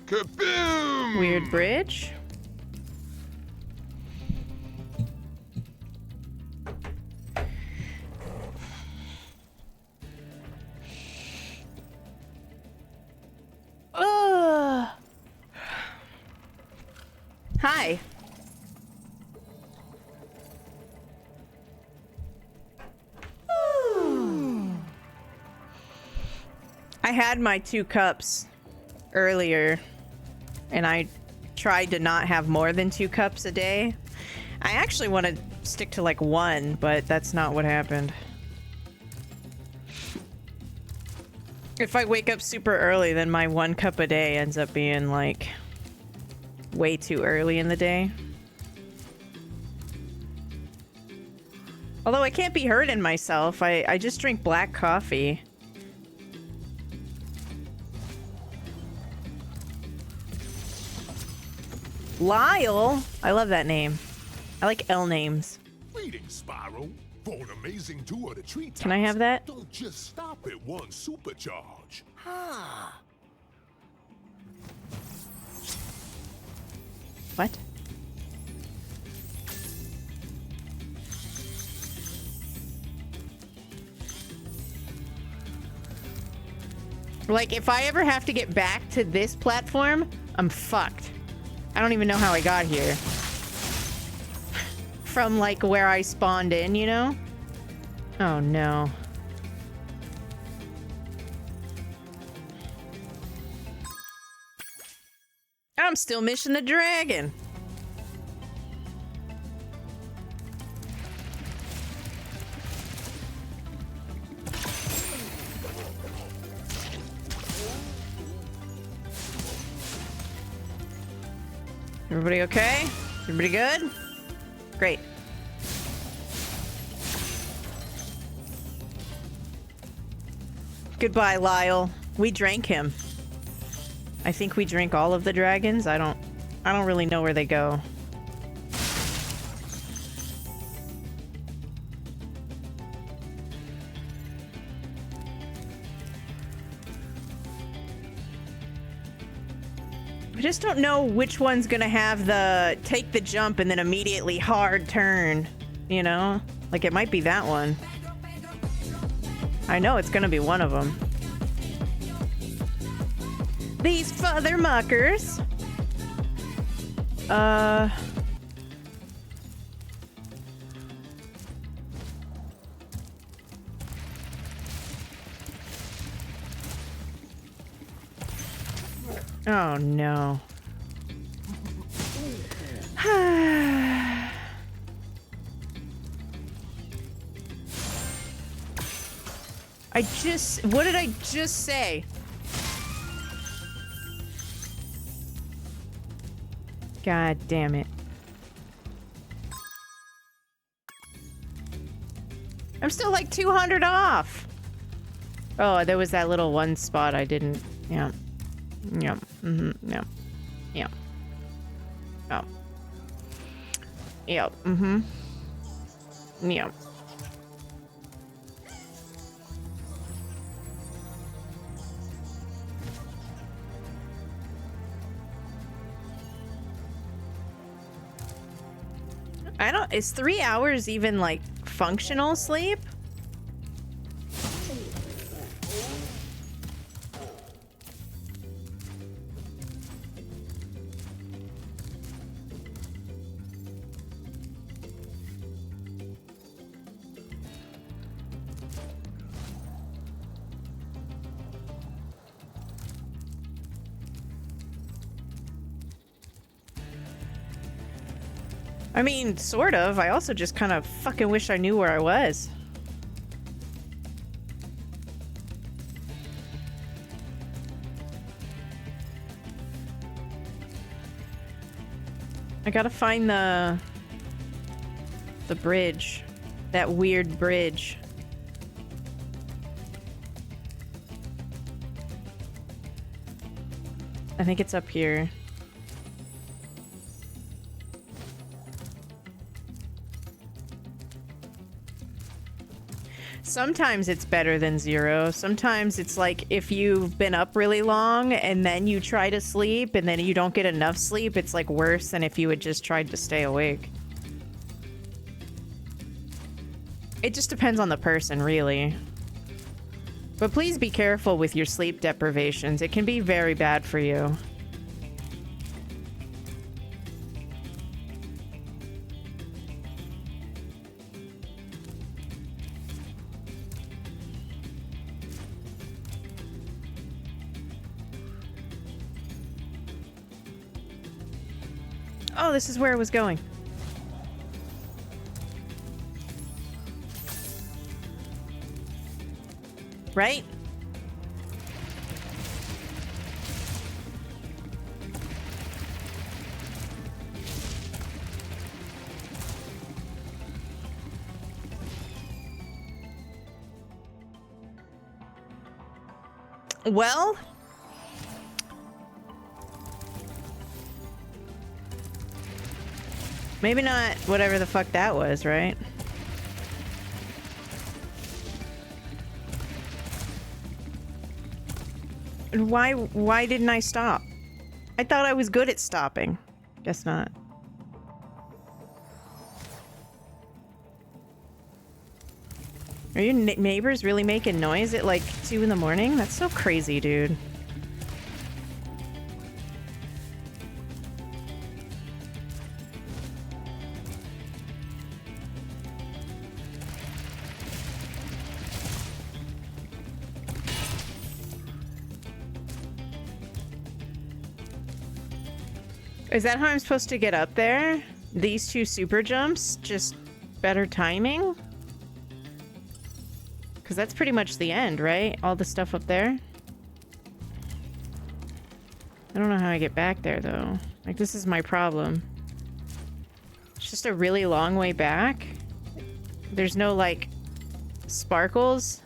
Kaboom! Weird bridge. Hi. I had my 2 cups earlier, and I tried to not have more than 2 cups a day. I actually want to stick to like 1, but that's not what happened. If I wake up super early, then my 1 cup a day ends up being like way too early in the day. Although I can't be hurting myself. I just drink black coffee. Lyle? I love that name. I like L names. Greetings, Spyro. For an amazing tour of the treetops. Can I have that? Don't just stop at one supercharge. What? Like, if I ever have to get back to this platform, I'm fucked. I don't even know how I got here. From, like, where I spawned in, you know? Oh, no. I'm still missing the dragon. Everybody okay? Everybody good? Great. Goodbye, Lyle. We drank him. I think we drink all of the dragons. I don't really know where they go. I just don't know which one's gonna have the take the jump and then immediately hard turn, you know? Like, it might be that one. I know it's gonna be one of them. These father muckers. Oh no. What did I just say? God damn it. I'm still like 200 off. Oh, there was that little one spot I didn't. Yeah. Yeah. Mm-hmm. Yeah. Yeah. Oh. Yeah. Mm-hmm. Yeah. Is 3 hours even like functional sleep? I mean, sort of. I also just kind of fucking wish I knew where I was. I gotta find the bridge. That weird bridge. I think it's up here. Sometimes it's better than 0. Sometimes it's like if you've been up really long and then you try to sleep and then you don't get enough sleep, it's like worse than if you had just tried to stay awake. It just depends on the person, really. But please be careful with your sleep deprivations. It can be very bad for you. Oh, this is where it was going. Right? Well, maybe not whatever the fuck that was, right? And why didn't I stop? I thought I was good at stopping. Guess not. Are your neighbors really making noise at like 2 in the morning? That's so crazy, dude. Is that how I'm supposed to get up there? These 2 super jumps? Just better timing? Because that's pretty much the end, right? All the stuff up there? I don't know how I get back there, though. Like, this is my problem. It's just a really long way back. There's no, like, sparkles.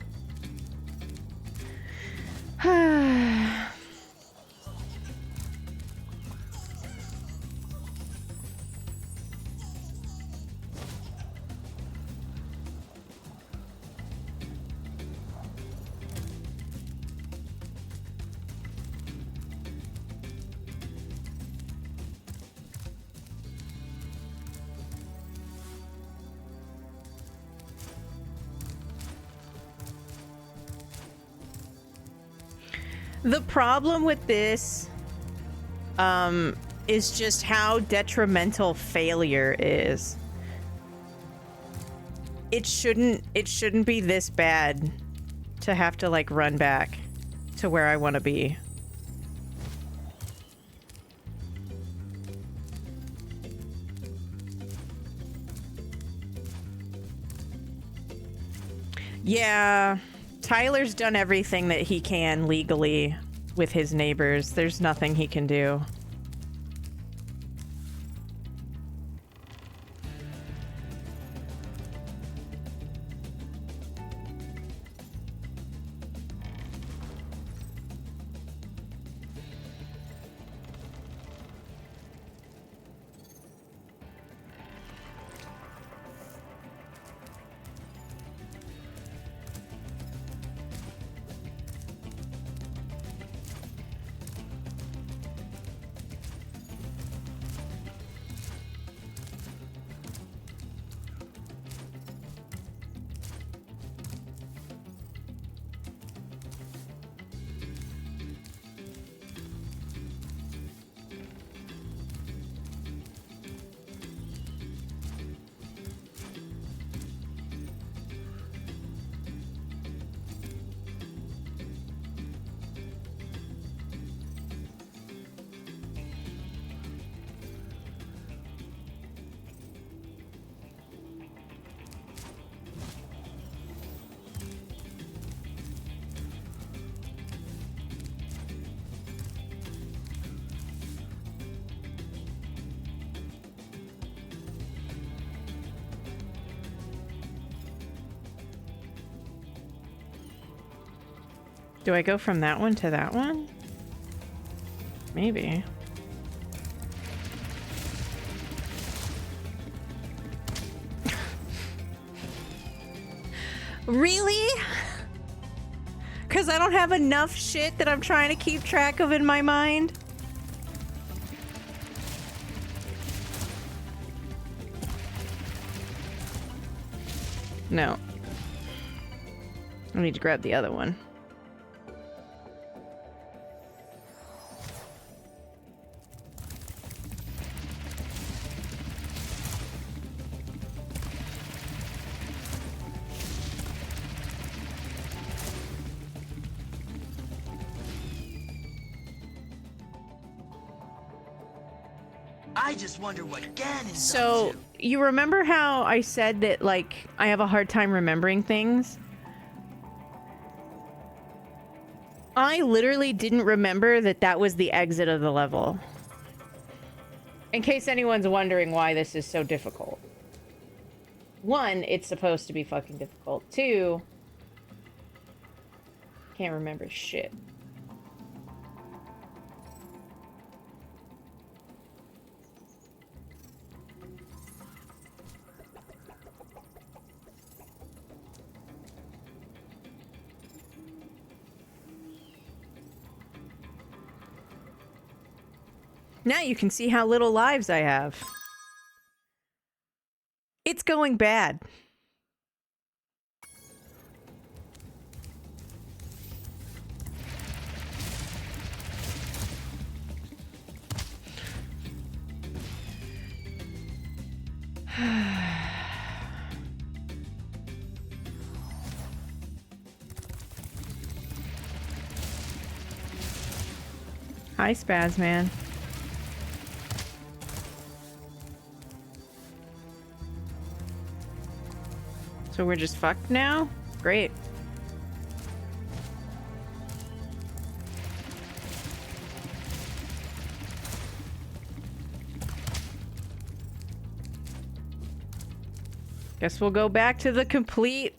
The problem with this is just how detrimental failure is. It shouldn't be this bad to have to like run back to where I want to be. Yeah, Tyler's done everything that he can legally with his neighbors. There's nothing he can do. Do I go from that one to that one? Maybe. Really? Because I don't have enough shit that I'm trying to keep track of in my mind? No. I need to grab the other one. I just wonder what Ganon's So, you remember how I said that, like, I have a hard time remembering things? I literally didn't remember that that was the exit of the level. In case anyone's wondering why this is so difficult. One, it's supposed to be fucking difficult. Two, can't remember shit. Now you can see how little lives I have. It's going bad. Hi, Spaz, man. So we're just fucked now? Great. Guess we'll go back to the complete...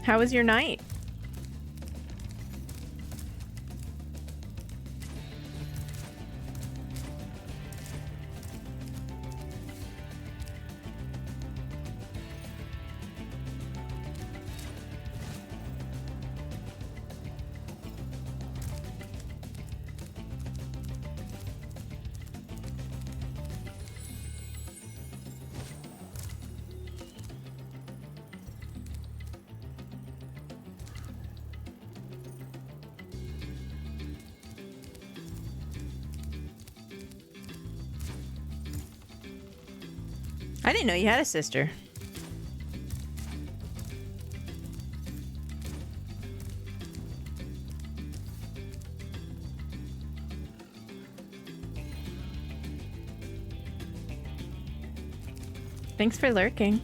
How was your night? I didn't know you had a sister. Thanks for lurking.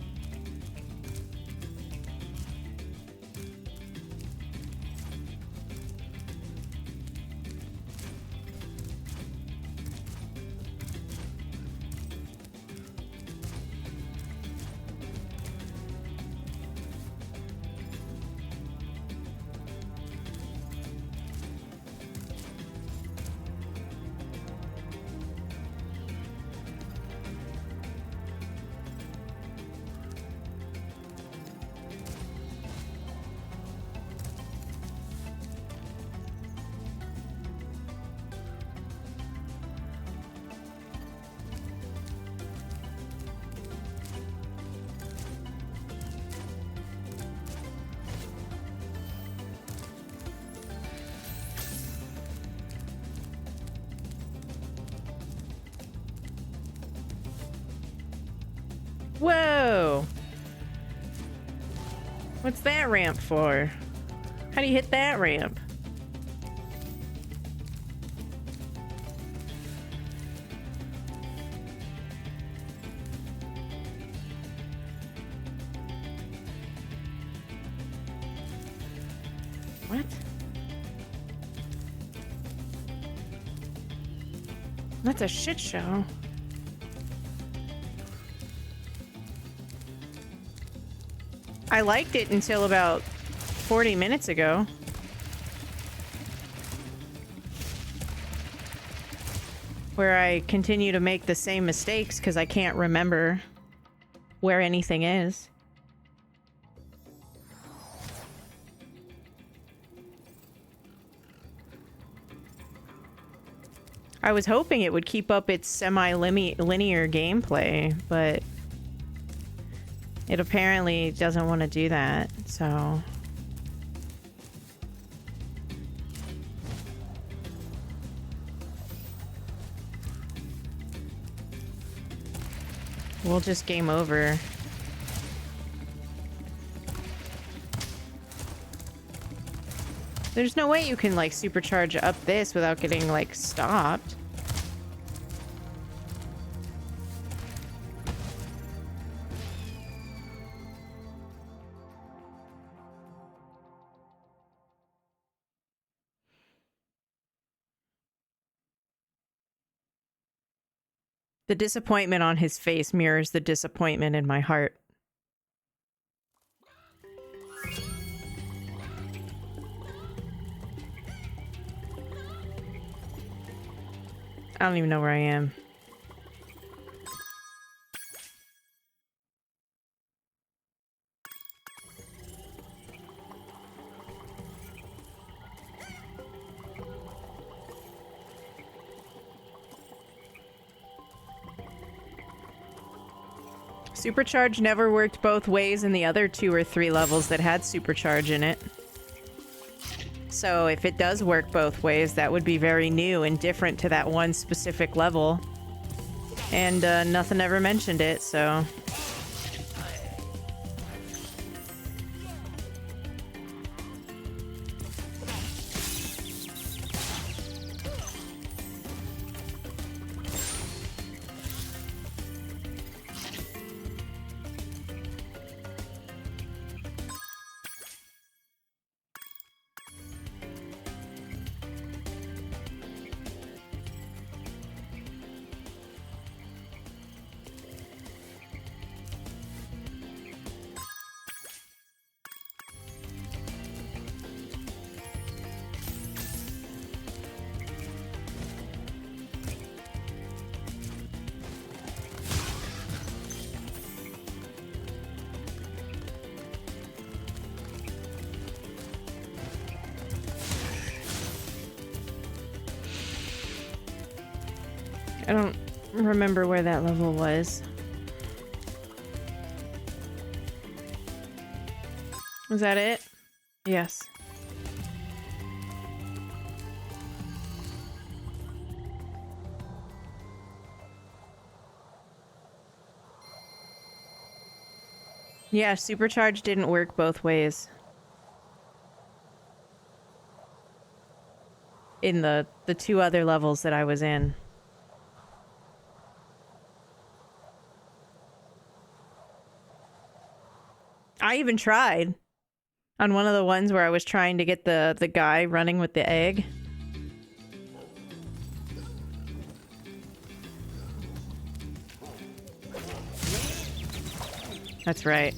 Whoa! What's that ramp for? How do you hit that ramp? What? That's a shit show. I liked it until about 40 minutes ago. Where I continue to make the same mistakes because I can't remember where anything is. I was hoping it would keep up its semi-linear gameplay, but it apparently doesn't want to do that, so... We'll just game over. There's no way you can, like, supercharge up this without getting, like, stopped. The disappointment on his face mirrors the disappointment in my heart. I don't even know where I am. Supercharge never worked both ways in the other 2 or 3 levels that had Supercharge in it. So if it does work both ways, that would be very new and different to that one specific level. And nothing ever mentioned it, so... I don't remember where that level was. Was that it? Yes. Yeah, Supercharge didn't work both ways. In the 2 other levels that I was in. I even tried on one of the ones where I was trying to get the guy running with the egg. That's right.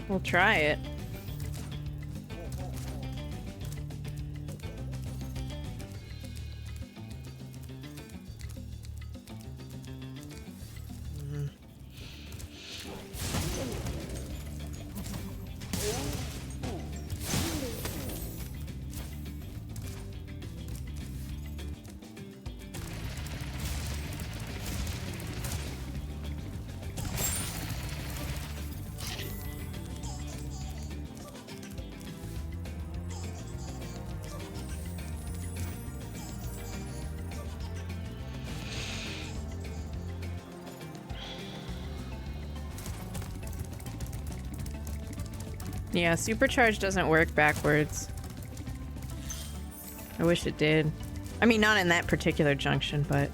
We'll try it. Yeah, supercharge doesn't work backwards. I wish it did. I mean, not in that particular junction, but...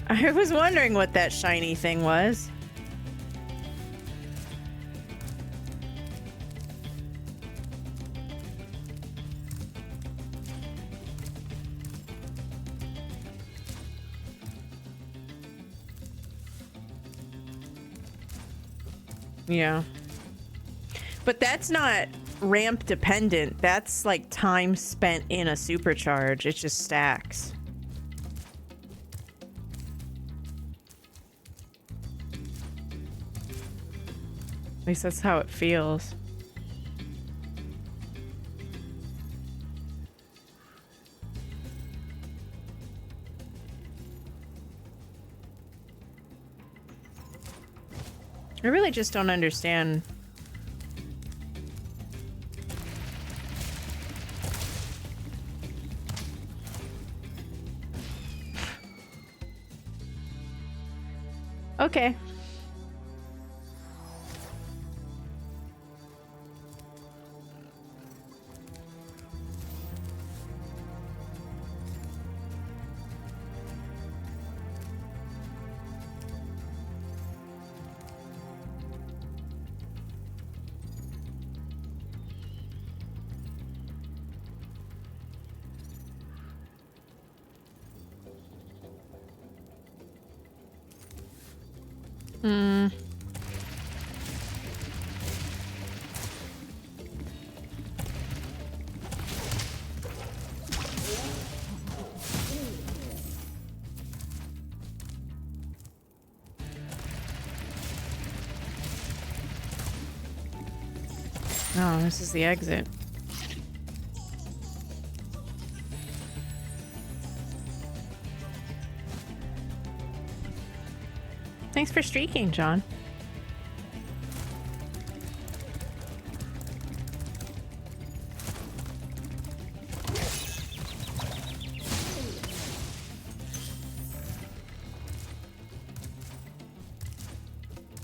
I was wondering what that shiny thing was. Yeah. But that's not ramp dependent. That's like time spent in a supercharge. It just stacks. At least that's how it feels. I really just don't understand. Okay. Hmm. Oh, this is the exit. Thanks for streaking, John.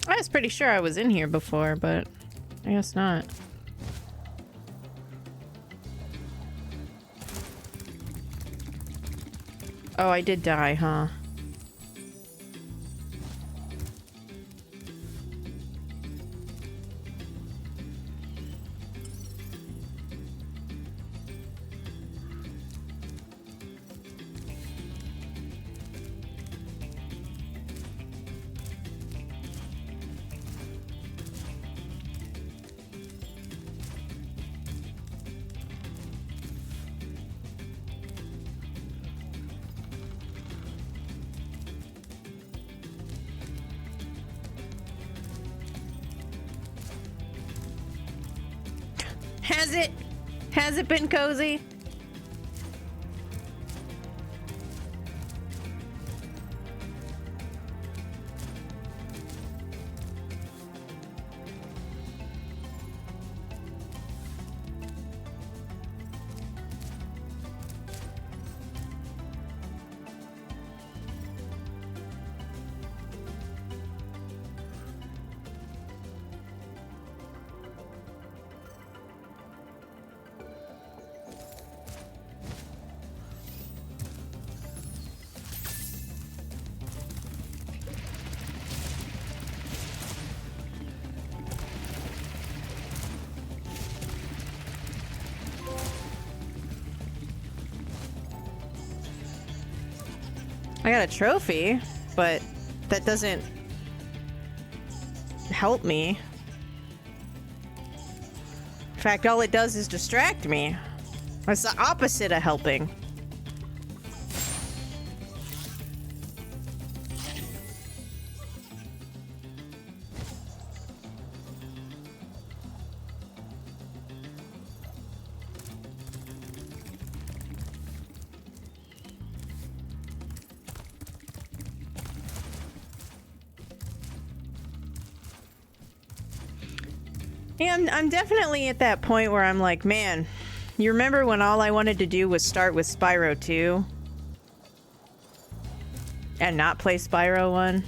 I was pretty sure I was in here before, but I guess not. Oh, I did die, huh? Has it been cozy? I got a trophy, but that doesn't help me. In fact, all it does is distract me. It's the opposite of helping. Yeah, I'm definitely at that point where I'm like, man, you remember when all I wanted to do was start with Spyro 2? And not play Spyro 1?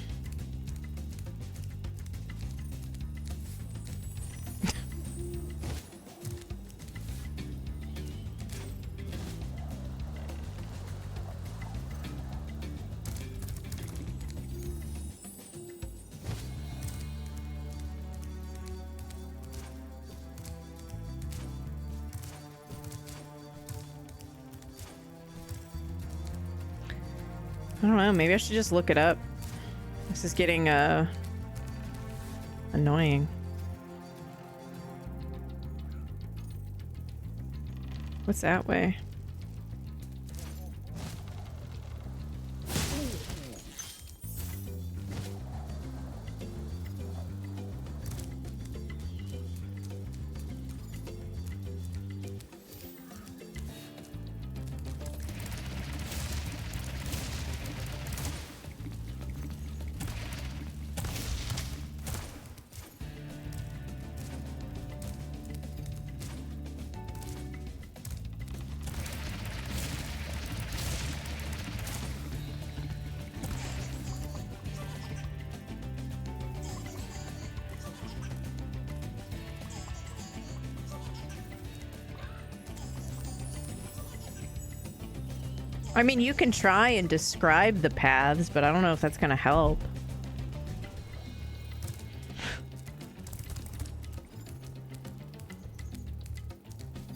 I don't know, maybe I should just look it up. This is getting, annoying. What's that way? I mean, you can try and describe the paths, but I don't know if that's gonna help.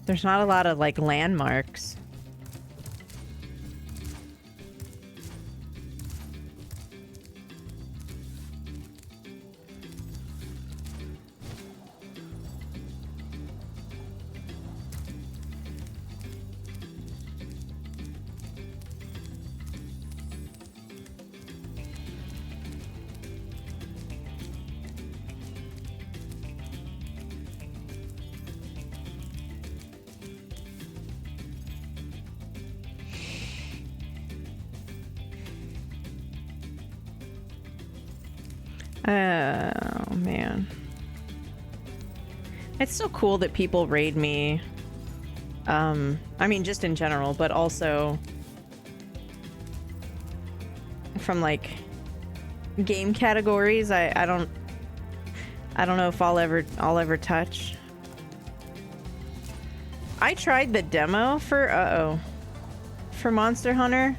There's not a lot of, like, landmarks. Oh, man. It's so cool that people raid me. I mean, just in general, but also from, like, game categories. I don't know if I'll ever touch. I tried the demo for for Monster Hunter.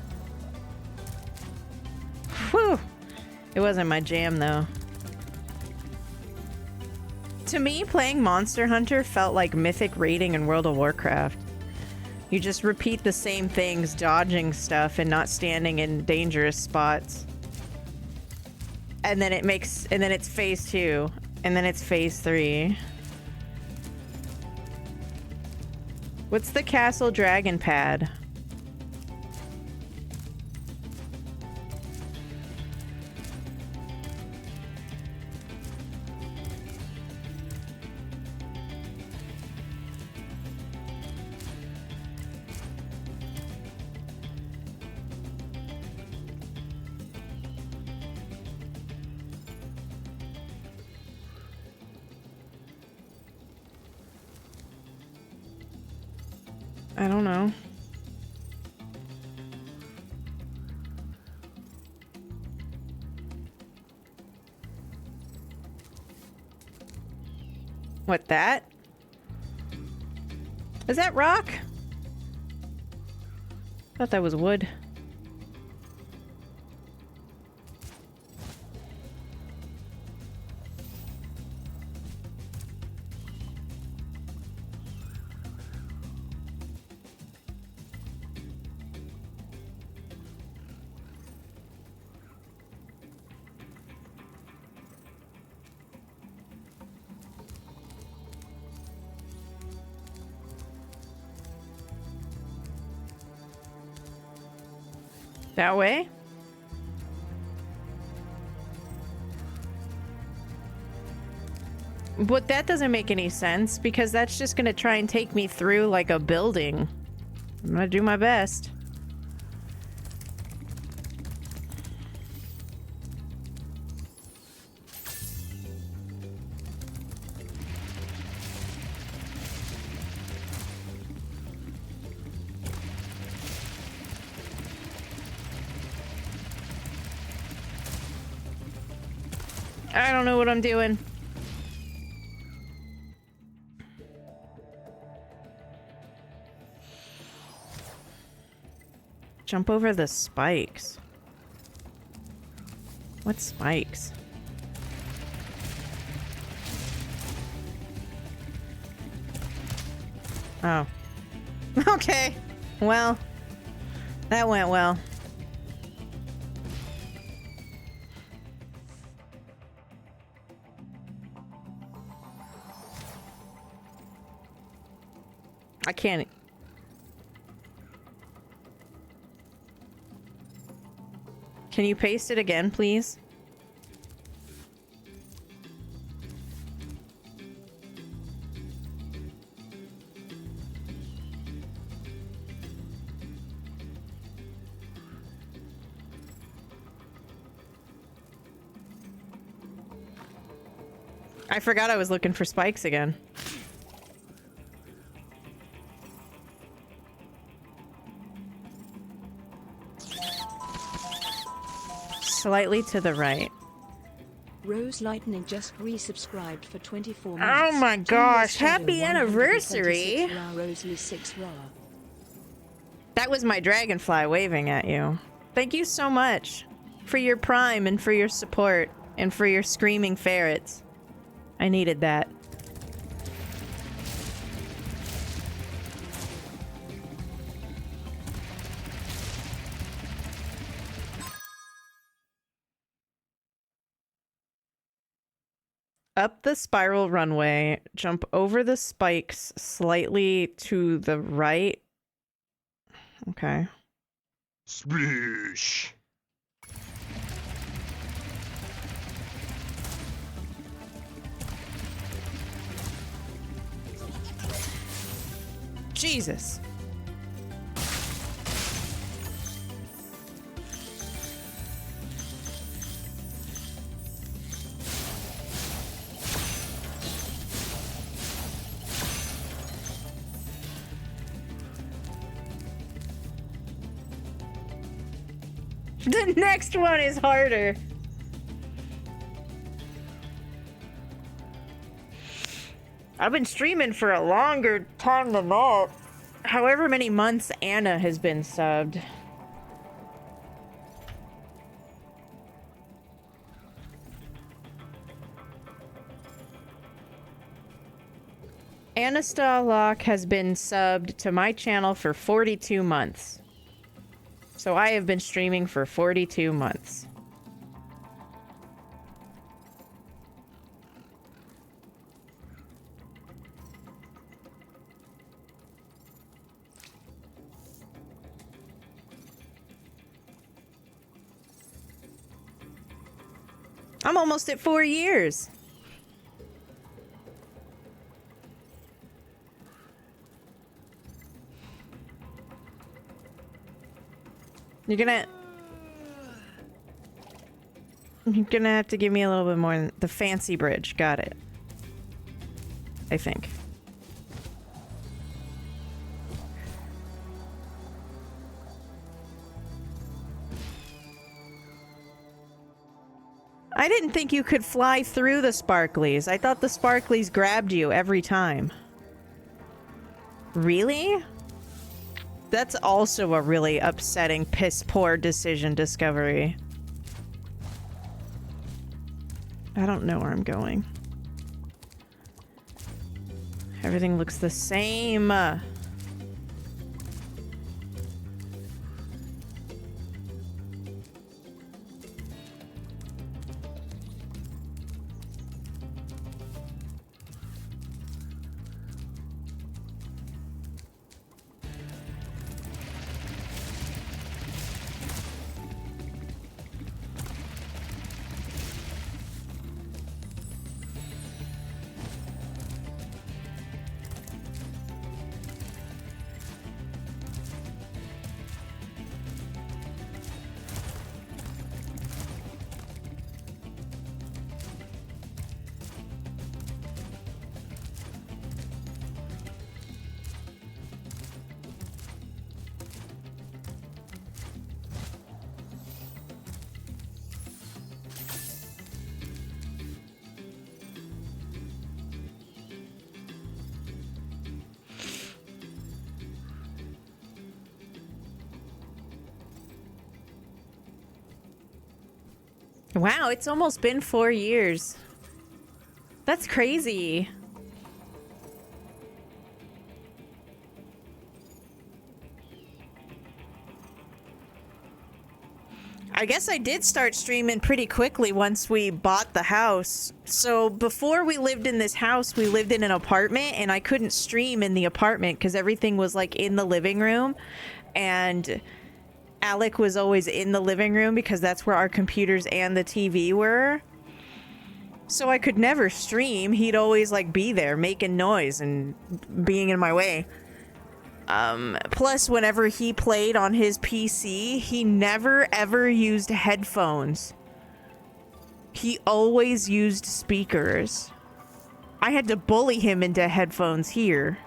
Whew. It wasn't my jam, though. To me, playing Monster Hunter felt like mythic raiding in World of Warcraft. You just repeat the same things, dodging stuff and not standing in dangerous spots. And then it's phase 2, and then it's phase 3. What's the Castle Dragon pad? I don't know. What, that? Is that rock? I thought that was wood. That way? But that doesn't make any sense because that's just gonna try and take me through like a building. I'm gonna do my best. I don't know what I'm doing. Jump over the spikes. What spikes? Oh. Okay. Well, that went well. I can't. Can you paste it again, please? I forgot I was looking for spikes again. Slightly to the right. Rose Lightning just resubscribed for 24 months. Oh my gosh, happy anniversary! That was my dragonfly waving at you. Thank you so much for your prime and for your support and for your screaming ferrets. I needed that. Up the spiral runway, jump over the spikes slightly to the right. Okay. Splish. Jesus. The next one is harder. I've been streaming for a longer time than that. However many months Anna has been subbed. Anna Stalock has been subbed to my channel for 42 months. So I have been streaming for 42 months. I'm almost at 4 years. You're gonna have to give me a little bit more than the fancy bridge. Got it. I think. I didn't think you could fly through the sparklies. I thought the sparklies grabbed you every time. Really? That's also a really upsetting, piss-poor decision discovery. I don't know where I'm going. Everything looks the same. Wow, it's almost been 4 years. That's crazy. I guess I did start streaming pretty quickly once we bought the house. So before we lived in this house, we lived in an apartment, and I couldn't stream in the apartment because everything was like in the living room. And Alec was always in the living room because that's where our computers and the TV were. So I could never stream. He'd always like be there making noise and being in my way. Plus, whenever he played on his PC, he never ever used headphones. He always used speakers. I had to bully him into headphones here.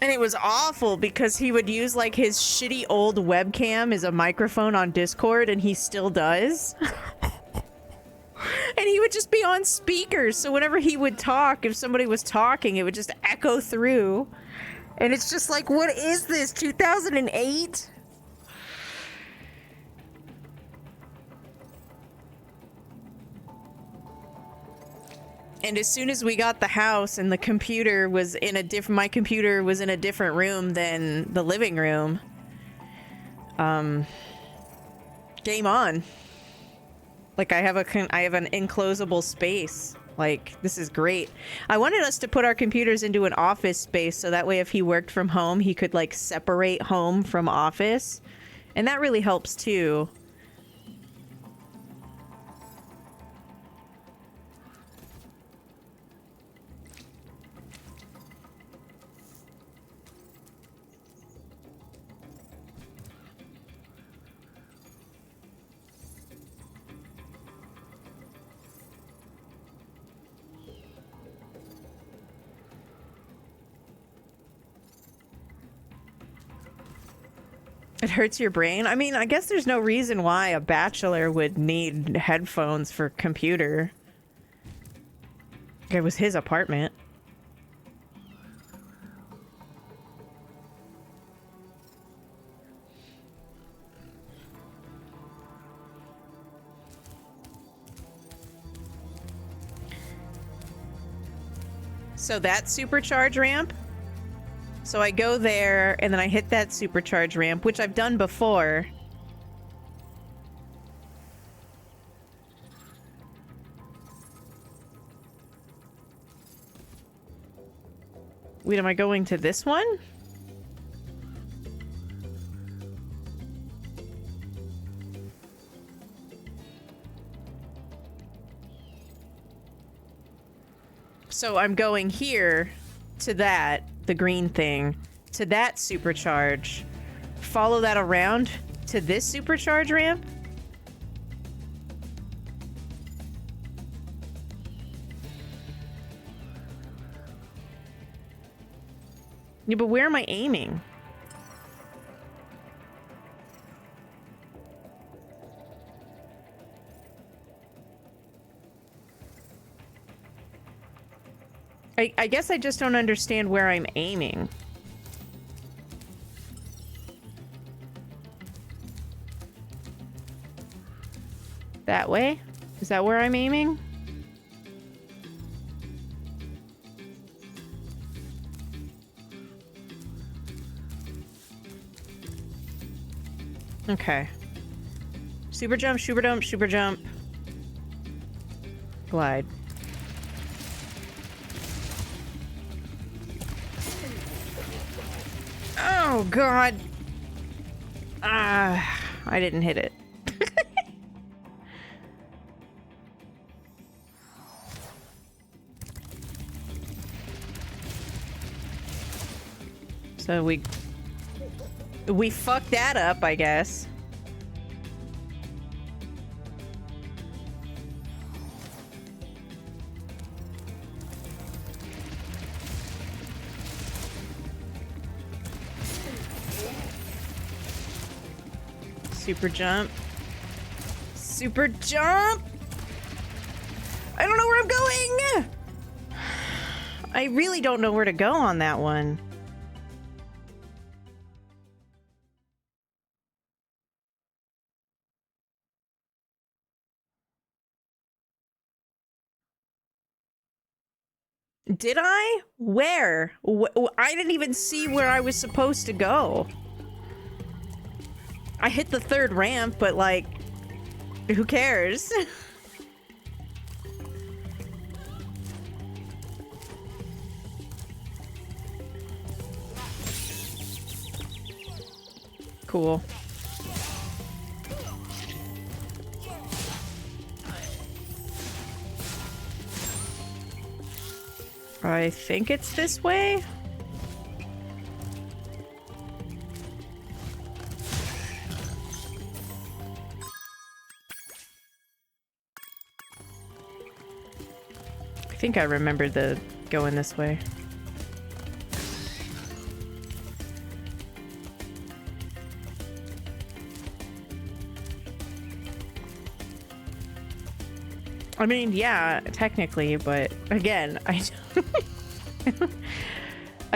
And it was awful because he would use like his shitty old webcam as a microphone on Discord, and he still does. And he would just be on speakers, so whenever he would talk, if somebody was talking, it would just echo through. And it's just like, what is this, 2008? And as soon as we got the house and the computer was in a different, my computer was in a different room than the living room, game on. Like, I have an enclosable space. Like, this is great. I wanted us to put our computers into an office space so that way if he worked from home, he could like separate home from office. And that really helps too. It hurts your brain? I mean, I guess there's no reason why a bachelor would need headphones for computer. It was his apartment. So that supercharge ramp? So I go there, and then I hit that supercharge ramp, which I've done before. Wait, am I going to this one? So I'm going here to that. The green thing, to that supercharge, follow that around to this supercharge ramp. Yeah, but where am I aiming? I guess I just don't understand where I'm aiming. That way? Is that where I'm aiming? Okay. Super jump, super jump, super jump. Glide. Oh, God. I didn't hit it. So we fucked that up, I guess. Super jump. Super jump! I don't know where I'm going! I really don't know where to go on that one. Did I? Where? I didn't even see where I was supposed to go. I hit the third ramp, but like, who cares? Cool. I think it's this way. I think I remember the going this way. I mean, yeah, technically, but again, I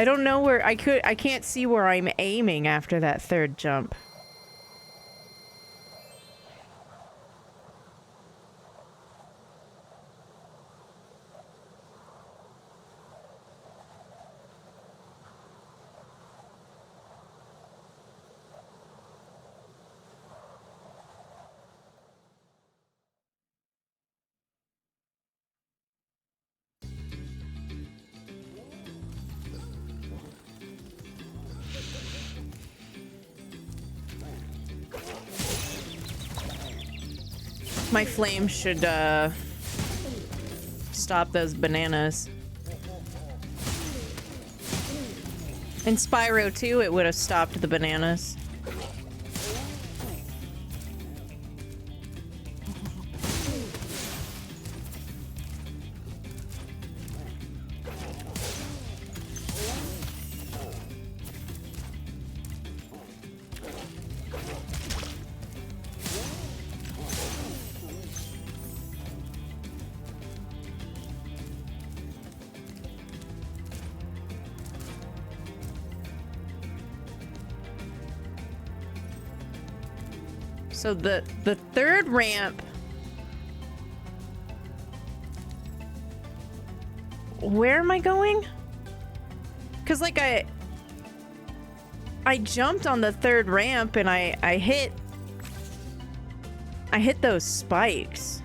don't know where I can't see where I'm aiming after that third jump. My flame should, stop those bananas. In Spyro 2, it would have stopped the bananas. So the third ramp, where am I going? Cause like I jumped on the third ramp and I hit those spikes.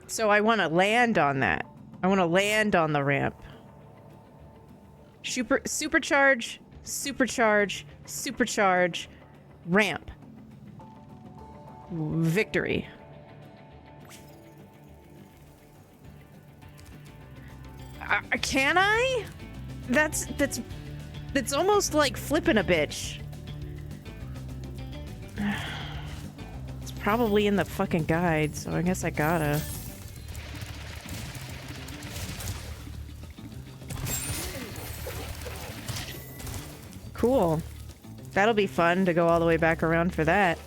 So I want to land on that. I want to land on the ramp. Supercharge, supercharge, supercharge, ramp. Victory. Can I? That's almost like flipping a bitch. It's probably in the fucking guide, so I guess I gotta. Cool. That'll be fun to go all the way back around for that.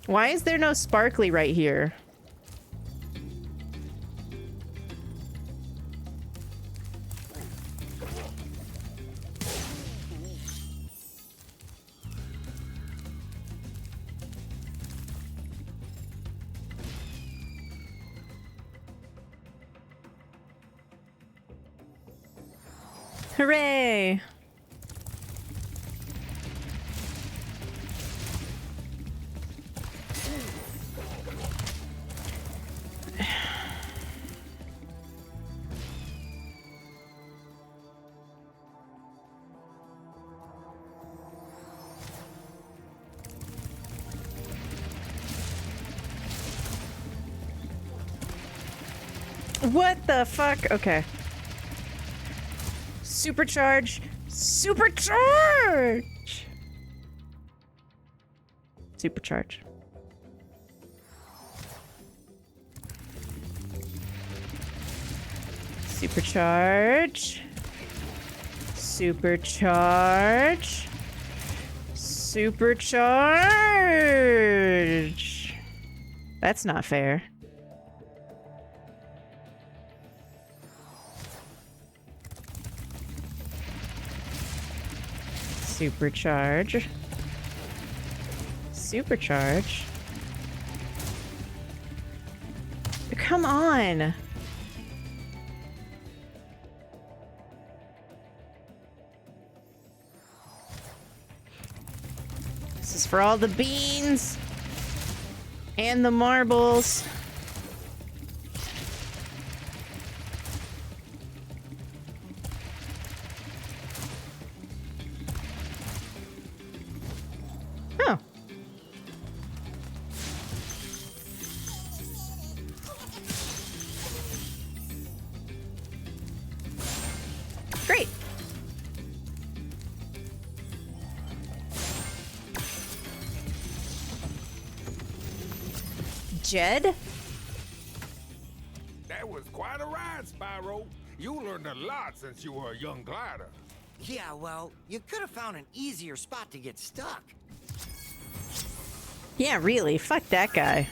Why is there no sparkly right here? Hooray! What the fuck? Okay. Supercharge! Supercharge! Supercharge. Supercharge. Supercharge. Supercharge. That's not fair. Supercharge. Supercharge. Come on. This is for all the beans and the marbles. Oh. Great. Jed? That was quite a ride, Spyro. You learned a lot since you were a young glider. Yeah, well, you could have found an easier spot to get stuck. Yeah, really. Fuck that guy.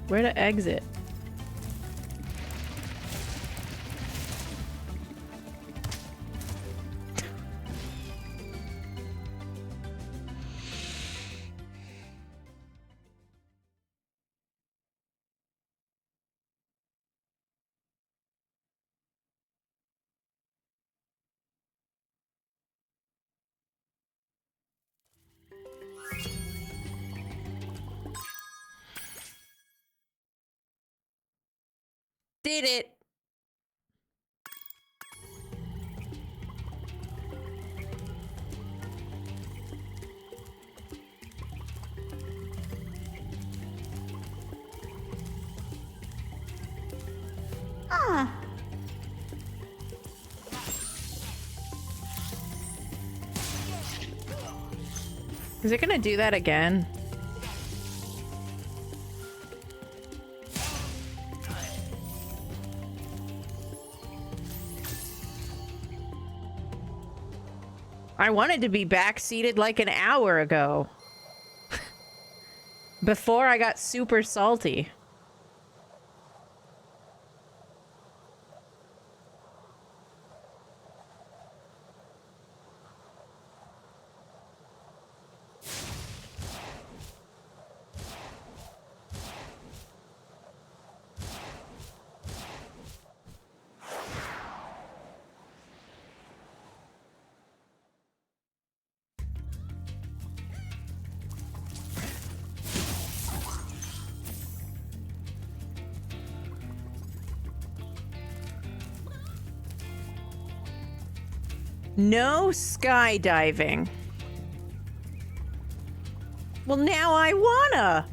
Where to exit? Did it. Ah. Is it gonna do that again? I wanted to be backseated like an hour ago. Before I got super salty. No skydiving. Well, now I wanna.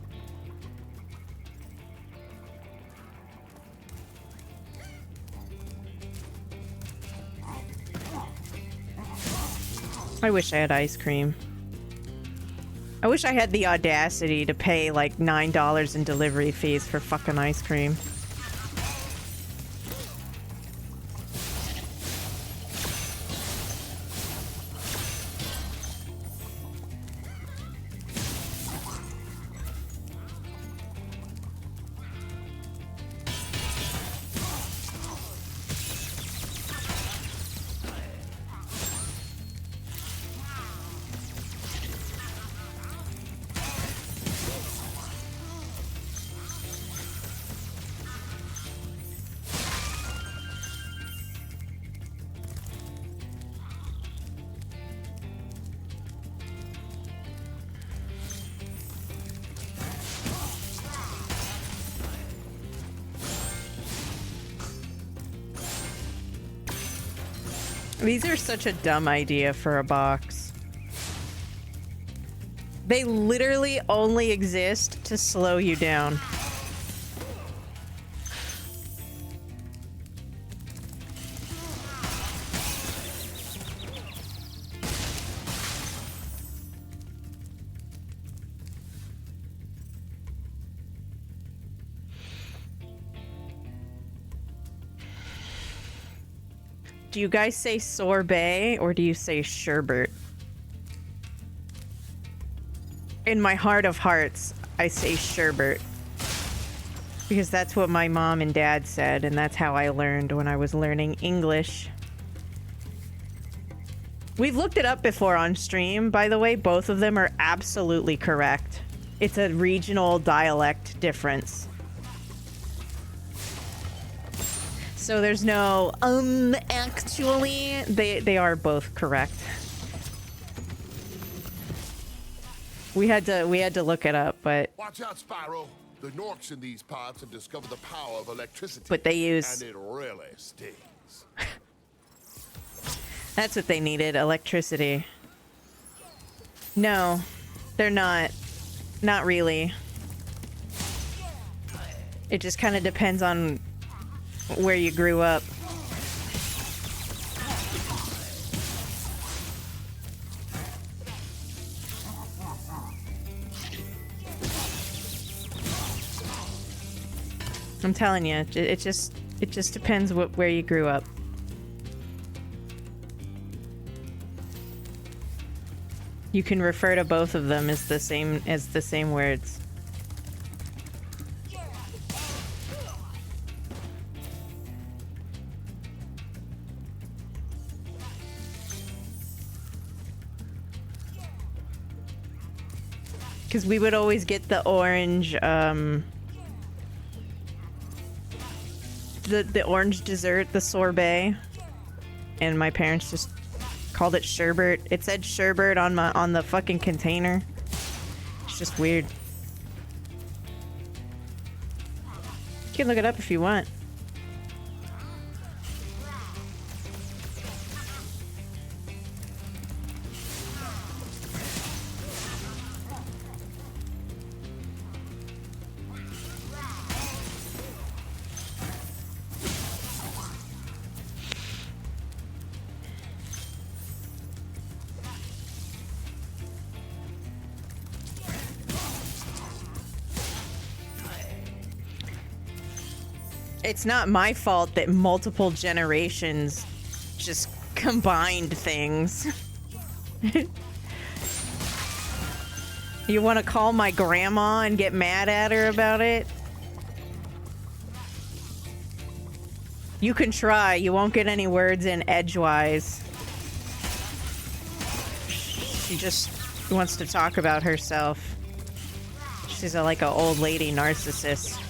I wish I had ice cream. I wish I had the audacity to pay like $9 in delivery fees for fucking ice cream. These are such a dumb idea for a box. They literally only exist to slow you down. Do you guys say sorbet or do you say sherbet? In my heart of hearts, I say sherbet. Because that's what my mom and dad said, and that's how I learned when I was learning English. We've looked it up before on stream, by the way. Both of them are absolutely correct. It's a regional dialect difference. So there's no, actually, they are both correct. We had to look it up, but... Watch out, Spyro. The Norks in these parts have discovered the power of electricity. But they use... And it really stings. That's what they needed, electricity. No, they're not. Not really. It just kind of depends on where you grew up. I'm telling you, it just depends where you grew up. You can refer to both of them as the same words. Because we would always get the orange, the orange dessert, the sorbet, and my parents just called it sherbet. It said sherbet on the fucking container. It's just weird. You can look it up if you want. It's not my fault that multiple generations just combined things. You want to call my grandma and get mad at her about it? You can try. You won't get any words in edgewise. She just wants to talk about herself. She's like an old lady narcissist.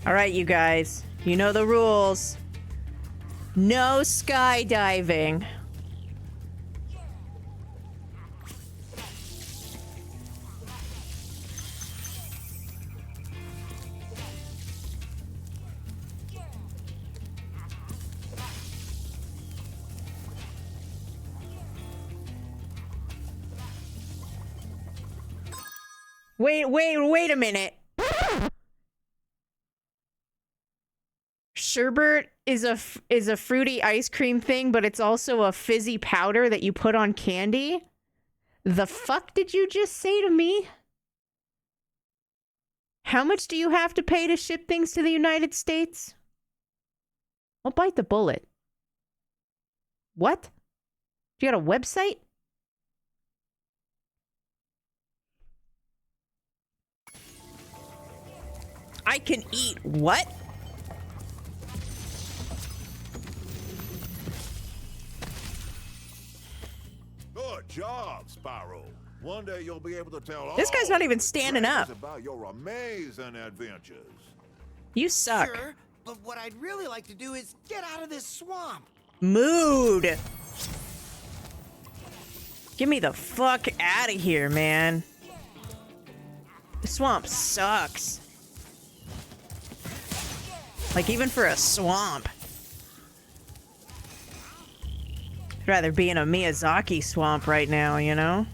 All right, you guys, you know the rules. No skydiving. Wait a minute. Sherbet is a fruity ice cream thing, but it's also a fizzy powder that you put on candy? The fuck did you just say to me? How much do you have to pay to ship things to the United States? I'll bite the bullet. What? You got a website? I can eat what? Good job, Spyro. One day you'll be able to tell This guy's not even standing up. About your amazing adventures. You suck. Sure, but what I'd really like to do is get out of this swamp. Mood. Get me the fuck out of here, man. The swamp sucks. Like, even for a swamp. I'd rather be in a Miyazaki swamp right now, you know?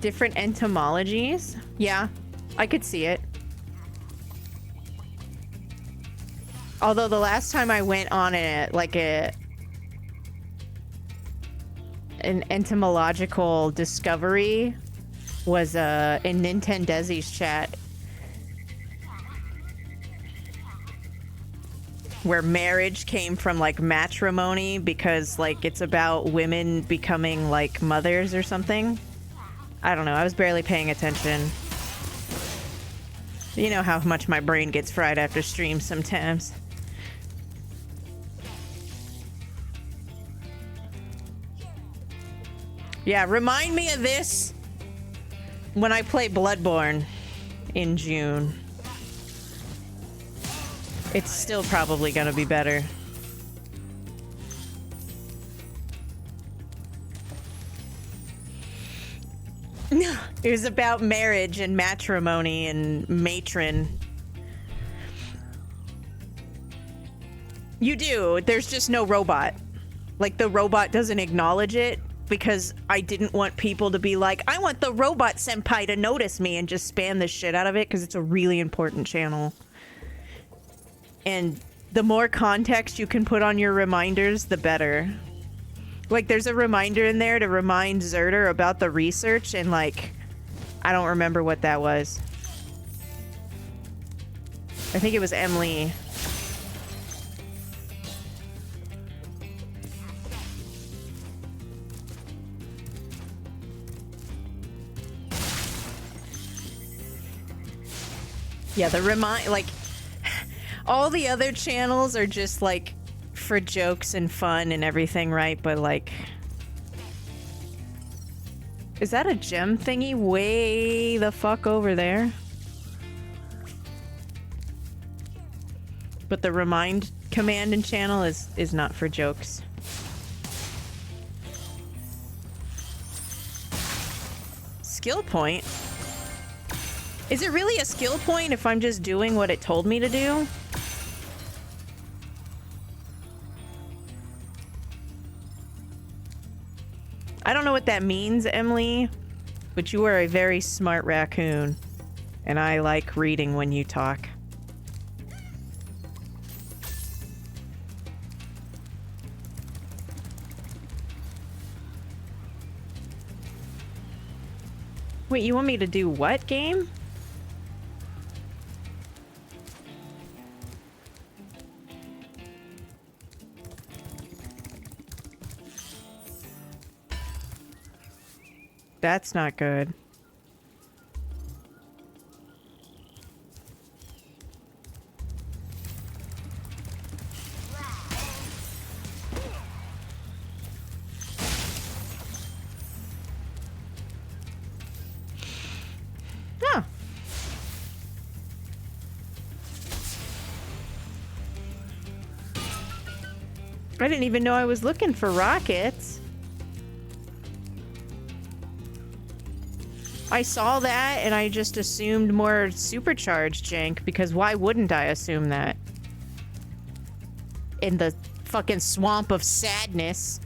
Different entomologies? Yeah, I could see it. Although the last time I went on an entomological discovery was in Nintendezi's chat, where marriage came from like matrimony because like it's about women becoming like mothers or something. I don't know. I was barely paying attention. You know how much my brain gets fried after streams sometimes. Yeah, remind me of this when I play Bloodborne in June. It's still probably gonna be better. It was about marriage and matrimony and matron. You do. There's just no robot. Like, the robot doesn't acknowledge it because I didn't want people to be like, I want the robot senpai to notice me and just spam the shit out of it because it's a really important channel. And the more context you can put on your reminders, the better. Like, there's a reminder in there to remind Zerter about the research, and, like, I don't remember what that was. I think it was Emily. Yeah, like, all the other channels are just, like, for jokes and fun and everything, right? But, like... Is that a gem thingy way the fuck over there? But the remind command and channel is not for jokes. Skill point? Is it really a skill point if I'm just doing what it told me to do? I don't know what that means, Emily, but you are a very smart raccoon, and I like reading when you talk. Wait, you want me to do what game? That's not good. Huh. I didn't even know I was looking for rockets. I saw that and I just assumed more supercharged jank, because why wouldn't I assume that? In the fucking swamp of sadness.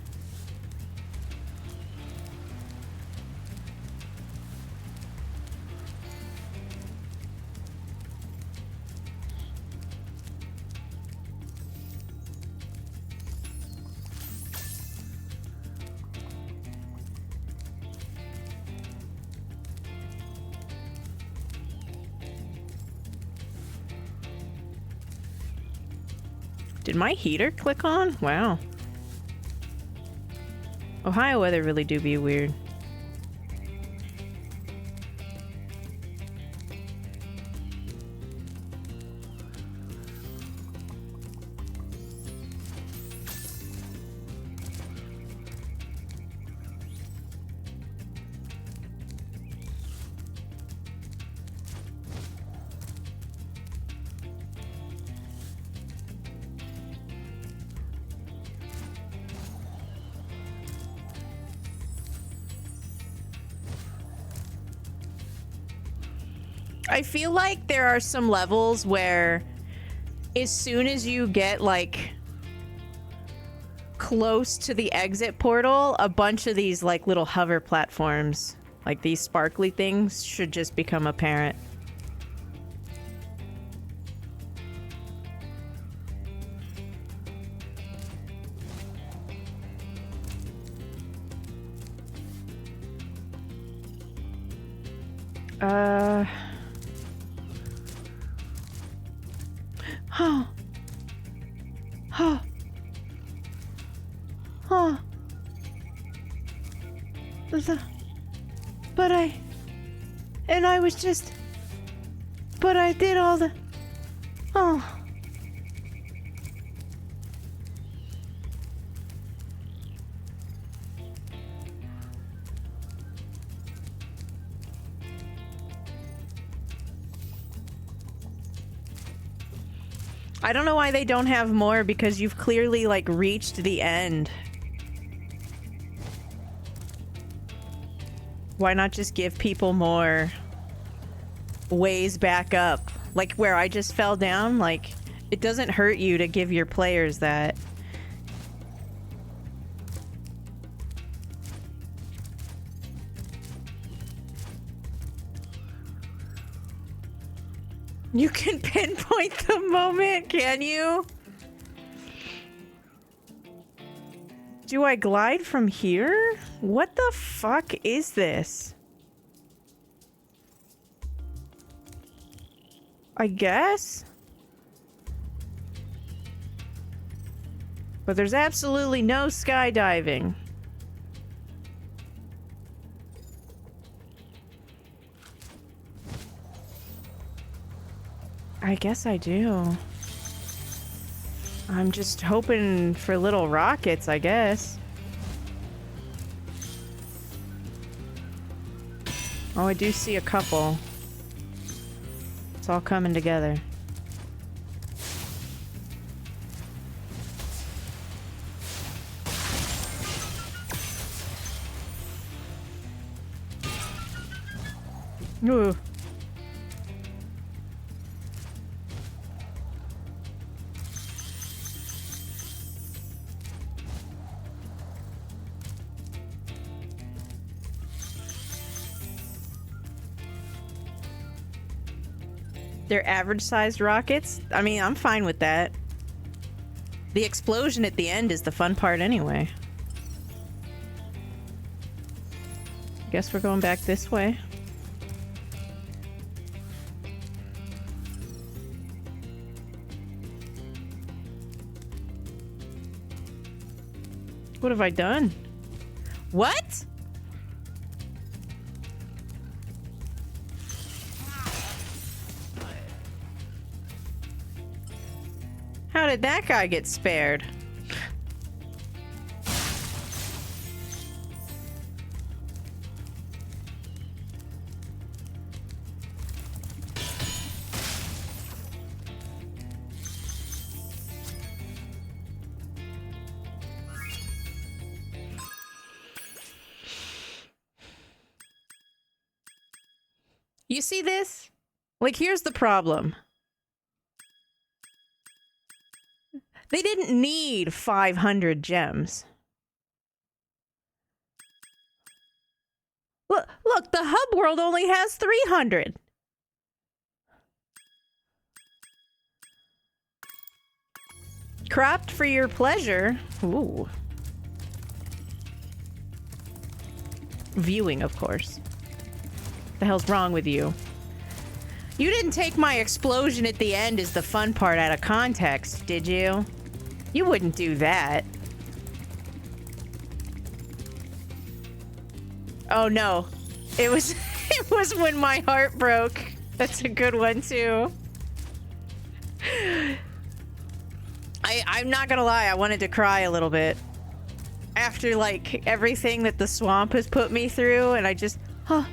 Did my heater click on? Wow. Ohio weather really do be weird. I feel like there are some levels where as soon as you get like close to the exit portal, a bunch of these like little hover platforms Like, these sparkly things should just become apparent. Huh. Huh. Huh. But I was just... But I did all the... Oh. I don't know why they don't have more, because you've clearly, like, reached the end. Why not just give people more ways back up? Like, where I just fell down, like, it doesn't hurt you to give your players that. You can pinpoint the moment, can you? Do I glide from here? What the fuck is this? I guess? But there's absolutely no skydiving. I guess I do. I'm just hoping for little rockets, I guess. Oh, I do see a couple. It's all coming together. Ooh. They're average-sized rockets? I mean, I'm fine with that. The explosion at the end is the fun part anyway. Guess we're going back this way. What have I done? What? How did that guy get spared? You see this? Like, here's the problem. They didn't need 500 gems. Look, the hub world only has 300. Cropped for your pleasure. Ooh. Viewing, of course. The hell's wrong with you? You didn't take my explosion at the end as the fun part out of context, did you? You wouldn't do that. Oh no. It was it was when my heart broke. That's a good one too. I'm not gonna lie, I wanted to cry a little bit. After like everything that the swamp has put me through, and I just huh.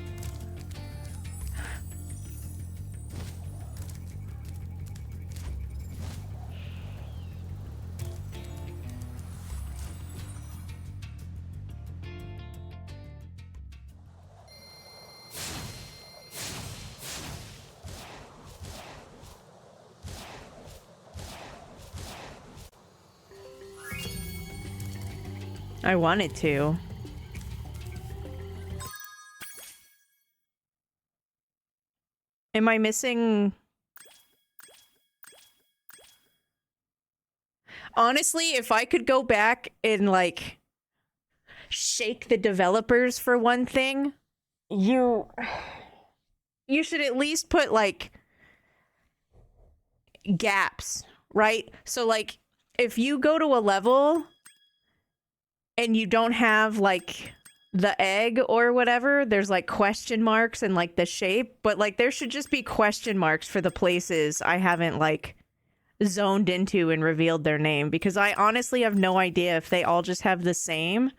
I wanted to. Am I missing... Honestly, if I could go back and, like, shake the developers for one thing, you should at least put, like, gaps, right? So, like, if you go to a level and you don't have, like, the egg or whatever, there's, like, question marks and, like, the shape, but, like, there should just be question marks for the places I haven't, like, zoned into and revealed their name, because I honestly have no idea if they all just have the same.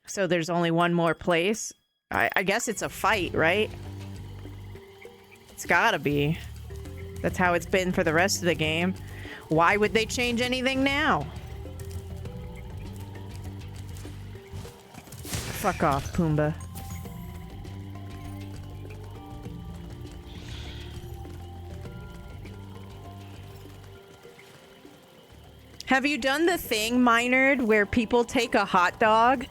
So there's only one more place. I guess it's a fight, right? It's gotta be. That's how it's been for the rest of the game. Why would they change anything now? Fuck off, Pumbaa. Have you done the thing, Minard, where people take a hot dog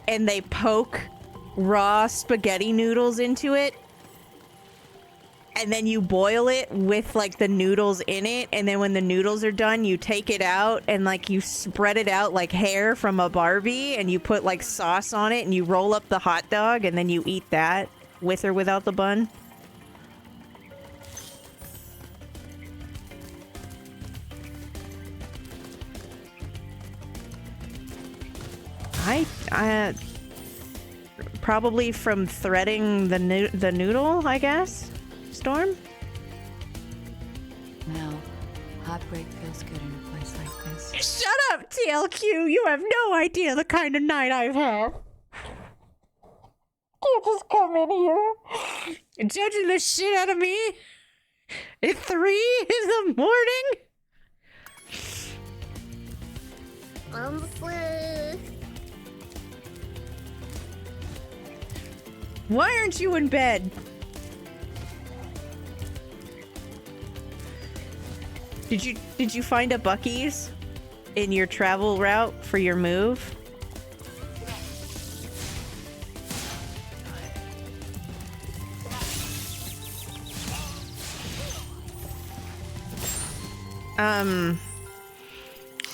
and they poke raw spaghetti noodles into it? And then you boil it with, like, the noodles in it. And then when the noodles are done, you take it out and, like, you spread it out like hair from a Barbie. And you put, like, sauce on it and you roll up the hot dog and then you eat that with or without the bun. I probably from threading the noodle, I guess. Storm? No, heartbreak feels good in a place like this. Shut up, TLQ! You have no idea the kind of night I've had. You just come in here judging the shit out of me at 3 in the morning? I'm sick. Why aren't you in bed? Did you find a Buc-ee's in your travel route for your move?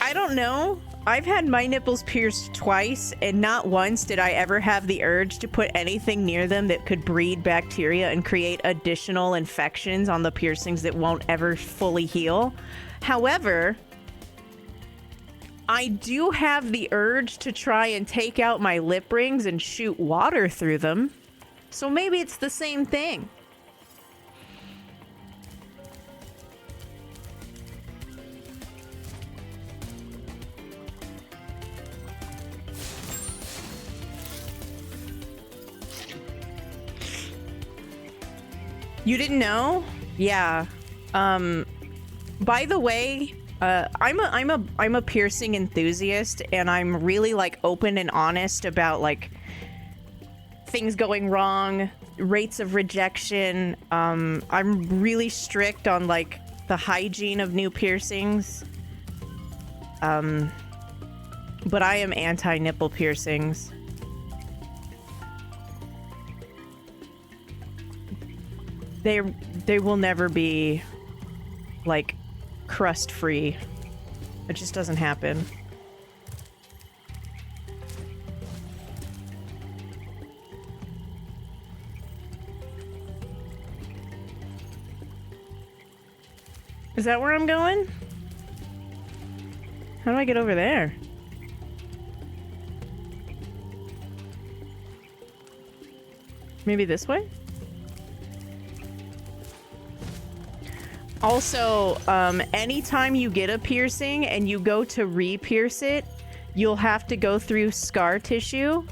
I don't know. I've had my nipples pierced twice, and not once did I ever have the urge to put anything near them that could breed bacteria and create additional infections on the piercings that won't ever fully heal. However, I do have the urge to try and take out my lip rings and shoot water through them. So maybe it's the same thing. You didn't know? Yeah. By the way, I'm a piercing enthusiast, and I'm really, like, open and honest about, like, things going wrong, rates of rejection. I'm really strict on, like, the hygiene of new piercings. But I am anti-nipple piercings. They will never be, like, crust-free. It just doesn't happen. Is that where I'm going? How do I get over there? Maybe this way? Also, anytime you get a piercing and you go to re-pierce it, you'll have to go through scar tissue,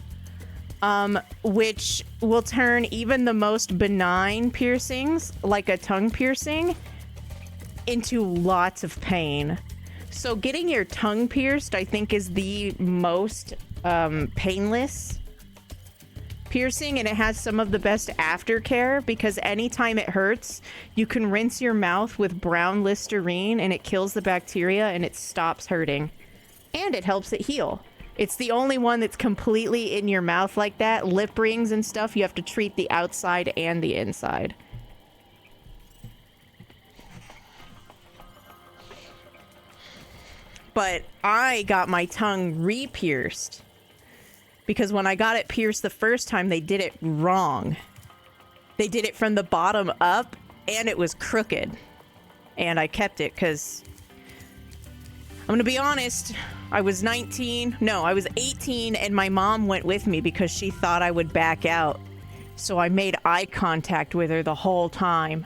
which will turn even the most benign piercings, like a tongue piercing, into lots of pain. So getting your tongue pierced, I think, is the most painless piercing, and it has some of the best aftercare, because anytime it hurts, you can rinse your mouth with brown Listerine and it kills the bacteria and it stops hurting, and it helps it heal. It's the only one that's completely in your mouth like that. Lip rings and stuff, you have to treat the outside and the inside. But I got my tongue re-pierced. Because when I got it pierced the first time, they did it wrong. They did it from the bottom up, and it was crooked. And I kept it because... I'm gonna be honest, I was 19. No, I was 18, and my mom went with me because she thought I would back out. So I made eye contact with her the whole time.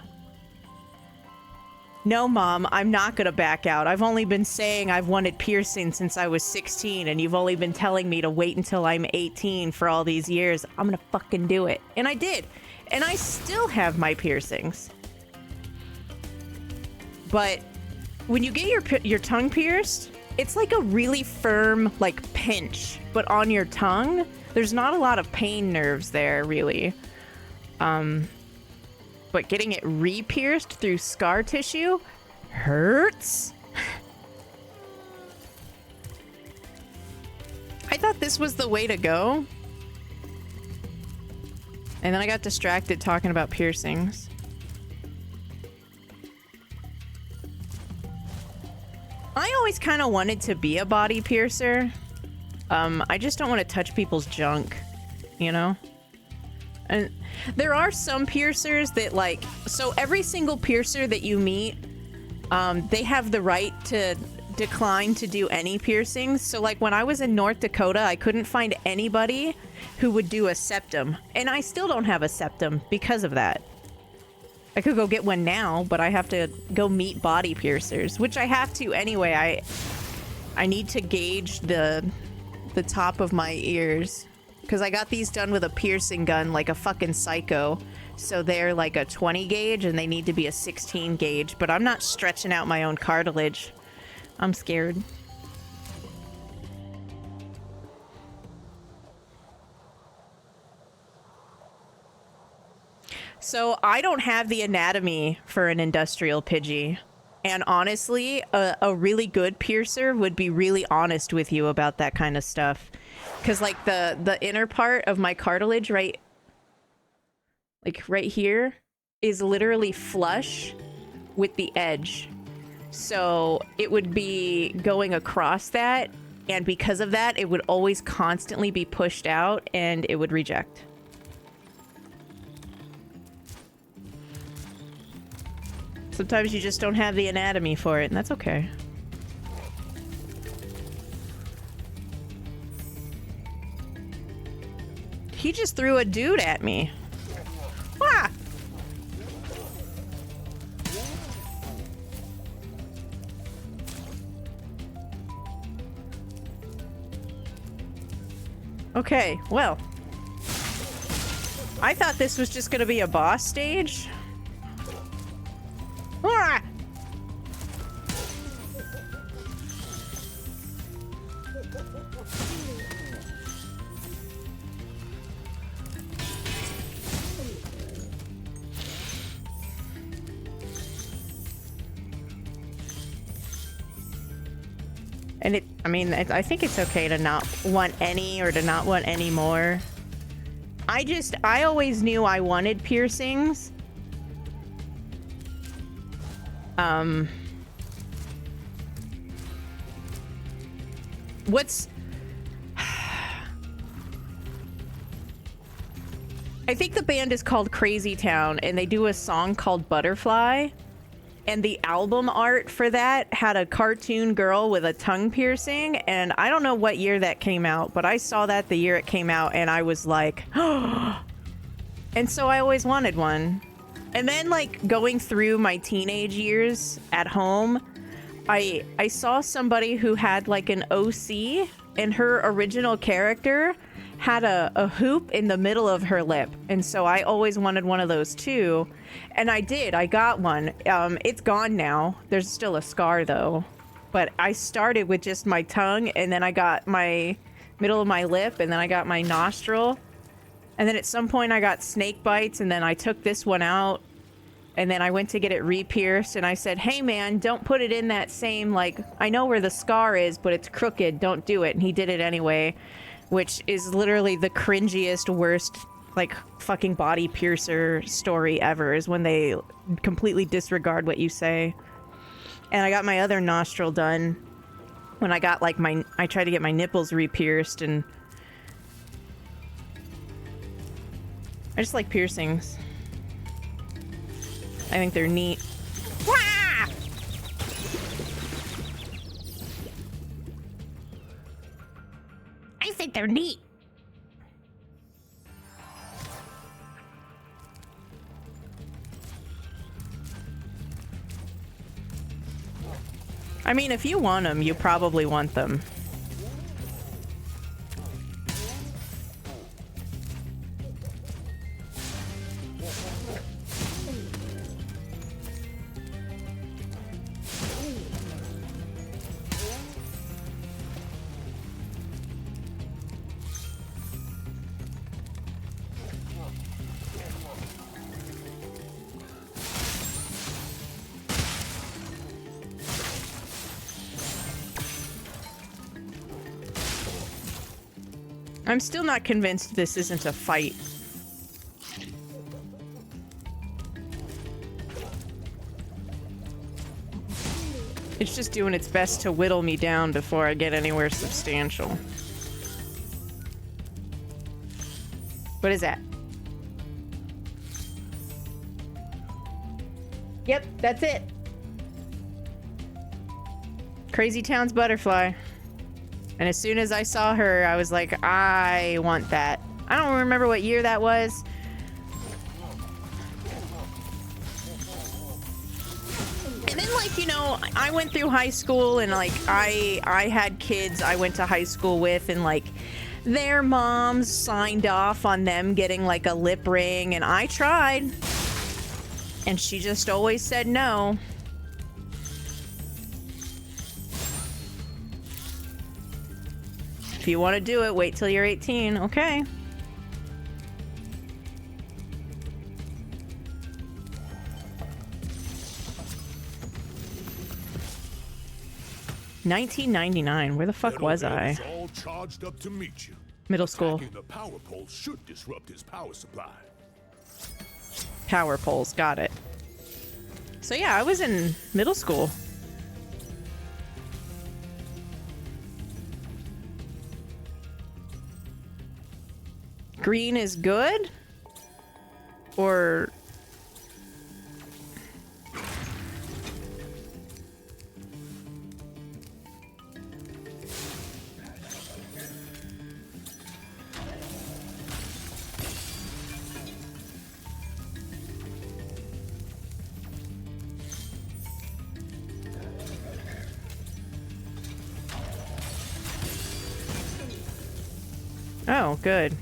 No, Mom, I'm not gonna back out. I've only been saying I've wanted piercing since I was 16, and you've only been telling me to wait until I'm 18 for all these years. I'm gonna fucking do it. And I did. And I still have my piercings. But when you get your tongue pierced, it's like a really firm, like, pinch. But on your tongue, there's not a lot of pain nerves there, really. But getting it re-pierced through scar tissue hurts. I thought this was the way to go. And then I got distracted talking about piercings. I always kind of wanted to be a body piercer. I just don't want to touch people's junk, you know? And there are some piercers that, like, so every single piercer that you meet, they have the right to decline to do any piercings. So, like, when I was in North Dakota, I couldn't find anybody who would do a septum. And I still don't have a septum because of that. I could go get one now, but I have to go meet body piercers, which I have to anyway. I need to gauge the top of my ears. Because I got these done with a piercing gun like a fucking psycho. So they're like a 20 gauge and they need to be a 16 gauge. But I'm not stretching out my own cartilage. I'm scared. So I don't have the anatomy for an industrial Pidgey. And honestly, a really good piercer would be really honest with you about that kind of stuff. Because, like, the inner part of my cartilage, right here, is literally flush with the edge. So it would be going across that, and because of that, it would always constantly be pushed out, and it would reject. Sometimes you just don't have the anatomy for it, and that's okay. He just threw a dude at me. Ah! Okay, well. I thought this was just gonna be a boss stage. Ah! And I think it's okay to not want any or to not want any more. I always knew I wanted piercings. I think the band is called Crazy Town, and they do a song called Butterfly. And the album art for that had a cartoon girl with a tongue piercing, and I don't know what year that came out, but I saw that the year it came out, and I was like, oh. And so I always wanted one. And then, like, going through my teenage years at home, I saw somebody who had, like, an OC, and her original character had a hoop in the middle of her lip. And so I always wanted one of those too. And I did. I got one. It's gone now. There's still a scar though. But I started with just my tongue, and then I got my middle of my lip, and then I got my nostril. And then at some point I got snake bites, and then I took this one out. And then I went to get it re-pierced, and I said, hey man, don't put it in that same, like, I know where the scar is, but it's crooked, don't do it. And he did it anyway, which is literally the cringiest, worst, like, fucking body piercer story ever, is when they completely disregard what you say. And I got my other nostril done when I got, like, I tried to get my nipples re-pierced, and I just like piercings. I think they're neat. Wah! I think they're neat. I mean, if you want them, you probably want them. I'm still not convinced this isn't a fight. It's just doing its best to whittle me down before I get anywhere substantial. What is that? Yep, that's it. Crazy Town's butterfly. And as soon as I saw her, I was like, I want that. I don't remember what year that was. And then, like, you know, I went through high school, and, like, I had kids I went to high school with, and, like, their moms signed off on them getting, like, a lip ring, and I tried. And she just always said no. If you want to do it, wait till you're 18. Okay. $19.99. Where the fuck was I? All charged up to meet you. Middle school. The power pole should disrupt his power supply. Power poles. Got it. So yeah, I was in middle school. Green is good? Or... Oh, good.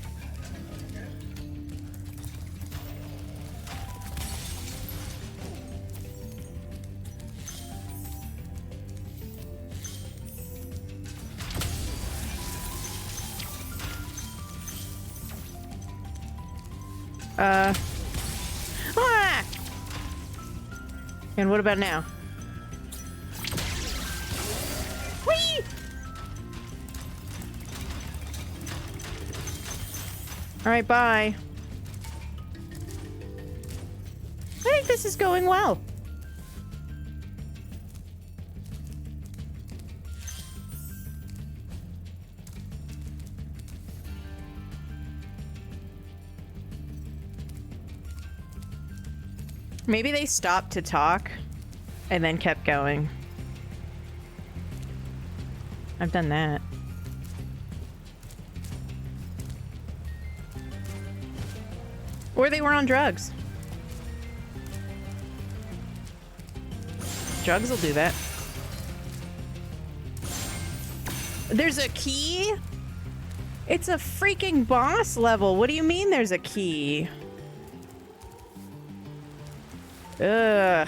Ah! And what about now? Whee! Alright, bye. I think this is going well. Maybe they stopped to talk and then kept going. I've done that. Or they were on drugs. Drugs will do that. There's a key? It's a freaking boss level. What do you mean there's a key? Ugh.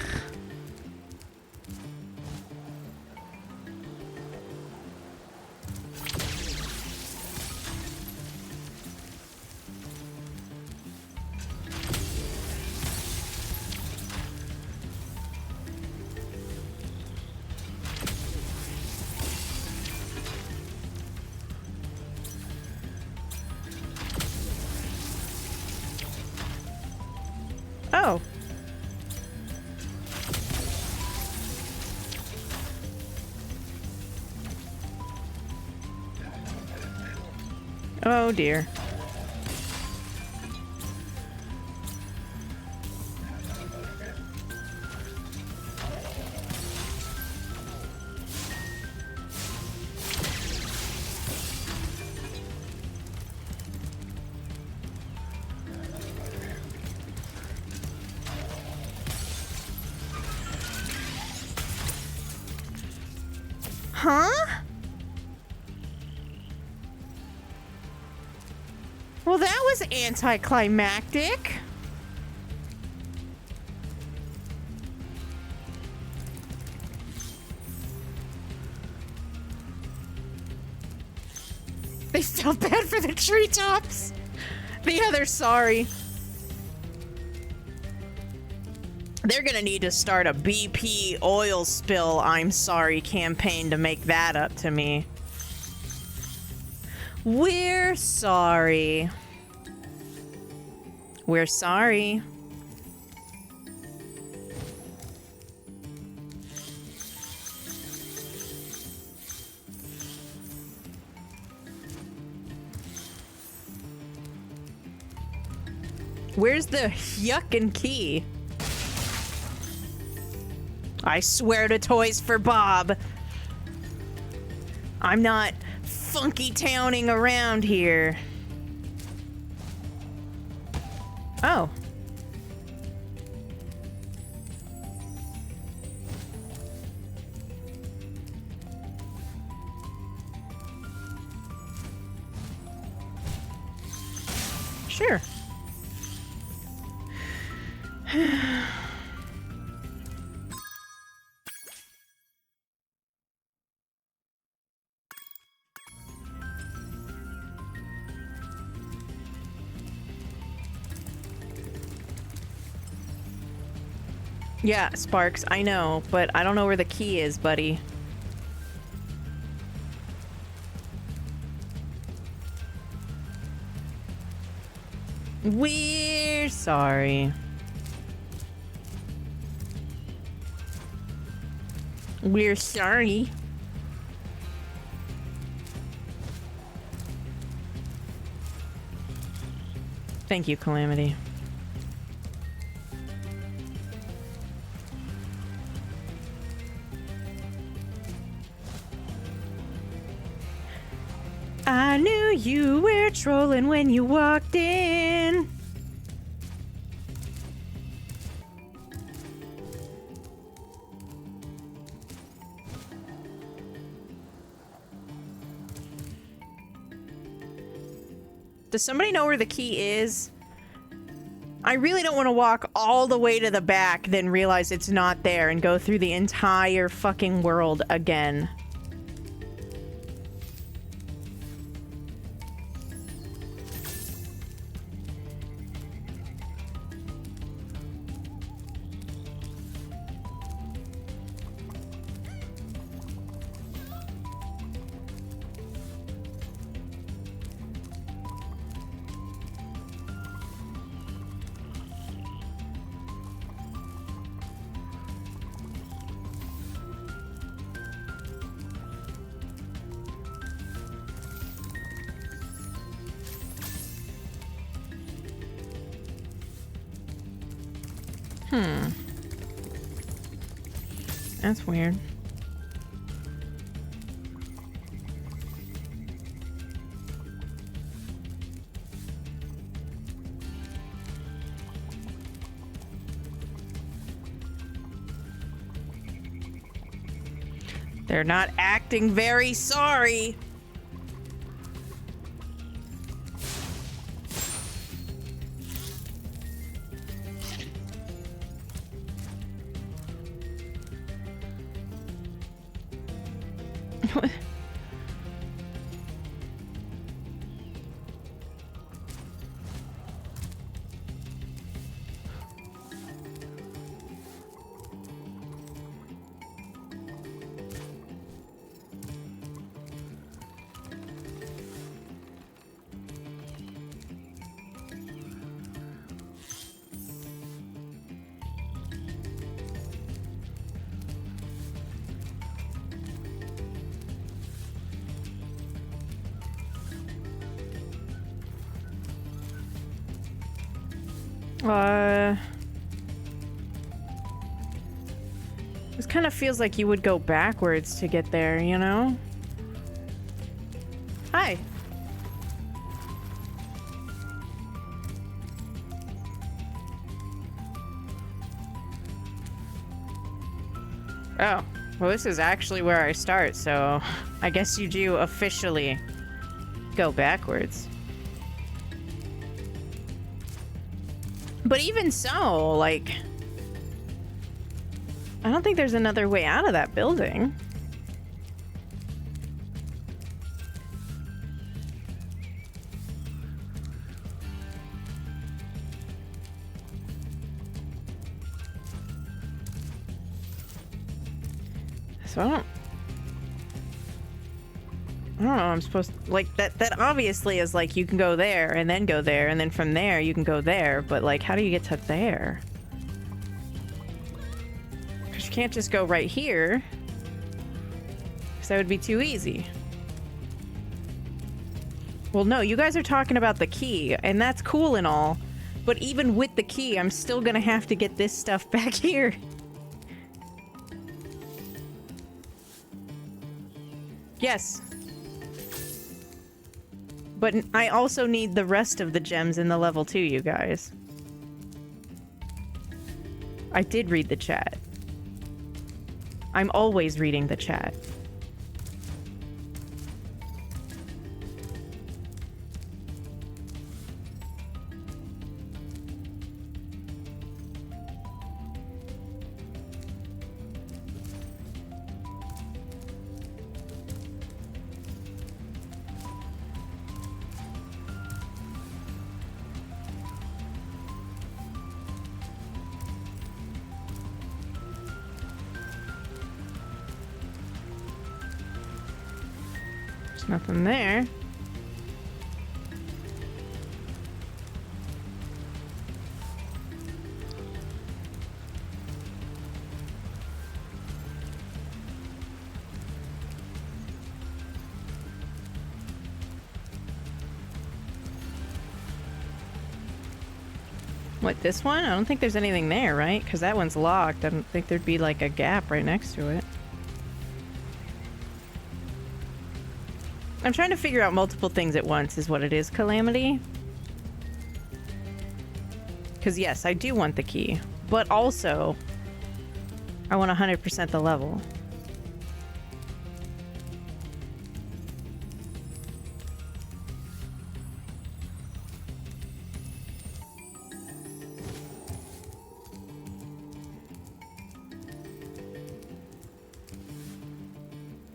Oh. Oh dear. Huh? Well, that was anticlimactic. They felt bad for the treetops. Yeah, they're sorry. They're gonna need to start a BP oil spill I'm sorry campaign to make that up to me. We're sorry. We're sorry. Where's the yuckin' key? I swear to Toys for Bob. I'm not funky towning around here. Oh. Sure. Yeah, Sparks, I know, but I don't know where the key is, buddy. We're sorry. We're sorry. Thank you, Calamity. I knew you were trolling when you walked in. Does somebody know where the key is? I really don't want to walk all the way to the back, then realize it's not there and go through the entire fucking world again. That's weird. They're not acting very sorry. This kind of feels like you would go backwards to get there, you know? Hi. Oh, well, this is actually where I start, so I guess you do officially go backwards. But even so, like, I don't think there's another way out of that building. So I don't know, I'm supposed to, like, that obviously is like you can go there and then from there you can go there, but like how do you get to there? Because you can't just go right here, because that would be too easy. Well, no, you guys are talking about the key, and that's cool and all, but even with the key, I'm still gonna have to get this stuff back here. Yes. But I also need the rest of the gems in the level too, you guys. I did read the chat. I'm always reading the chat. Nothing there. What, this one? I don't think there's anything there, right? Because that one's locked. I don't think there'd be like a gap right next to it. I'm trying to figure out multiple things at once is what it is, Calamity. Because yes, I do want the key, but also I want 100% the level.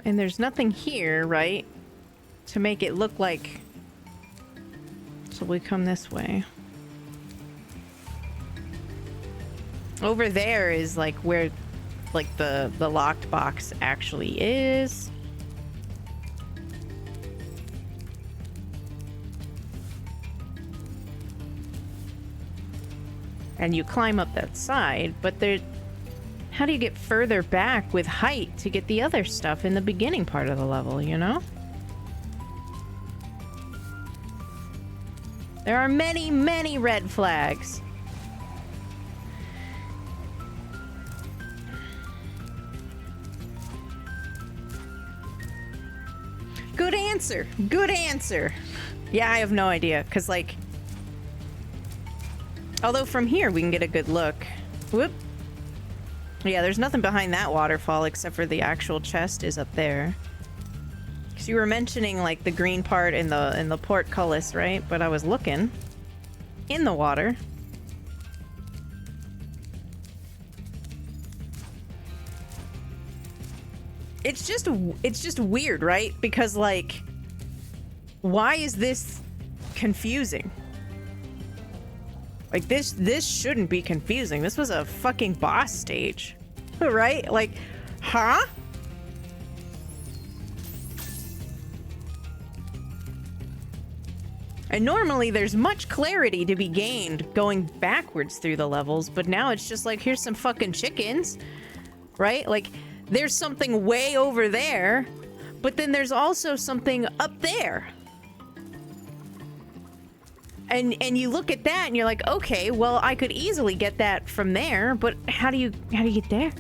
And there's nothing here, right? To make it look like... So we come this way. Over there is like where like the locked box actually is. And you climb up that side, but there... How do you get further back with height to get the other stuff in the beginning part of the level, you know? There are many, many red flags. Good answer. Good answer. Yeah, I have no idea, because, like... Although from here we can get a good look. Whoop. Yeah, there's nothing behind that waterfall except for the actual chest is up there. Because you were mentioning, like, the green part in the portcullis, right? But I was looking in the water. It's just weird, right? Because, like, why is this confusing? Like, this shouldn't be confusing. This was a fucking boss stage, right? Like, huh? And normally there's much clarity to be gained going backwards through the levels, but now it's just like, here's some fucking chickens, right? Like, there's something way over there, but then there's also something up there. And you look at that and you're like, okay, well, I could easily get that from there, but how do you get there?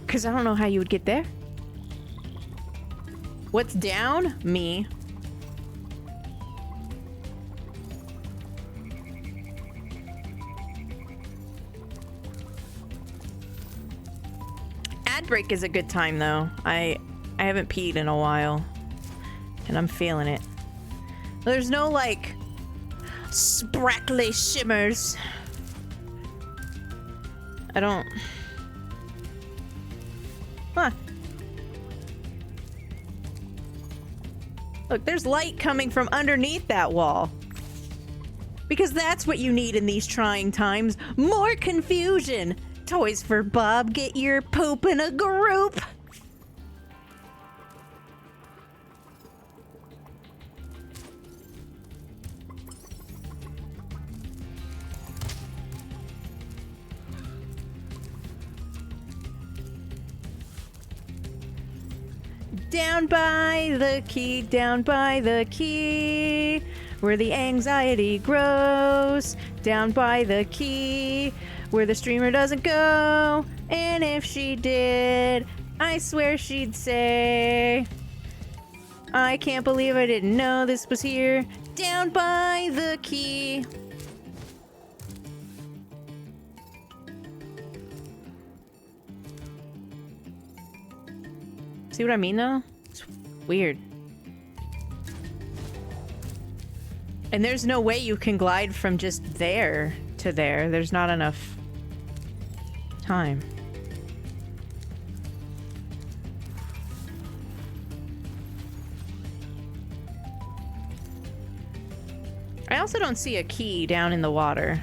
Because I don't know how you would get there. What's down? Me. Ad break is a good time though. I haven't peed in a while. And I'm feeling it. There's no, like, sprackly shimmers. I don't... Huh. Look, there's light coming from underneath that wall. Because that's what you need in these trying times. More confusion! Toys for Bob, get your poop in a group! Down by the key, where the anxiety grows. Down by the key, where the streamer doesn't go. And if she did, I swear she'd say, I can't believe I didn't know this was here. Down by the key. See what I mean, though? It's weird. And there's no way you can glide from just there to there. There's not enough time. I also don't see a key down in the water.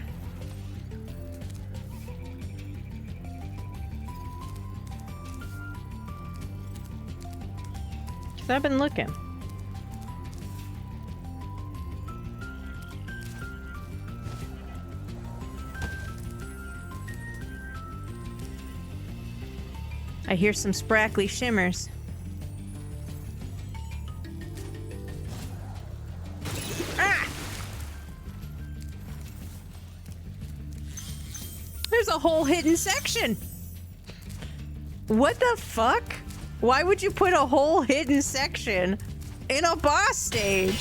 I've been looking. I hear some sprackly shimmers. Ah! There's a whole hidden section. What the fuck? Why would you put a whole hidden section in a boss stage?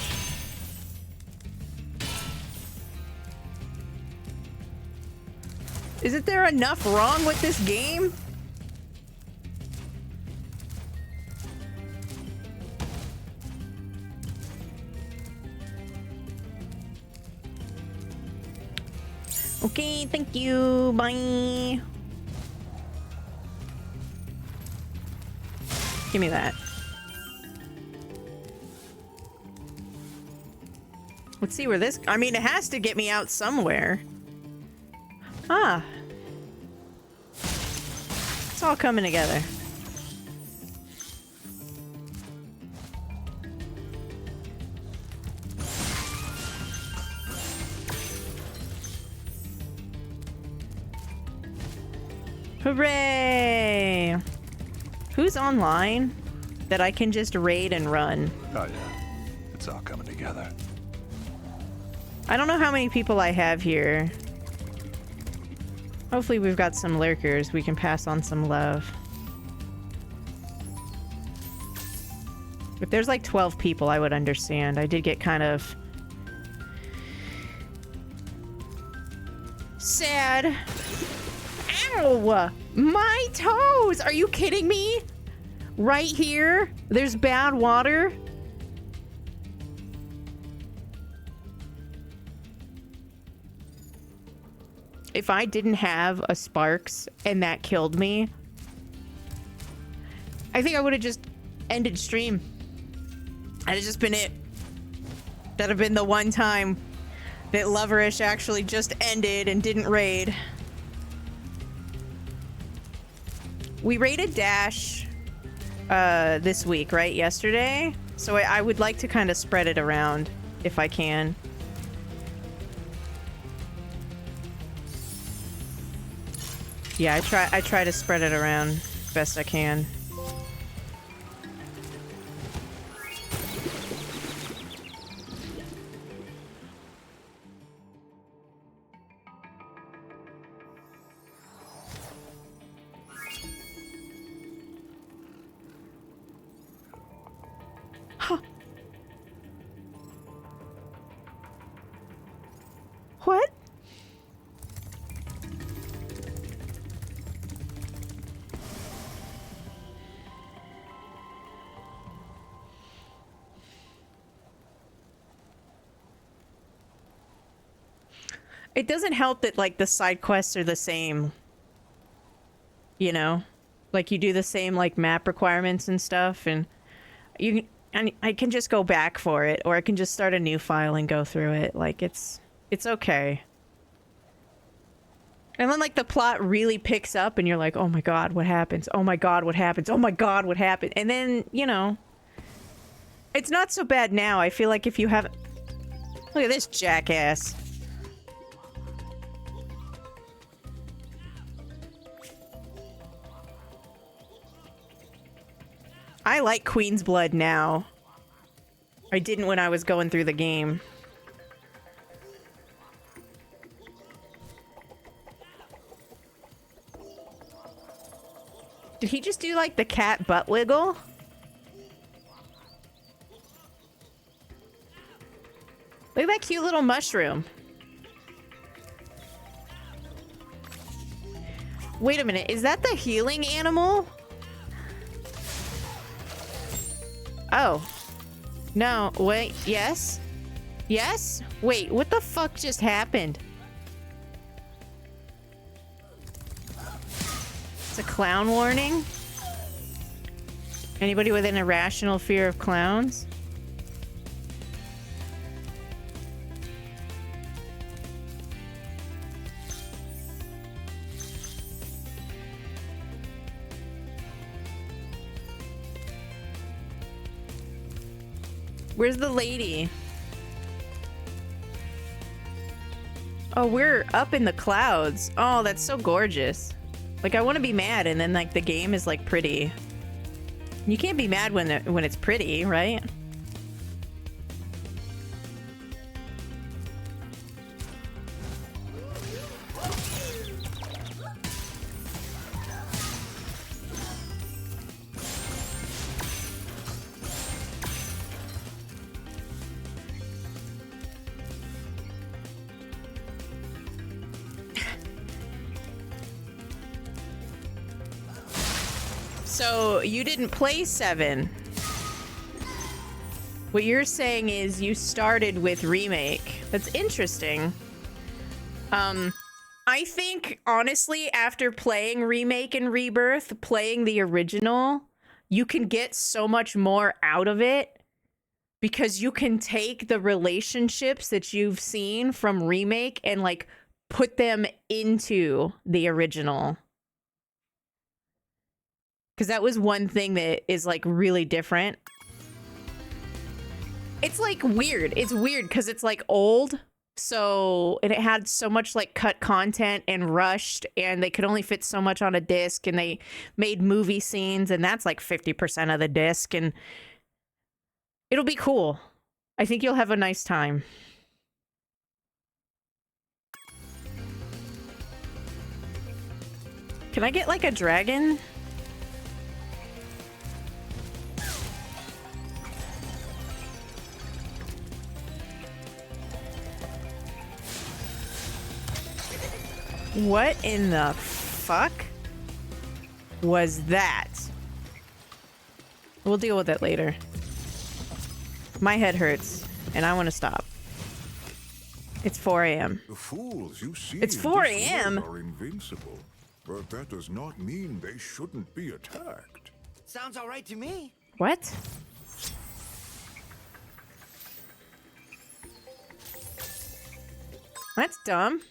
Isn't there enough wrong with this game? Okay, thank you. Bye. Give me that. Let's see where this... I mean, it has to get me out somewhere. Ah. It's all coming together. Hooray! Who's online that I can just raid and run? Oh yeah, it's all coming together. I don't know how many people I have here. Hopefully we've got some lurkers. We can pass on some love. If there's like 12 people, I would understand. I did get kind of sad. Ow! My toes! Are you kidding me? Right here? There's bad water? If I didn't have a Sparks and that killed me, I think I would have just ended stream. That'd have just been it. That'd have been the one time that Loverish actually just ended and didn't raid. We raided Dash this week, right? Yesterday. So I would like to kind of spread it around if I can. Yeah, I try to spread it around best I can. It doesn't help that, like, the side quests are the same. You know? Like, you do the same, like, map requirements and stuff, and I can just go back for it, or I can just start a new file and go through it. Like, it's okay. And then, like, the plot really picks up, and you're like, oh my god, what happens? Oh my god, what happens? Oh my god, what happened? And then, you know... It's not so bad now. I feel like if you haven't... Look at this jackass. I like Queen's Blood now. I didn't when I was going through the game. Did he just do, like, the cat butt wiggle? Look at that cute little mushroom. Wait a minute, is that the healing animal? Oh. No, wait, yes? Yes? Wait, what the fuck just happened? It's a clown warning? Anybody with an irrational fear of clowns? Where's the lady? Oh, we're up in the clouds. Oh, that's so gorgeous. Like, I want to be mad, and then, like, the game is, like, pretty. You can't be mad when it's pretty, right? So, you didn't play 7. What you're saying is you started with Remake. That's interesting. I think, honestly, after playing Remake and Rebirth, playing the original, you can get so much more out of it because you can take the relationships that you've seen from Remake and, like, put them into the original. Because that was one thing that is, like, really different. It's, like, weird. It's weird because it's, like, old. So, and it had so much, like, cut content and rushed. And they could only fit so much on a disc. And they made movie scenes. And that's, like, 50% of the disc. And it'll be cool. I think you'll have a nice time. Can I get, like, a dragon? What in the fuck was that? We'll deal with it later. My head hurts, and I want to stop. It's 4 a.m. The fools you see It's 4 a.m. are invincible, but that does not mean they shouldn't be attacked. Sounds all right to me. What? That's dumb.